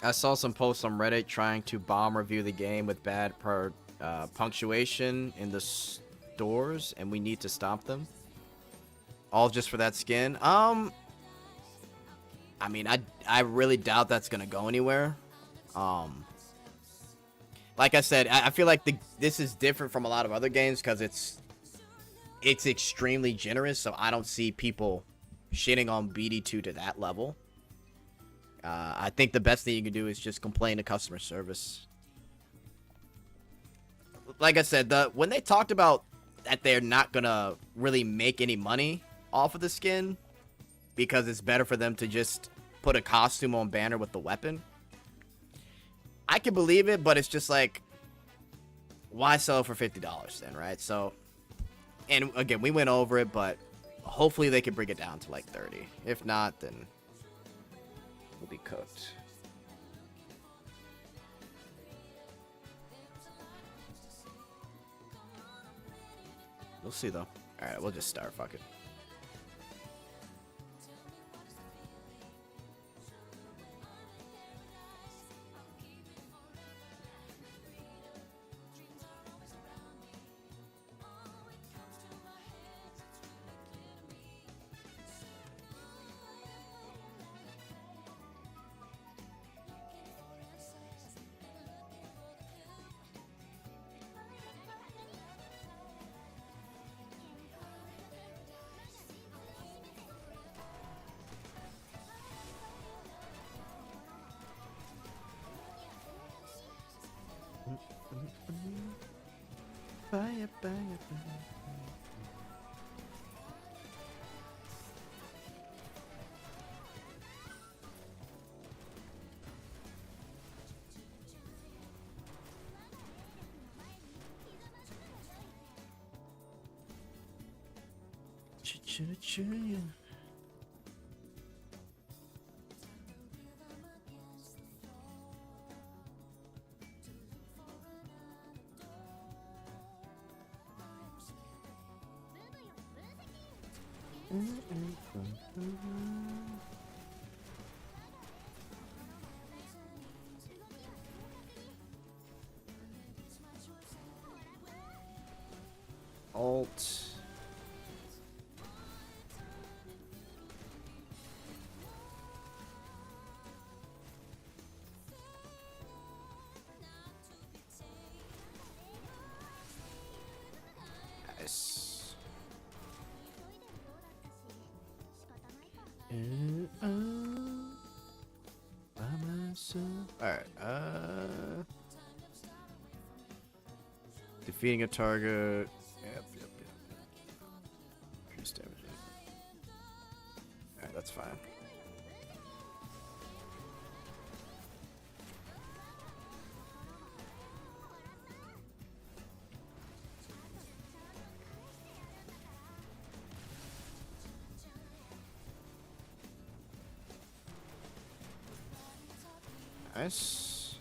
I saw some posts on Reddit trying to bomb review the game with bad punctuation in the stores, and we need to stop them. All just for that skin. I mean, I really doubt that's gonna go anywhere. Like I said, I feel like this is different from a lot of other games because it's extremely generous, so I don't see people shitting on BD2 to that level. I think the best thing you can do is just complain to customer service. Like I said, when they talked about that they're not gonna really make any money off of the skin because it's better for them to just put a costume on banner with the weapon, I can believe it, but it's just like, why sell it for $50 then, right? So, and again, we went over it, but hopefully they can bring it down to like 30. If not, then we'll be cooked. We'll see though. All right, we'll just start. Fuck it. Fire, fire, fire. Alt. Nice. Alright, defeating a target. Yep. Increase damage. Alright, that's fine. Nice.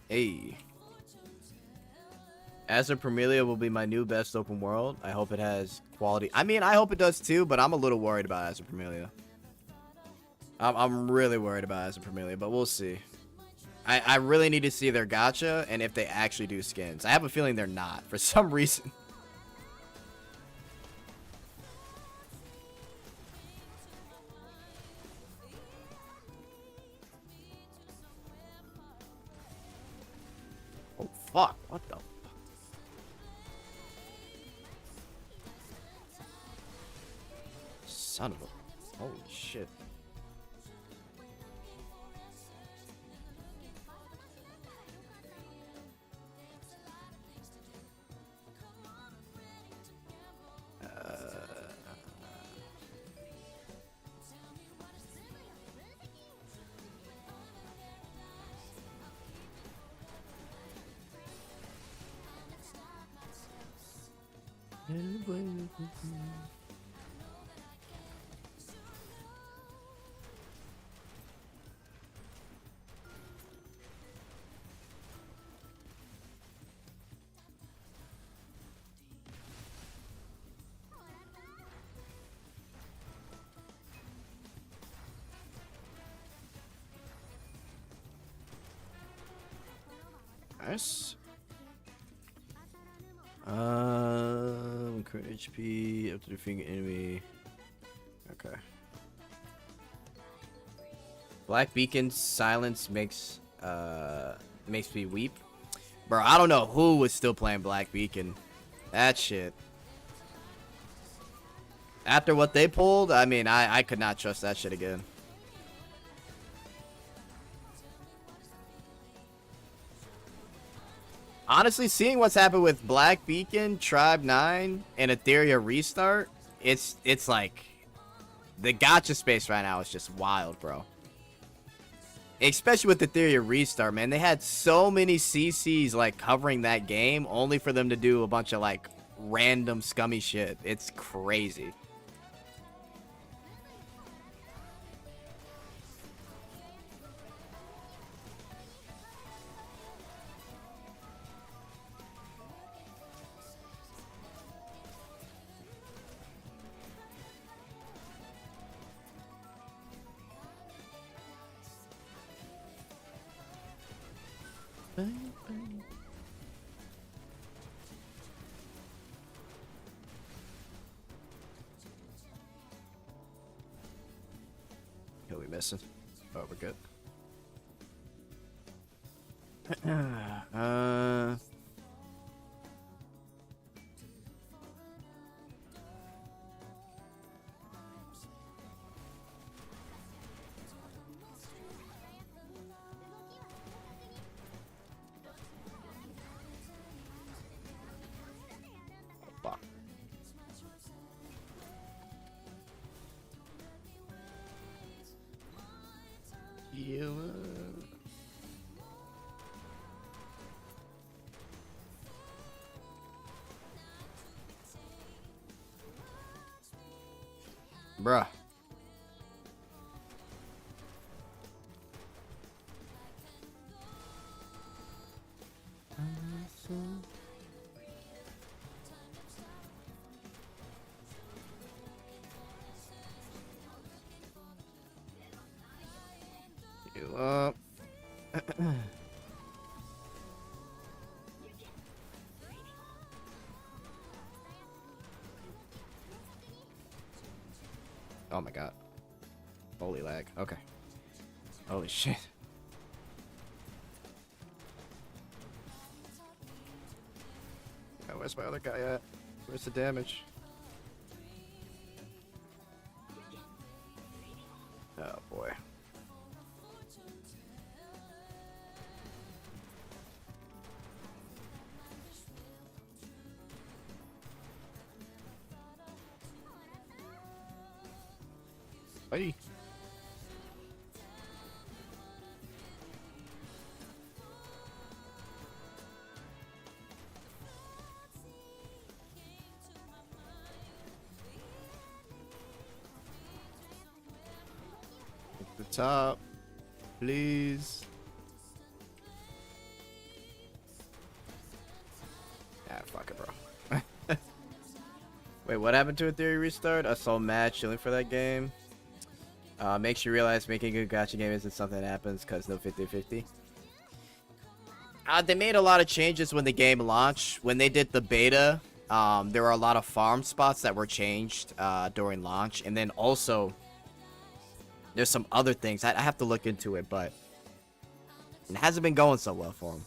Hey. Azure Premilia will be my new best open world. I hope it has quality. I mean, I hope it does too, but I'm a little worried about Azure Premilia. I'm really worried about Azure Premilia, but we'll see. I really need to see their gacha and if they actually do skins. I have a feeling they're not for some reason. Oh, fuck. What the? Son of a... Holy shit. Nice. Current HP after defeating an enemy. Okay. Black Beacon's silence makes me weep. Bro, I don't know who was still playing Black Beacon. That shit. After what they pulled, I mean, I could not trust that shit again. Honestly, seeing what's happened with Black Beacon, Tribe 9, and Etheria Restart, it's like the gacha space right now is just wild, bro. Especially with Etheria Restart, man. They had so many CCs like covering that game only for them to do a bunch of like random scummy shit. It's crazy. Who are we missing? Oh, we're good. You. Bruh. You up. Oh my god. Holy lag. Okay. Holy shit. Oh, where's my other guy at? Where's the damage? Oh boy. Hey. At the top, please. Ah, fuck it, bro. Wait, what happened to a theory restart? I saw mad chilling for that game. Makes you realize making a good gacha game isn't something that happens because no 50-50. They made a lot of changes when the game launched. When they did the beta, there were a lot of farm spots that were changed during launch. And then also, there's some other things. I have to look into it, but it hasn't been going so well for them.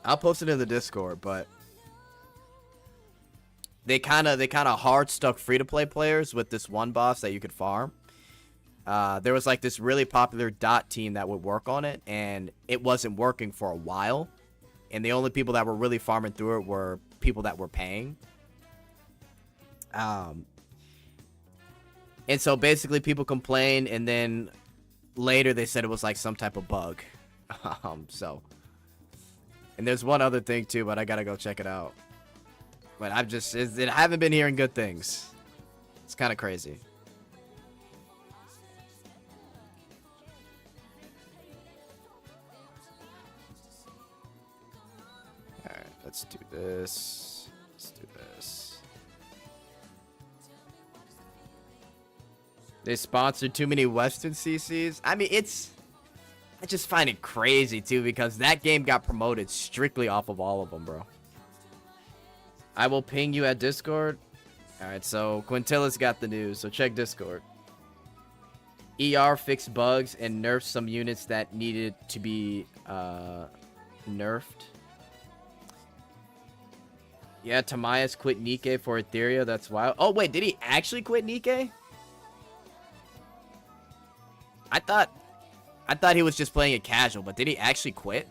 I'll post it in the Discord, but they kind of hard stuck free-to-play players with this one boss that you could farm. There was like this really popular dot team that would work on it, and it wasn't working for a while. And the only people that were really farming through it were people that were paying. And so basically people complained, and then later they said it was like some type of bug. So. And there's one other thing too, but I gotta go check it out. But I haven't been hearing good things. It's kind of crazy. Alright, let's do this. Let's do this. They sponsored too many Western CCs. I mean, I just find it crazy too, because that game got promoted strictly off of all of them, bro. I will ping you at Discord. Alright, so Quintilla's got the news, so check Discord. ER fixed bugs and nerfed some units that needed to be nerfed. Yeah, Tamias quit Nikke for Etheria. That's wild. Oh, wait, did he actually quit Nikke? I thought he was just playing it casual, but did he actually quit?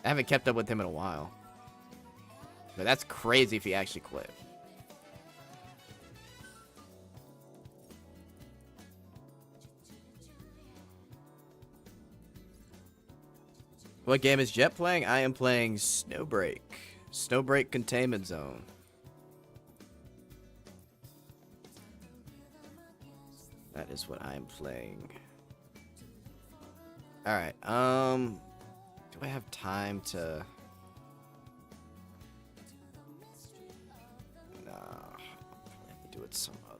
I haven't kept up with him in a while. But that's crazy if he actually quit. What game is Jet playing? I am playing Snowbreak. Snowbreak Containment Zone. That is what I am playing. Alright, do I have time to... Let me do it some other.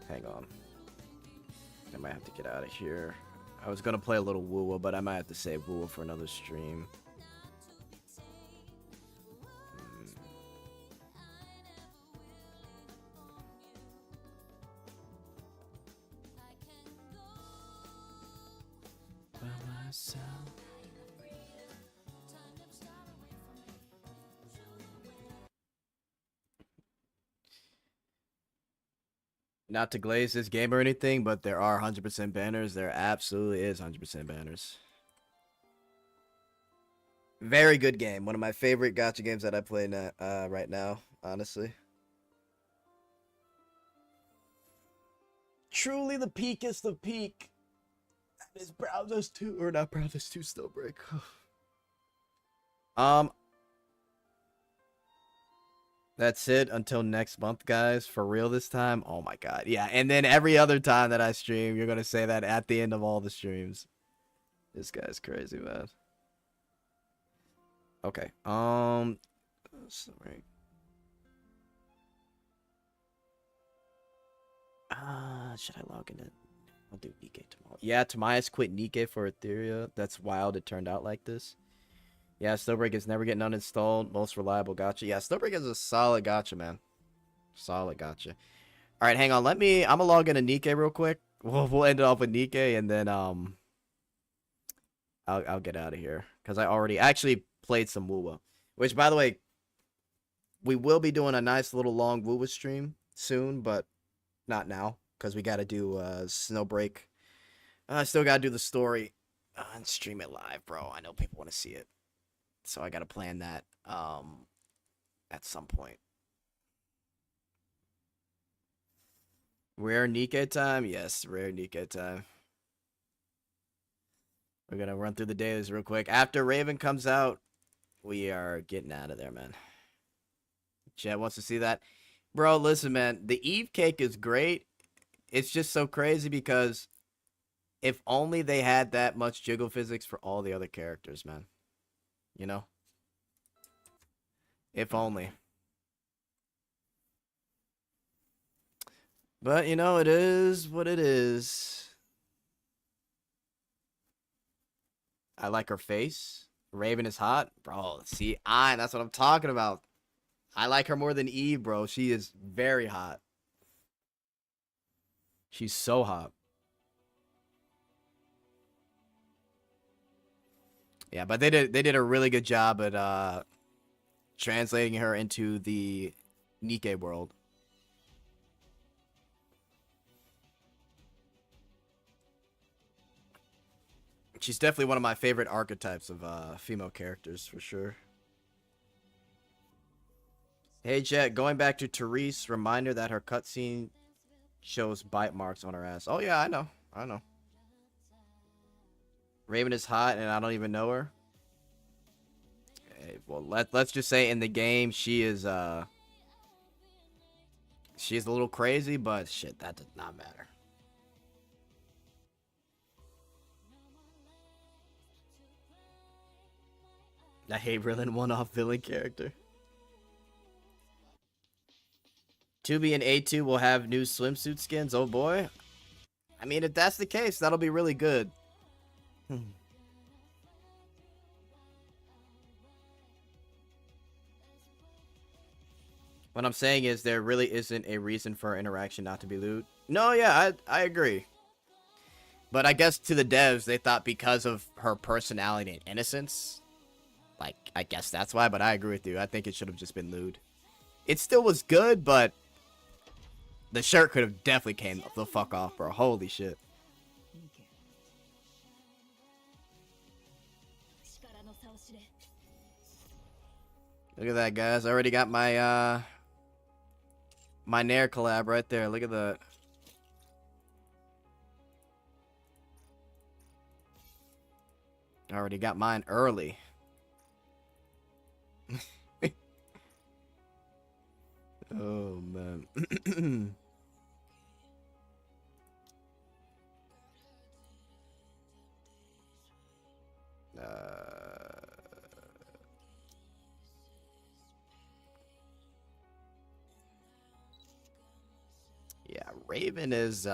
Hang on. I might have to get out of here. I was gonna play a little Woo-Woo, but I might have to save Woo-Woo for another stream. Not to glaze this game or anything, but there are 100% banners. There absolutely is 100% banners. Very good game. One of my favorite gacha games that I play right now, honestly. Truly the peakest of peak. That is Browsers 2, or not Browsers 2 still break. That's it until next month, guys. For real this time. Oh my god. Yeah, and then every other time that I stream, you're gonna say that at the end of all the streams. This guy's crazy, man. Okay. Sorry. Should I log in it? I'll do Nikkei tomorrow. Yeah, Tomias quit Nikkei for Ethereum. That's wild. It turned out like this. Yeah, Snowbreak is never getting uninstalled. Most reliable gacha. Yeah, Snowbreak is a solid gacha, man. Solid gacha. All right, hang on. I'm gonna log into Nikkei real quick. We'll end it off with Nikkei, and then I'll get out of here because I actually played some Wuwa, which by the way, we will be doing a nice little long Wuwa stream soon, but not now because we got to do Snowbreak. I still got to do the story and stream it live, bro. I know people want to see it. So I gotta plan that at some point. Rare Nikkei time? Yes, rare Nikkei time. We're gonna run through the dailies real quick. After Raven comes out, we are getting out of there, man. Jet wants to see that. Bro, listen, man. The Eve cake is great. It's just so crazy because if only they had that much jiggle physics for all the other characters, man. You know? If only. But, you know, it is what it is. I like her face. Raven is hot. Bro, see, that's what I'm talking about. I like her more than Eve, bro. She is very hot. She's so hot. Yeah, but they did a really good job at translating her into the Nikkei world. She's definitely one of my favorite archetypes of female characters for sure. Hey Jet, going back to Therese, reminder that her cutscene shows bite marks on her ass. Oh yeah, I know. Raven is hot and I don't even know her. Okay, well let's just say in the game she's a little crazy, but shit, that does not matter. I hate Rillin one-off villain character. 2B and A2 will have new swimsuit skins. Oh boy. I mean, if that's the case, that'll be really good. What I'm saying is there really isn't a reason for interaction not to be lewd. No, yeah, I agree. But I guess to the devs, they thought because of her personality and innocence, like, I guess that's why, but I agree with you. I think it should have just been lewd. It still was good, but the shirt could have definitely came the fuck off, bro. Holy shit. Look at that, guys. I already got my my Nair collab right there. Look at that. I already got mine early. Oh man. Yeah, Raven is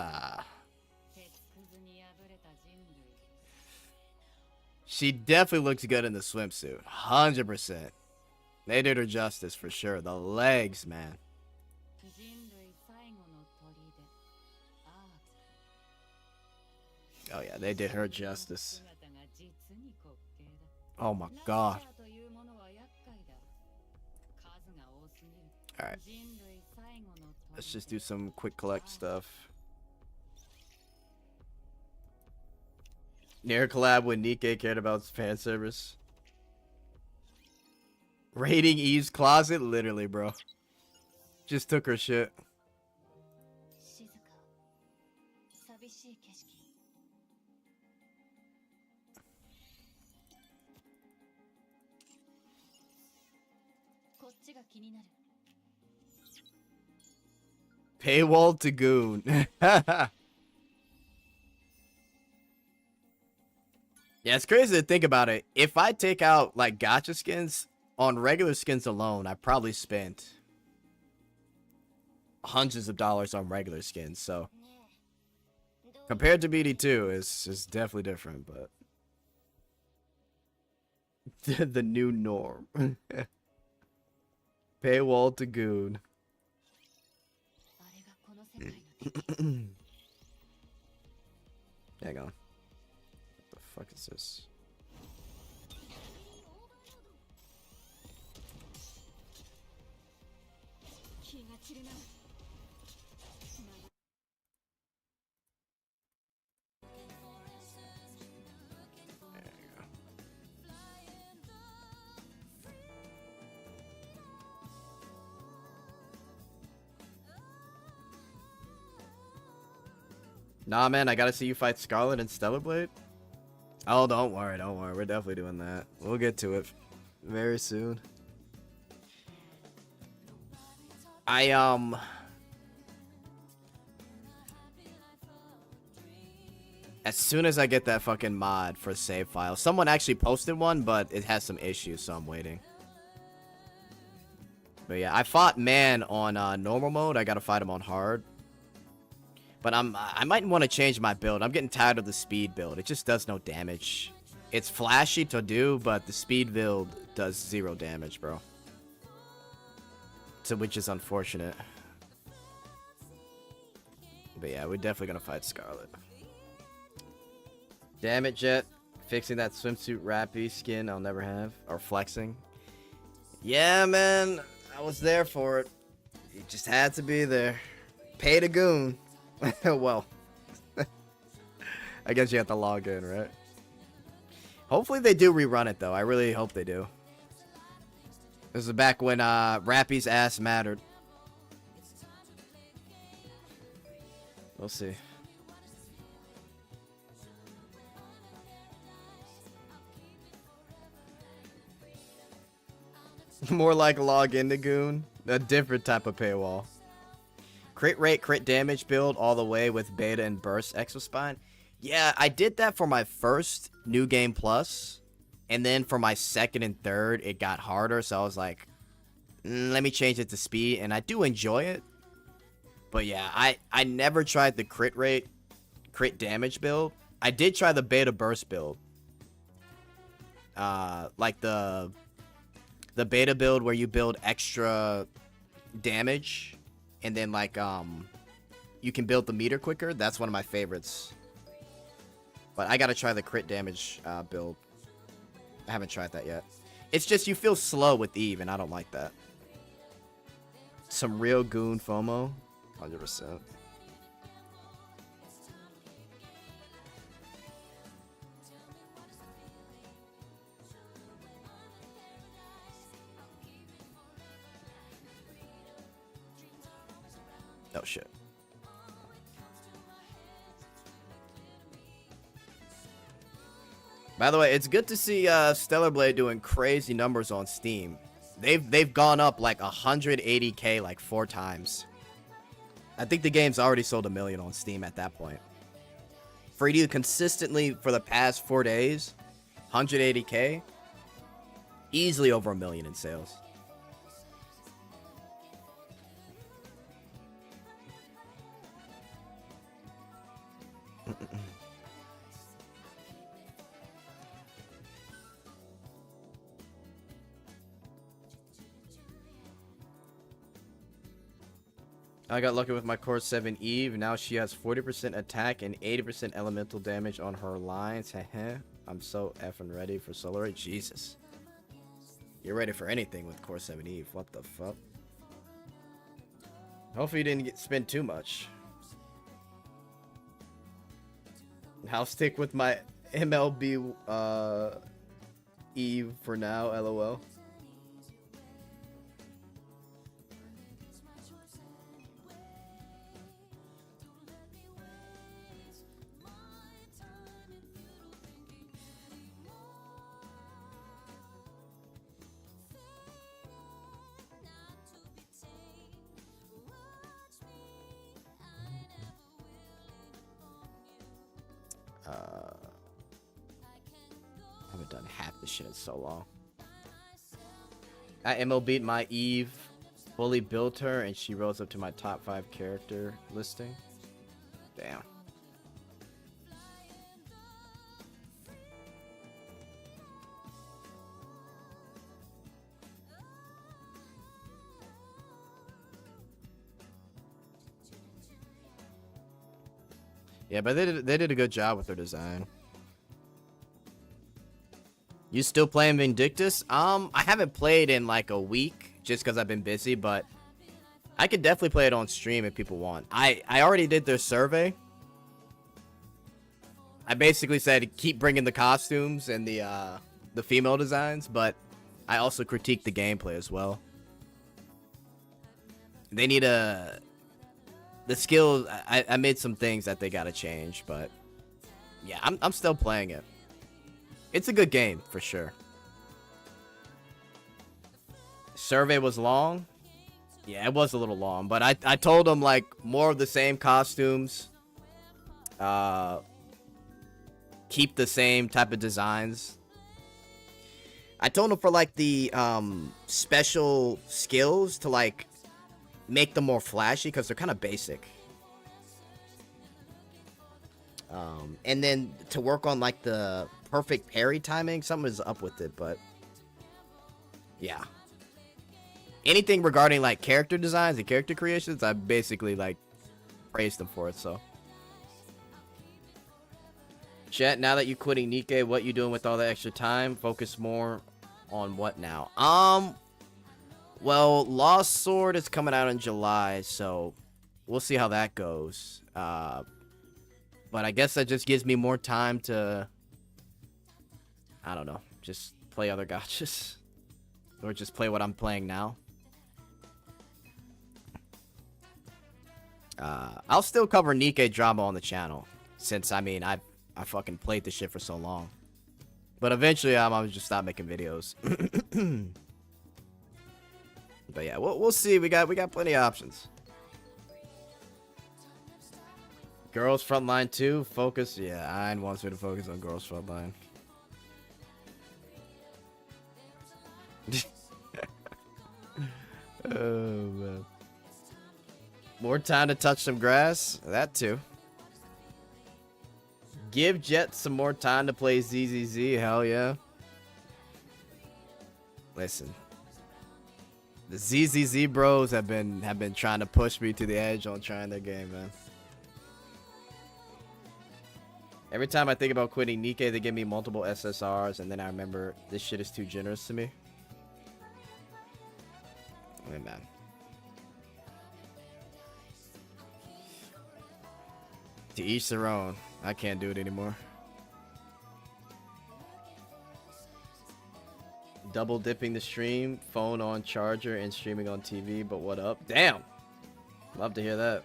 she definitely looks good in the swimsuit. 100%. They did her justice for sure. The legs, man. Oh yeah, they did her justice. Oh my god. Alright. Let's just do some quick collect stuff. Near collab when Nikkei cared about fan service. Raiding Eve's closet? Literally, bro. Just took her shit. Paywall to Goon. Yeah, it's crazy to think about it. If I take out like gacha skins, on regular skins alone, I probably spent hundreds of dollars on regular skins. So compared to BD2, it's definitely different, but the new norm. Paywall to Goon. Hang on. What the fuck is this? Nah, man, I gotta see you fight Scarlet and Stellar Blade. Oh, don't worry, don't worry. We're definitely doing that. We'll get to it very soon. As soon as I get that fucking mod for save file. Someone actually posted one, but it has some issues, so I'm waiting. But yeah, I fought Man on normal mode. I gotta fight him on hard. But I might want to change my build. I'm getting tired of the speed build. It just does no damage. It's flashy to do, but the speed build does 0 damage, bro. So, which is unfortunate. But yeah, we're definitely gonna fight Scarlet. Damn it, Jet. Fixing that swimsuit rappy skin I'll never have. Or flexing. Yeah, man. I was there for it. You just had to be there. Pay to Goon. Well, I guess you have to log in, right? Hopefully they do rerun it, though. I really hope they do. This is back when Rappy's ass mattered. We'll see. More like log into Goon. A different type of paywall. Crit rate, crit damage build all the way with beta and burst exospine. Yeah, I did that for my first New Game Plus. And then for my second and third, it got harder. So I was like, let me change it to speed. And I do enjoy it. But yeah, I never tried the crit rate, crit damage build. I did try the beta burst build. Like the beta build where you build extra damage. And then, like, you can build the meter quicker. That's one of my favorites. But I gotta try the crit damage build. I haven't tried that yet. It's just you feel slow with Eve, and I don't like that. Some real Goon FOMO. 100%. Oh, shit. By the way, it's good to see Stellar Blade doing crazy numbers on Steam. They've gone up like 180k like 4 times. I think the game's already sold 1 million on Steam at that point. For you consistently for the past 4 days, 180k, easily over 1 million in sales. I got lucky with my Core 7 Eve. Now she has 40% attack and 80% elemental damage on her lines. Heh. I'm so effing ready for Solar Ray. Jesus. You're ready for anything with Core 7 Eve. What the fuck? Hopefully you didn't spend too much. I'll stick with my MLB Eve for now, LOL. I haven't done half the shit in so long. I MLB'd my Eve, fully built her, and she rose up to my top 5 character listing. Damn. Yeah, but they did a good job with their design. You still playing Vindictus? I haven't played in like a week just because I've been busy, but I could definitely play it on stream if people want. I already did their survey. I basically said keep bringing the costumes and the female designs, but I also critiqued the gameplay as well. They need the skills. I made some things that they gotta change, but yeah, I'm still playing it. It's a good game, for sure. Survey was long. Yeah, it was a little long, but I told them, like, more of the same costumes. Keep the same type of designs. I told them for, like, the special skills to, like, make them more flashy, because they're kind of basic. And then to work on, like, the perfect parry timing, something is up with it, but yeah, anything regarding like character designs and character creations, I basically like praised them for it. So chat, now that you're quitting Nikkei, what you doing with all the extra time? Focus more on what now? Well, Lost Sword is coming out in July, so we'll see how that goes. But I guess that just gives me more time to, I don't know, just play other gachas. Or just play what I'm playing now. I'll still cover Nikkei drama on the channel. Since, I mean, I fucking played this shit for so long. But eventually, I'm gonna just stop making videos. But yeah, we'll see. We got plenty of options. Girls Frontline 2, focus. Yeah, Ian wants me to focus on Girls Frontline. Oh man. More time to touch some grass? That too. Give Jet some more time to play ZZZ. Hell yeah. Listen. The ZZZ bros have been trying to push me to the edge on trying their game, man. Every time I think about quitting Nikkei, they give me multiple SSRs, and then I remember this shit is too generous to me. I mean, man. To each their own. I can't do it anymore. Double dipping the stream, phone on charger, and streaming on TV, but what up? Damn! Love to hear that.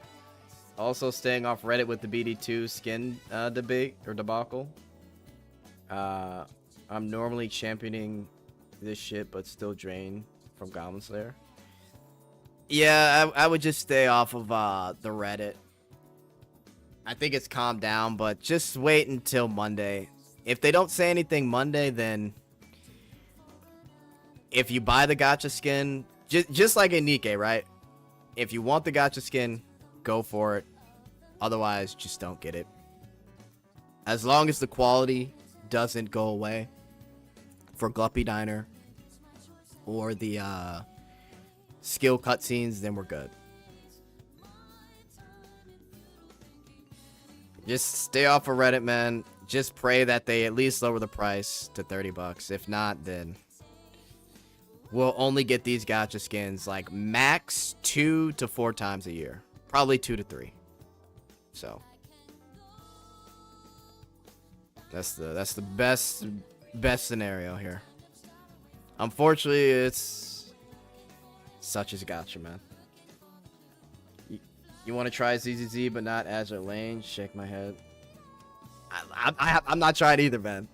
Also staying off Reddit with the BD2 skin debate or debacle. I'm normally championing this shit, but still drained from Goblin Slayer. Yeah, I would just stay off of the Reddit. I think it's calmed down, but just wait until Monday. If they don't say anything Monday, then if you buy the gacha skin, just like in Nikkei, right? If you want the gacha skin, go for it. Otherwise, just don't get it. As long as the quality doesn't go away for Gluppy Diner or the skill cutscenes, then we're good. Just stay off of Reddit, man. Just pray that they at least lower the price to $30. If not, then will only get these gacha skins like max 2 to 4 times a year. Probably 2 to 3. So that's the best scenario here. Unfortunately, it's such as gacha, man. You want to try ZZZ but not Azure Lane? Shake my head. I'm not trying either, man.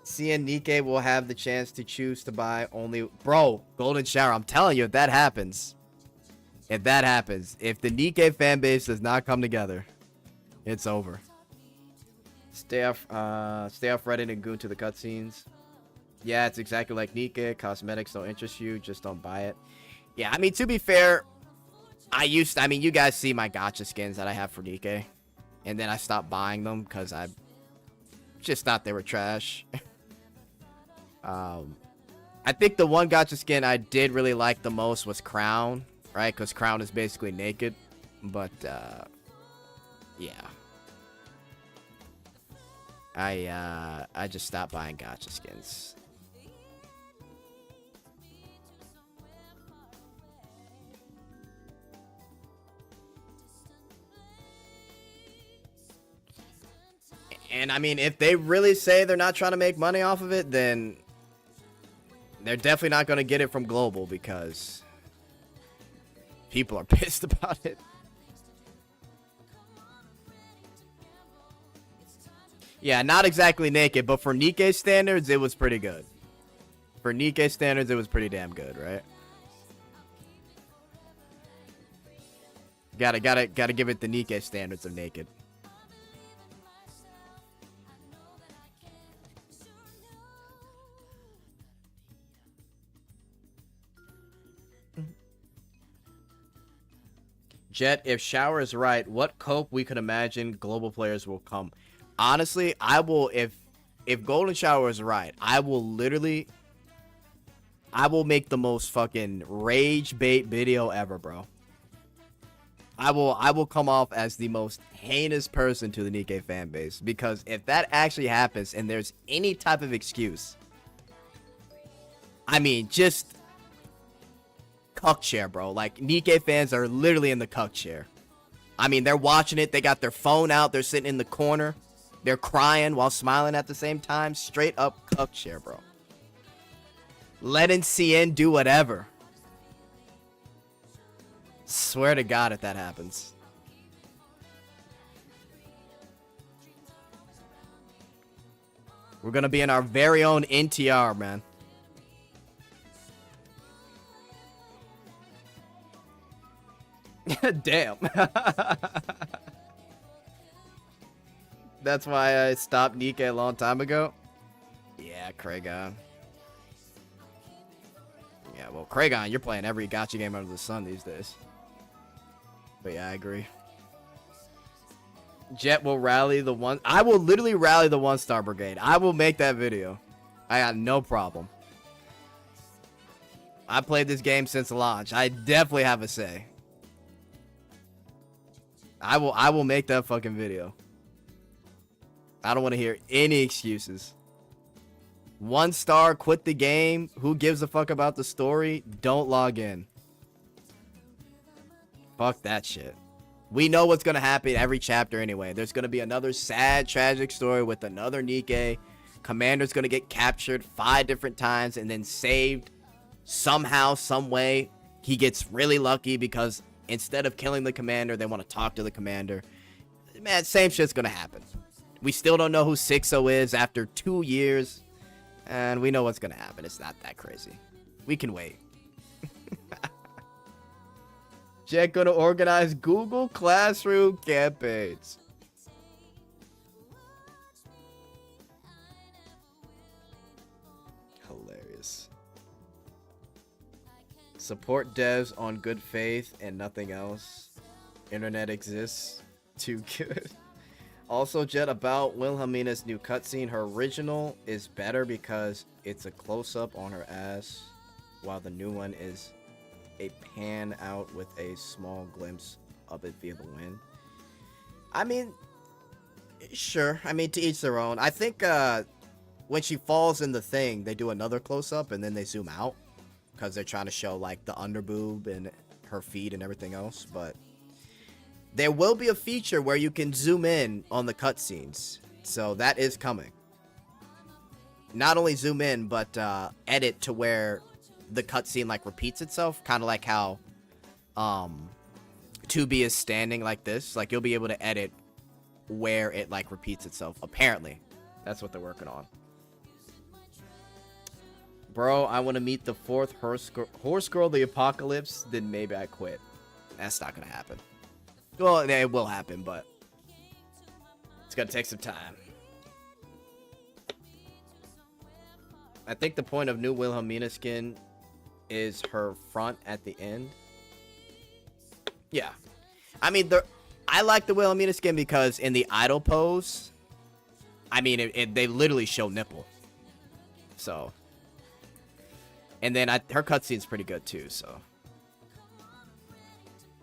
CN Nikkei will have the chance to choose to buy only... Bro, Golden Shower, I'm telling you, if that happens, if the Nikkei fan base does not come together, it's over. Stay off Reddit and go to the cutscenes. Yeah, it's exactly like Nikkei. Cosmetics don't interest you, just don't buy it. Yeah, I mean, to be fair, I mean, you guys see my gacha skins that I have for Nikkei. And then I stopped buying them because I just thought they were trash. I think the one gacha skin I did really like the most was Crown, right? Because Crown is basically naked. But, yeah. I just stopped buying gacha skins. And I mean, if they really say they're not trying to make money off of it, then they're definitely not going to get it from Global because people are pissed about it. Yeah, not exactly naked, but for Nikkei standards, it was pretty good. For Nikkei standards, it was pretty damn good, right? Gotta give it the Nikkei standards of naked. Jet, if Shower is right, what cope we could imagine global players will come? Honestly, I will, if Golden Shower is right, I will make the most fucking rage bait video ever, bro. I will come off as the most heinous person to the Nikkei fan base, because if that actually happens and there's any type of excuse, I mean, just cuck chair, bro. Like, Nikkei fans are literally in the cuck chair. I mean, they're watching it. They got their phone out. They're sitting in the corner. They're crying while smiling at the same time. Straight up cuck chair, bro. Letting CN do whatever. Swear to God if that happens. We're gonna be in our very own NTR, man. Damn. That's why I stopped Nikkei a long time ago. Yeah, Kragon. Yeah, well, Kragon, you're playing every gacha game under the sun these days. But yeah, I agree. Jet will rally the one... I will literally rally the one-star brigade. I will make that video. I got no problem. I played this game since launch. I definitely have a say. I will make that fucking video. I don't want to hear any excuses. 1 star, quit the game. Who gives a fuck about the story? Don't log in. Fuck that shit. We know what's going to happen every chapter anyway. There's going to be another sad, tragic story with another Nikkei. Commander's going to get captured 5 different times and then saved somehow, some way. He gets really lucky because instead of killing the commander, they want to talk to the commander. Man, same shit's going to happen. We still don't know who 6-0 is after 2 years. And we know what's going to happen. It's not that crazy. We can wait. Jet gonna organize Google Classroom campaigns. Hilarious. Support devs on good faith and nothing else. Internet exists. Too good. Also, Jet, about Wilhelmina's new cutscene. Her original is better because it's a close-up on her ass, while the new one is a pan out with a small glimpse of it via the wind. I mean, sure. I mean, to each their own. I think when she falls in the thing, they do another close-up and then they zoom out because they're trying to show like the underboob and her feet and everything else. But there will be a feature where you can zoom in on the cutscenes, so that is coming. Not only zoom in, but edit to where the cutscene like repeats itself, kind of like how 2B is standing like this. Like you'll be able to edit where it like repeats itself. Apparently, that's what they're working on. Bro, I want to meet the 4th horse girl of the apocalypse. Then maybe I quit. That's not gonna happen. Well, it will happen, but it's gonna take some time. I think the point of new Wilhelmina skin is her front at the end. Yeah. I mean, I like the Wilhelmina skin because in the idle pose, I mean, they literally show nipple. So. And then her cutscene's pretty good too, so.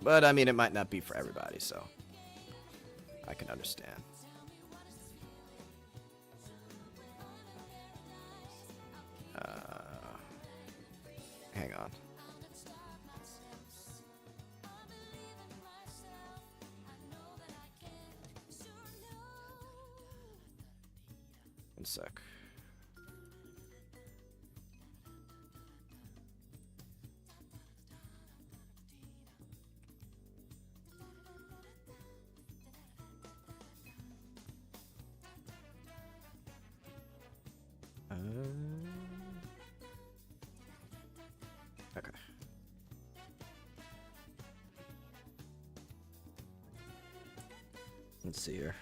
But, I mean, it might not be for everybody, so. I can understand. Hang on. One sec. Okay. Let's see here.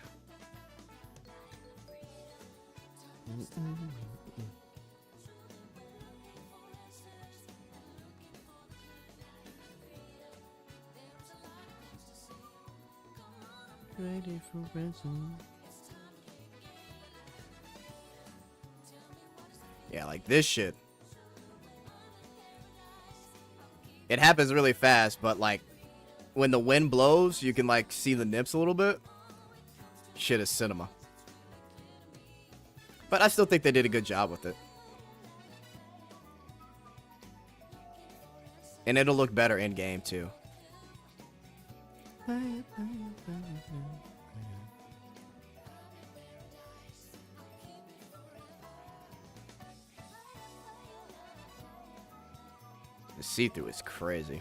Ready for ransom. Yeah, like this shit. It happens really fast, but like when the wind blows, you can like see the nips a little bit. Shit is cinema. But I still think they did a good job with it. And it'll look better in game too. The see-through is crazy.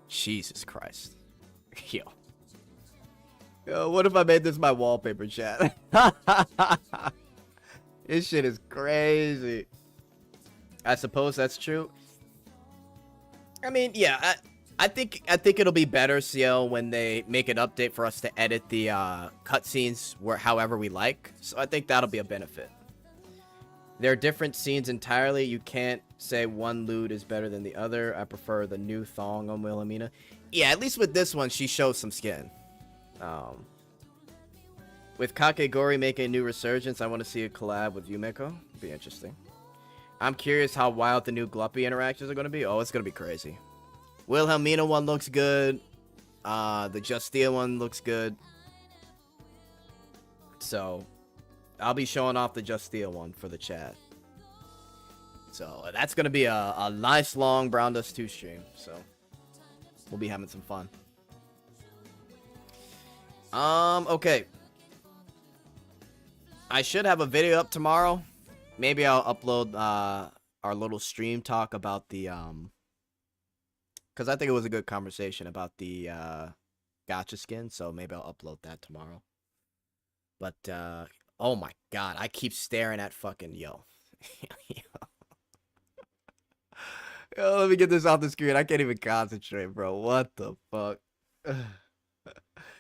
Jesus Christ. Yo, what if I made this my wallpaper, chat? This shit is crazy. I suppose that's true. I mean, yeah, I think it'll be better, CL, when they make an update for us to edit the cutscenes however we like. So I think that'll be a benefit. They're different scenes entirely. You can't say one lewd is better than the other. I prefer the new thong on Wilhelmina. Yeah, at least with this one, she shows some skin. With Kakegori making a new resurgence, I want to see a collab with Yumeko. Be interesting. I'm curious how wild the new Gluppy interactions are going to be. Oh, it's going to be crazy. Wilhelmina one looks good. The Justia one looks good. So, I'll be showing off the Justia one for the chat. So, that's going to be a nice long Brown Dust 2 stream. So, we'll be having some fun. Okay. I should have a video up tomorrow. Maybe I'll upload our little stream talk about the because I think it was a good conversation about the gacha skin, so maybe I'll upload that tomorrow. But oh my god, I keep staring at fucking yo. Yo, let me get this off the screen. I can't even concentrate, bro. What the fuck?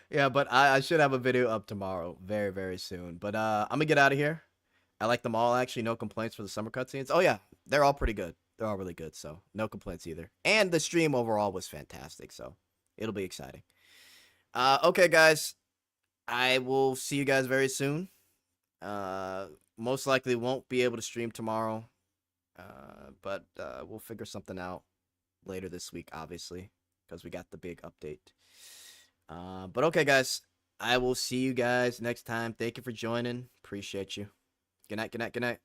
Yeah, but I should have a video up tomorrow, very, very soon. But I'm gonna get out of here. I like them all, actually. No complaints for the summer cutscenes. Oh, yeah. They're all pretty good. They're all really good, so no complaints either. And the stream overall was fantastic, so it'll be exciting. Okay, guys. I will see you guys very soon. most likely won't be able to stream tomorrow. But we'll figure something out later this week, obviously, because we got the big update. But okay, guys, I will see you guys next time. Thank you for joining. Appreciate you. Good night, good night, good night.